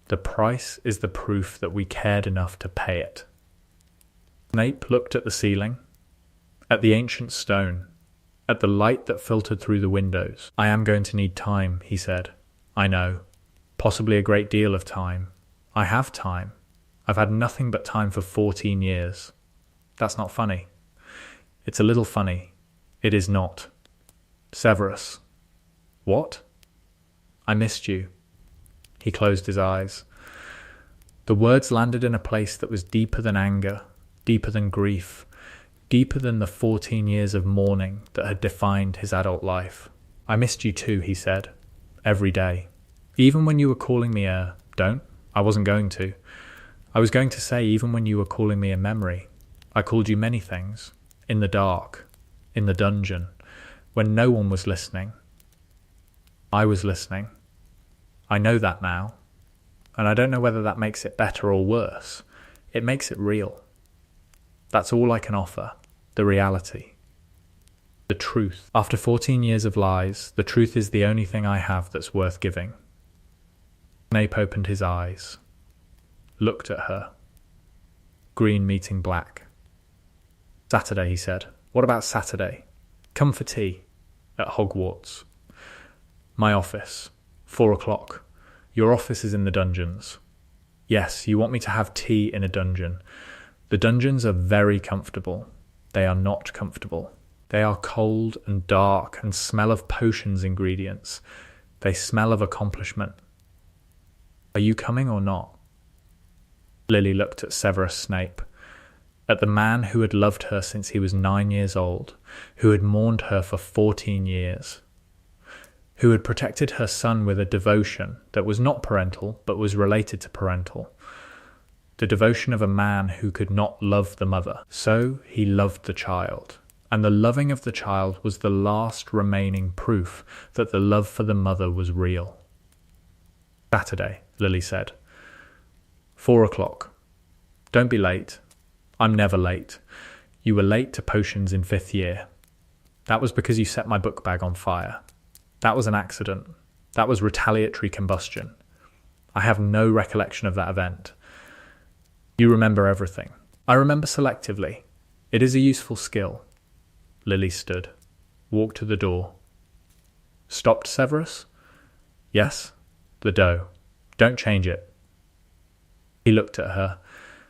The price is the proof that we cared enough to pay it. Snape looked at the ceiling, at the ancient stone, at the light that filtered through the windows. I am going to need time, he said. I know. Possibly a great deal of time. I have time. I've had nothing but time for 14 years. That's not funny. It's a little funny. It is not. Severus. What? I missed you. He closed his eyes. The words landed in a place that was deeper than anger, deeper than grief, deeper than the 14 years of mourning that had defined his adult life. I missed you too, he said. Every day. Even when you were calling me don't. I wasn't going to. I was going to say even when you were calling me a memory. I called you many things. In the dark. In the dungeon. When no one was listening. I was listening. I know that now. And I don't know whether that makes it better or worse. It makes it real. That's all I can offer. The reality. The truth. After 14 years of lies, the truth is the only thing I have that's worth giving. Snape opened his eyes. Looked at her. green meeting black. Saturday, he said. What about Saturday? Come for tea. At Hogwarts. My office. 4 o'clock. Your office is in the dungeons. Yes, you want me to have tea in a dungeon. The dungeons are very comfortable. They are not comfortable. They are cold and dark and smell of potions ingredients. They smell of accomplishment. Are you coming or not? Lily looked at Severus Snape, at the man who had loved her since he was 9 years old, who had mourned her for 14 years, who had protected her son with a devotion that was not parental but was related to parental, the devotion of a man who could not love the mother. So he loved the child, and the loving of the child was the last remaining proof that the love for the mother was real. Saturday, Lily said. 4 o'clock. Don't be late. I'm never late. You were late to potions in 5th year. That was because you set my book bag on fire. That was an accident. That was retaliatory combustion. I have no recollection of that event. You remember everything. I remember selectively. It is a useful skill. Lily stood, walked to the door. Stopped, Severus? Yes, the dough. Don't change it. He looked at her.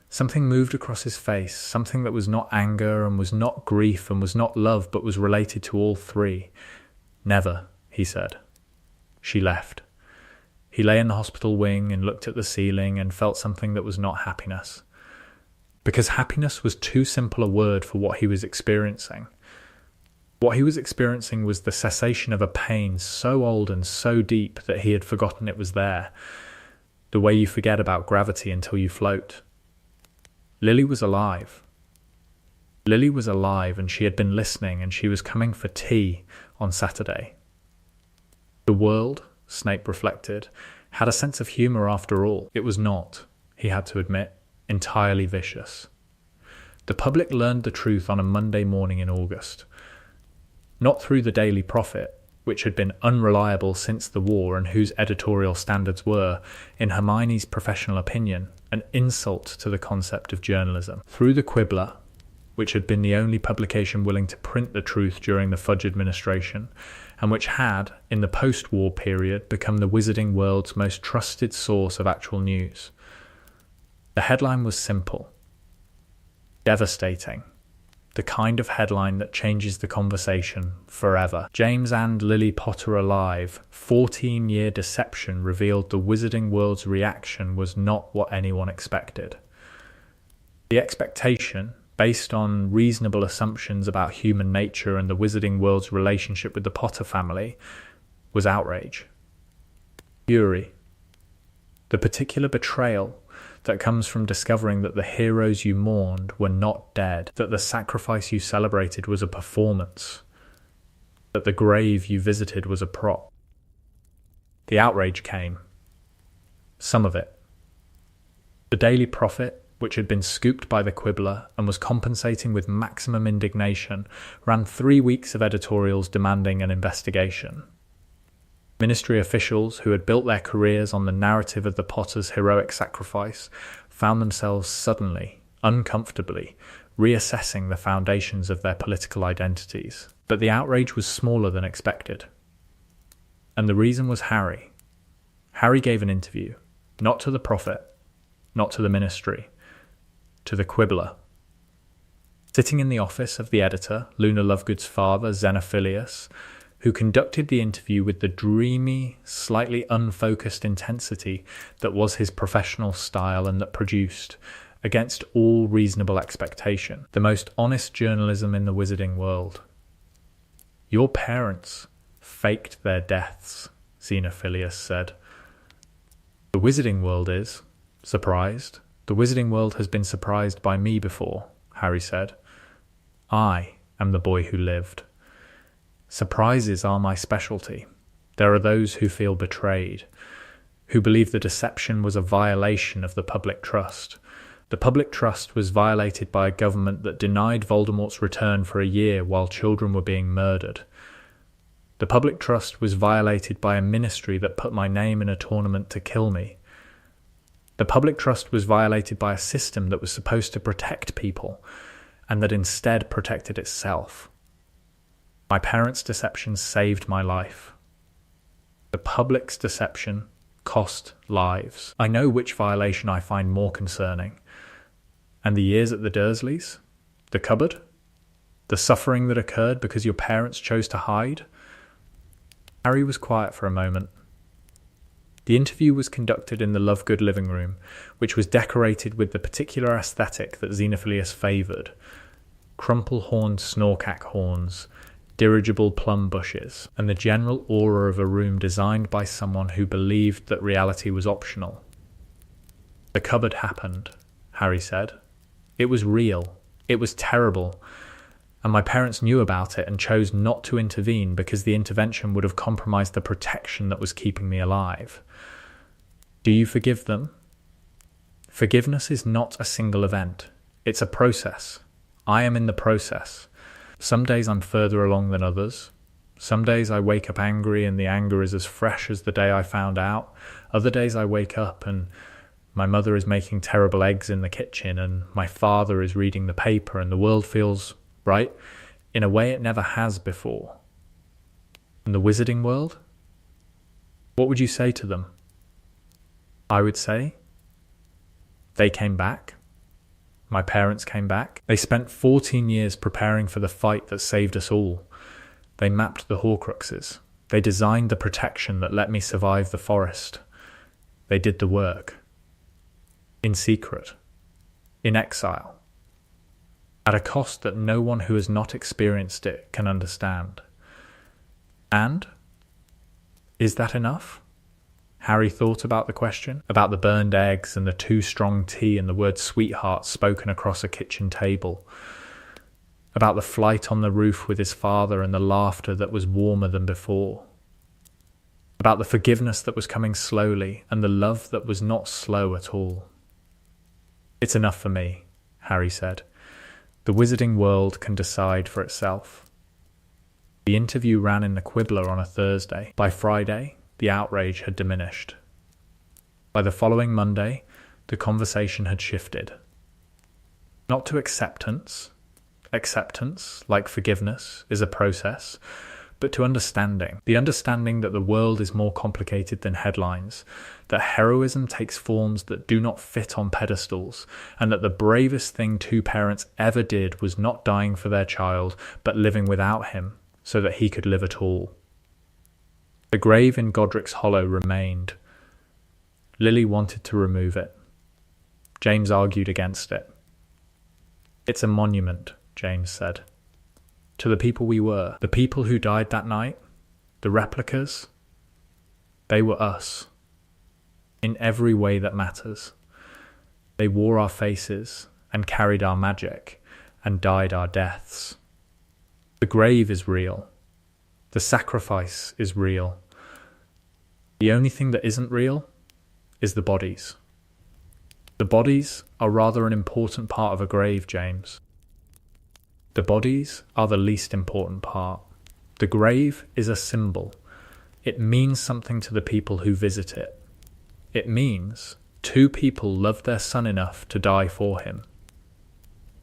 Something moved across his face, something that was not anger and was not grief and was not love, but was related to all three. Never, he said. She left. He lay in the hospital wing and looked at the ceiling and felt something that was not happiness. Because happiness was too simple a word for what he was experiencing. What he was experiencing was the cessation of a pain so old and so deep that he had forgotten it was there. The way you forget about gravity until you float. Lily was alive. Lily was alive, and she had been listening, and she was coming for tea on Saturday. The world, Snape reflected, had a sense of humour after all. It was not, he had to admit, entirely vicious. The public learned the truth on a Monday morning in August. Not through the Daily Prophet, which had been unreliable since the war and whose editorial standards were, in Hermione's professional opinion, an insult to the concept of journalism. Through the Quibbler, which had been the only publication willing to print the truth during the Fudge administration, and which had, in the post-war period, become the wizarding world's most trusted source of actual news. The headline was simple. Devastating. The kind of headline that changes the conversation forever. James and Lily Potter alive, 14-year deception revealed the wizarding world's reaction was not what anyone expected. The expectation, based on reasonable assumptions about human nature and the wizarding world's relationship with the Potter family, was outrage. Fury. The particular betrayal that comes from discovering that the heroes you mourned were not dead, that the sacrifice you celebrated was a performance, that the grave you visited was a prop. The outrage came. Some of it. The Daily Prophet, which had been scooped by the Quibbler and was compensating with maximum indignation, ran 3 weeks of editorials demanding an investigation. Ministry officials who had built their careers on the narrative of the Potters' heroic sacrifice found themselves suddenly, uncomfortably, reassessing the foundations of their political identities. But the outrage was smaller than expected. And the reason was Harry. Harry gave an interview, not to the Prophet, not to the Ministry, to the Quibbler. Sitting in the office of the editor, Luna Lovegood's father, Xenophilius, who conducted the interview with the dreamy, slightly unfocused intensity that was his professional style and that produced, against all reasonable expectation, the most honest journalism in the wizarding world. Your parents faked their deaths, Xenophilius said. The wizarding world is surprised. The wizarding world has been surprised by me before, Harry said. I am the boy who lived. Surprises are my specialty. There are those who feel betrayed, who believe the deception was a violation of the public trust. The public trust was violated by a government that denied Voldemort's return for a year while children were being murdered. The public trust was violated by a ministry that put my name in a tournament to kill me. The public trust was violated by a system that was supposed to protect people, and that instead protected itself. My parents' deception saved my life. The public's deception cost lives. I know which violation I find more concerning. And the years at the Dursleys? The cupboard? The suffering that occurred because your parents chose to hide? Harry was quiet for a moment. The interview was conducted in the Lovegood living room, which was decorated with the particular aesthetic that Xenophilius favoured: crumple-horned snorkack horns, dirigible plum bushes, and the general aura of a room designed by someone who believed that reality was optional. The cupboard happened, Harry said. It was real. It was terrible. And my parents knew about it and chose not to intervene because the intervention would have compromised the protection that was keeping me alive. Do you forgive them? Forgiveness is not a single event. It's a process. I am in the process. Some days I'm further along than others. Some days I wake up angry and the anger is as fresh as the day I found out. Other days I wake up and my mother is making terrible eggs in the kitchen and my father is reading the paper and the world feels right in a way it never has before. And the wizarding world? What would you say to them? I would say, they came back. My parents came back. They spent 14 years preparing for the fight that saved us all. They mapped the Horcruxes. They designed the protection that let me survive the forest. They did the work. In secret. In exile. At a cost that no one who has not experienced it can understand. And? Is that enough? Harry thought about the question, about the burned eggs and the too strong tea and the word sweetheart spoken across a kitchen table, about the flight on the roof with his father and the laughter that was warmer than before, about the forgiveness that was coming slowly and the love that was not slow at all. It's enough for me, Harry said. The wizarding world can decide for itself. The interview ran in the Quibbler on a Thursday. By Friday, the outrage had diminished. By the following Monday, the conversation had shifted. Not to acceptance. Acceptance, like forgiveness, is a process, but to understanding. The understanding that the world is more complicated than headlines, that heroism takes forms that do not fit on pedestals, and that the bravest thing two parents ever did was not dying for their child, but living without him, so that he could live at all. The grave in Godric's Hollow remained. Lily wanted to remove it. James argued against it. It's a monument, James said. To the people we were. The people who died that night, the replicas, they were us. In every way that matters. They wore our faces and carried our magic and died our deaths. The grave is real. The sacrifice is real. The only thing that isn't real is the bodies. The bodies are rather an important part of a grave, James. The bodies are the least important part. The grave is a symbol. It means something to the people who visit it. It means two people loved their son enough to die for him.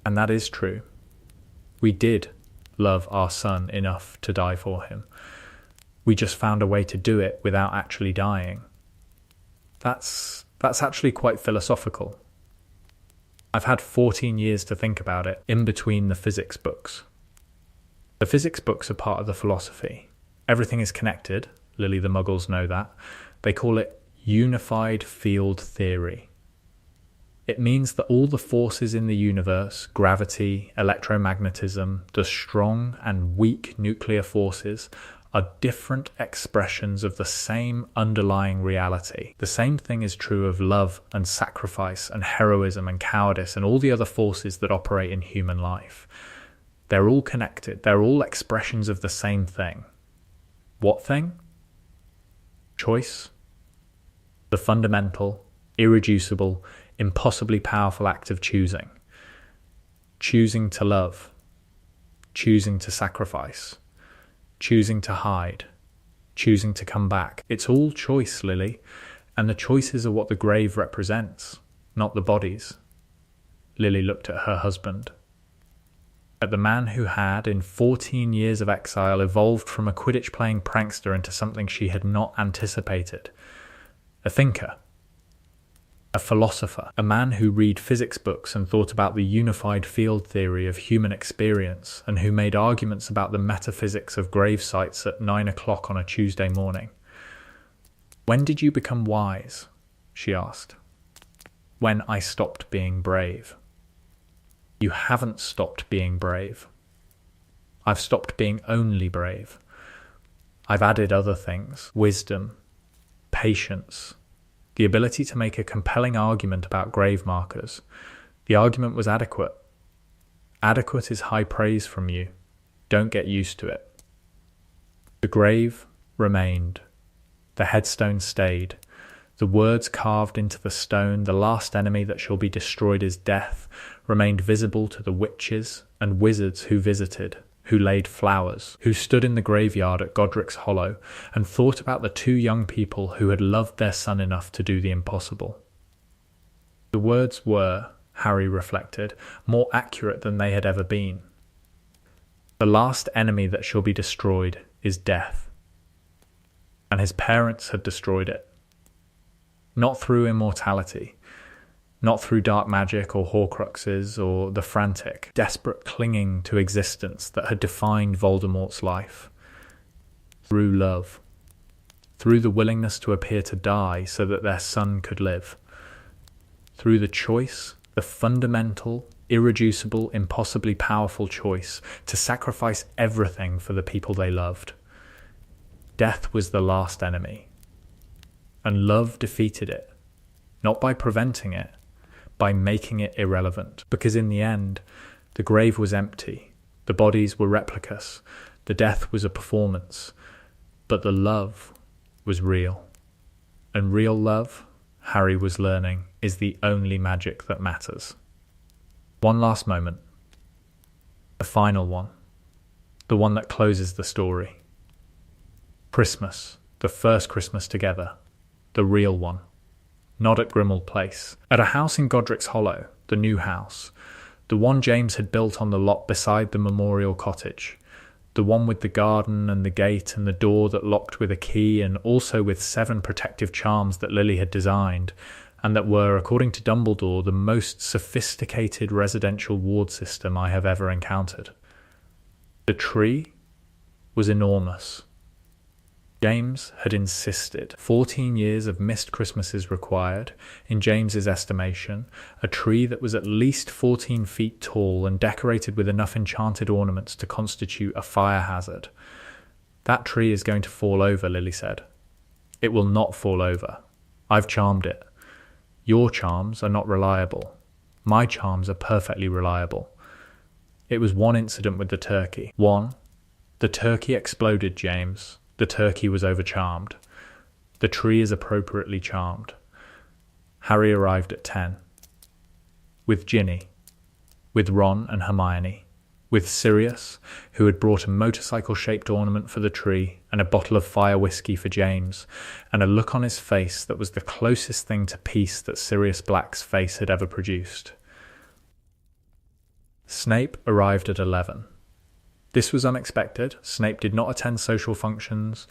And that is true. We did love our son enough to die for him. We just found a way to do it without actually dying. That's actually quite philosophical. I've had 14 years to think about it, in between the physics books. The physics books are part of the philosophy. Everything is connected. Lily the Muggles know that. They call it unified field theory. It means that all the forces in the universe, gravity, electromagnetism, the strong and weak nuclear forces, are different expressions of the same underlying reality. The same thing is true of love and sacrifice and heroism and cowardice and all the other forces that operate in human life. They're all connected. They're all expressions of the same thing. What thing? Choice. The fundamental, irreducible, impossibly powerful act of choosing. Choosing to love. Choosing to sacrifice. Choosing to hide, choosing to come back. It's all choice, Lily. And the choices are what the grave represents, not the bodies. Lily looked at her husband. At the man who had, in 14 years of exile, evolved from a Quidditch-playing prankster into something she had not anticipated. A thinker. A philosopher. A man who read physics books and thought about the unified field theory of human experience, and who made arguments about the metaphysics of grave sites at 9 o'clock on a Tuesday morning. "When did you become wise?" she asked. "When I stopped being brave." "You haven't stopped being brave." "I've stopped being only brave. I've added other things: wisdom, patience, the ability to make a compelling argument about grave markers. The argument was adequate. Adequate is high praise from you. Don't get used to it." The grave remained. The headstone stayed. The words carved into the stone, "The last enemy that shall be destroyed is death," remained visible to the witches and wizards who visited, who laid flowers, who stood in the graveyard at Godric's Hollow and thought about the two young people who had loved their son enough to do the impossible. The words were, Harry reflected, more accurate than they had ever been. The last enemy that shall be destroyed is death. And his parents had destroyed it. Not through immortality, not through dark magic or Horcruxes or the frantic, desperate clinging to existence that had defined Voldemort's life. Through love. Through the willingness to appear to die so that their son could live. Through the choice, the fundamental, irreducible, impossibly powerful choice to sacrifice everything for the people they loved. Death was the last enemy. And love defeated it, not by preventing it, by making it irrelevant. Because in the end, the grave was empty, the bodies were replicas, the death was a performance, but the love was real. And real love, Harry was learning, is the only magic that matters. One last moment. The final one. The one that closes the story. Christmas, the first Christmas together. The real one. Not at Grimmauld Place. At a house in Godric's Hollow, the new house. The one James had built on the lot beside the memorial cottage. The one with the garden and the gate and the door that locked with a key, and also with 7 protective charms that Lily had designed, and that were, according to Dumbledore, the most sophisticated residential ward system I have ever encountered. The tree was enormous. James had insisted. 14 years of missed Christmases required, in James's estimation, a tree that was at least 14 feet tall and decorated with enough enchanted ornaments to constitute a fire hazard. "That tree is going to fall over," Lily said. "It will not fall over. I've charmed it. Your charms are not reliable. My charms are perfectly reliable. It was one incident with the turkey. One. The turkey exploded, James. The turkey was overcharmed. The tree is appropriately charmed." Harry arrived at 10. With Ginny. With Ron and Hermione. With Sirius, who had brought a motorcycle-shaped ornament for the tree and a bottle of fire whiskey for James, and a look on his face that was the closest thing to peace that Sirius Black's face had ever produced. Snape arrived at 11. This was unexpected. Snape did not attend social functions,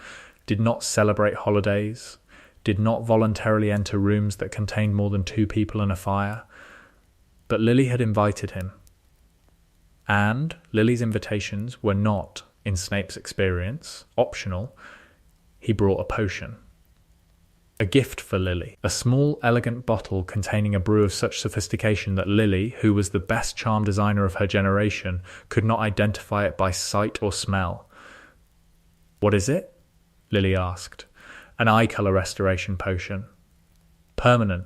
did not celebrate holidays, did not voluntarily enter rooms that contained more than 2 people and a fire. But Lily had invited him. And Lily's invitations were not, in Snape's experience, optional. He brought a potion. A gift for Lily, a small, elegant bottle containing a brew of such sophistication that Lily, who was the best charm designer of her generation, could not identify it by sight or smell. "What is it?" Lily asked. "An eye colour restoration potion. Permanent,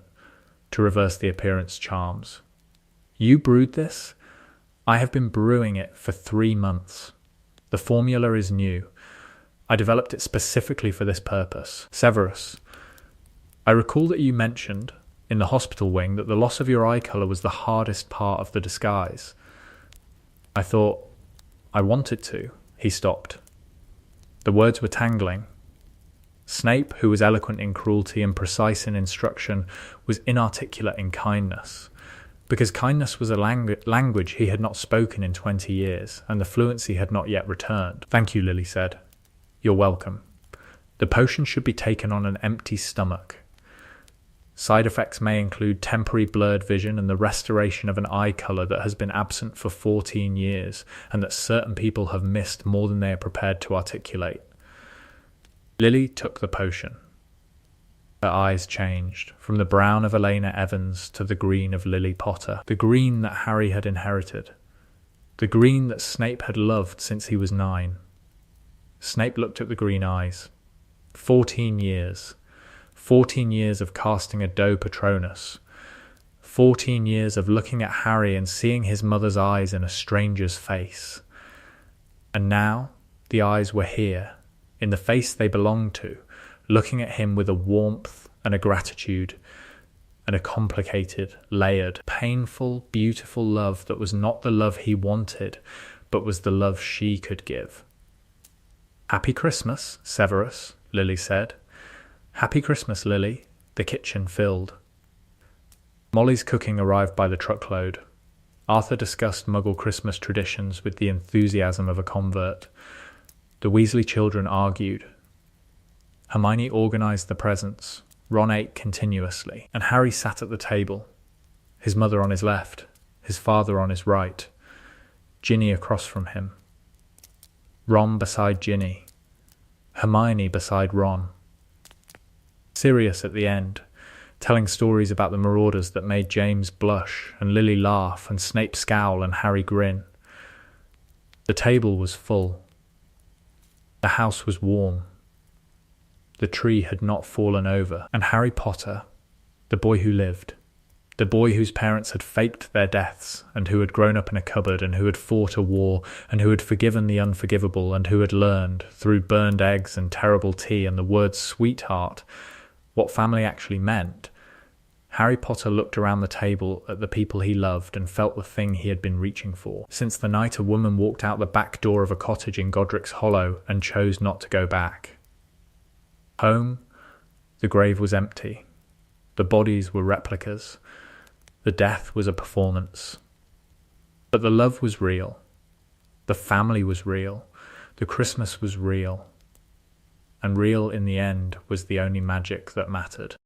to reverse the appearance charms." "You brewed this?" "I have been brewing it for 3 months. The formula is new. I developed it specifically for this purpose. Severus, I recall that you mentioned, in the hospital wing, that the loss of your eye colour was the hardest part of the disguise. I thought, I wanted to." He stopped. The words were tangling. Snape, who was eloquent in cruelty and precise in instruction, was inarticulate in kindness, because kindness was a language he had not spoken in 20 years, and the fluency had not yet returned. "Thank you," Lily said. "You're welcome. The potion should be taken on an empty stomach. Side effects may include temporary blurred vision and the restoration of an eye colour that has been absent for 14 years, and that certain people have missed more than they are prepared to articulate." Lily took the potion. Her eyes changed, from the brown of Elena Evans to the green of Lily Potter, the green that Harry had inherited, the green that Snape had loved since he was 9. Snape looked at the green eyes. 14 years. 14 years of casting a doe Patronus. 14 years of looking at Harry and seeing his mother's eyes in a stranger's face. And now the eyes were here, in the face they belonged to, looking at him with a warmth and a gratitude and a complicated, layered, painful, beautiful love that was not the love he wanted, but was the love she could give. "Happy Christmas, Severus," Lily said. "Happy Christmas, Lily." The kitchen filled. Molly's cooking arrived by the truckload. Arthur discussed Muggle Christmas traditions with the enthusiasm of a convert. The Weasley children argued. Hermione organised the presents. Ron ate continuously, and Harry sat at the table, his mother on his left, his father on his right, Ginny across from him. Ron beside Ginny, Hermione beside Ron. Sirius at the end, telling stories about the marauders that made James blush and Lily laugh and Snape scowl and Harry grin. The table was full. The house was warm. The tree had not fallen over, and Harry Potter, the boy who lived, the boy whose parents had faked their deaths, and who had grown up in a cupboard, and who had fought a war, and who had forgiven the unforgivable, and who had learned, through burned eggs and terrible tea and the word sweetheart, what family actually meant. Harry Potter looked around the table at the people he loved and felt the thing he had been reaching for, since the night a woman walked out the back door of a cottage in Godric's Hollow and chose not to go back. Home, the grave was empty. The bodies were replicas. The death was a performance. But the love was real. The family was real. The Christmas was real. And real in the end was the only magic that mattered.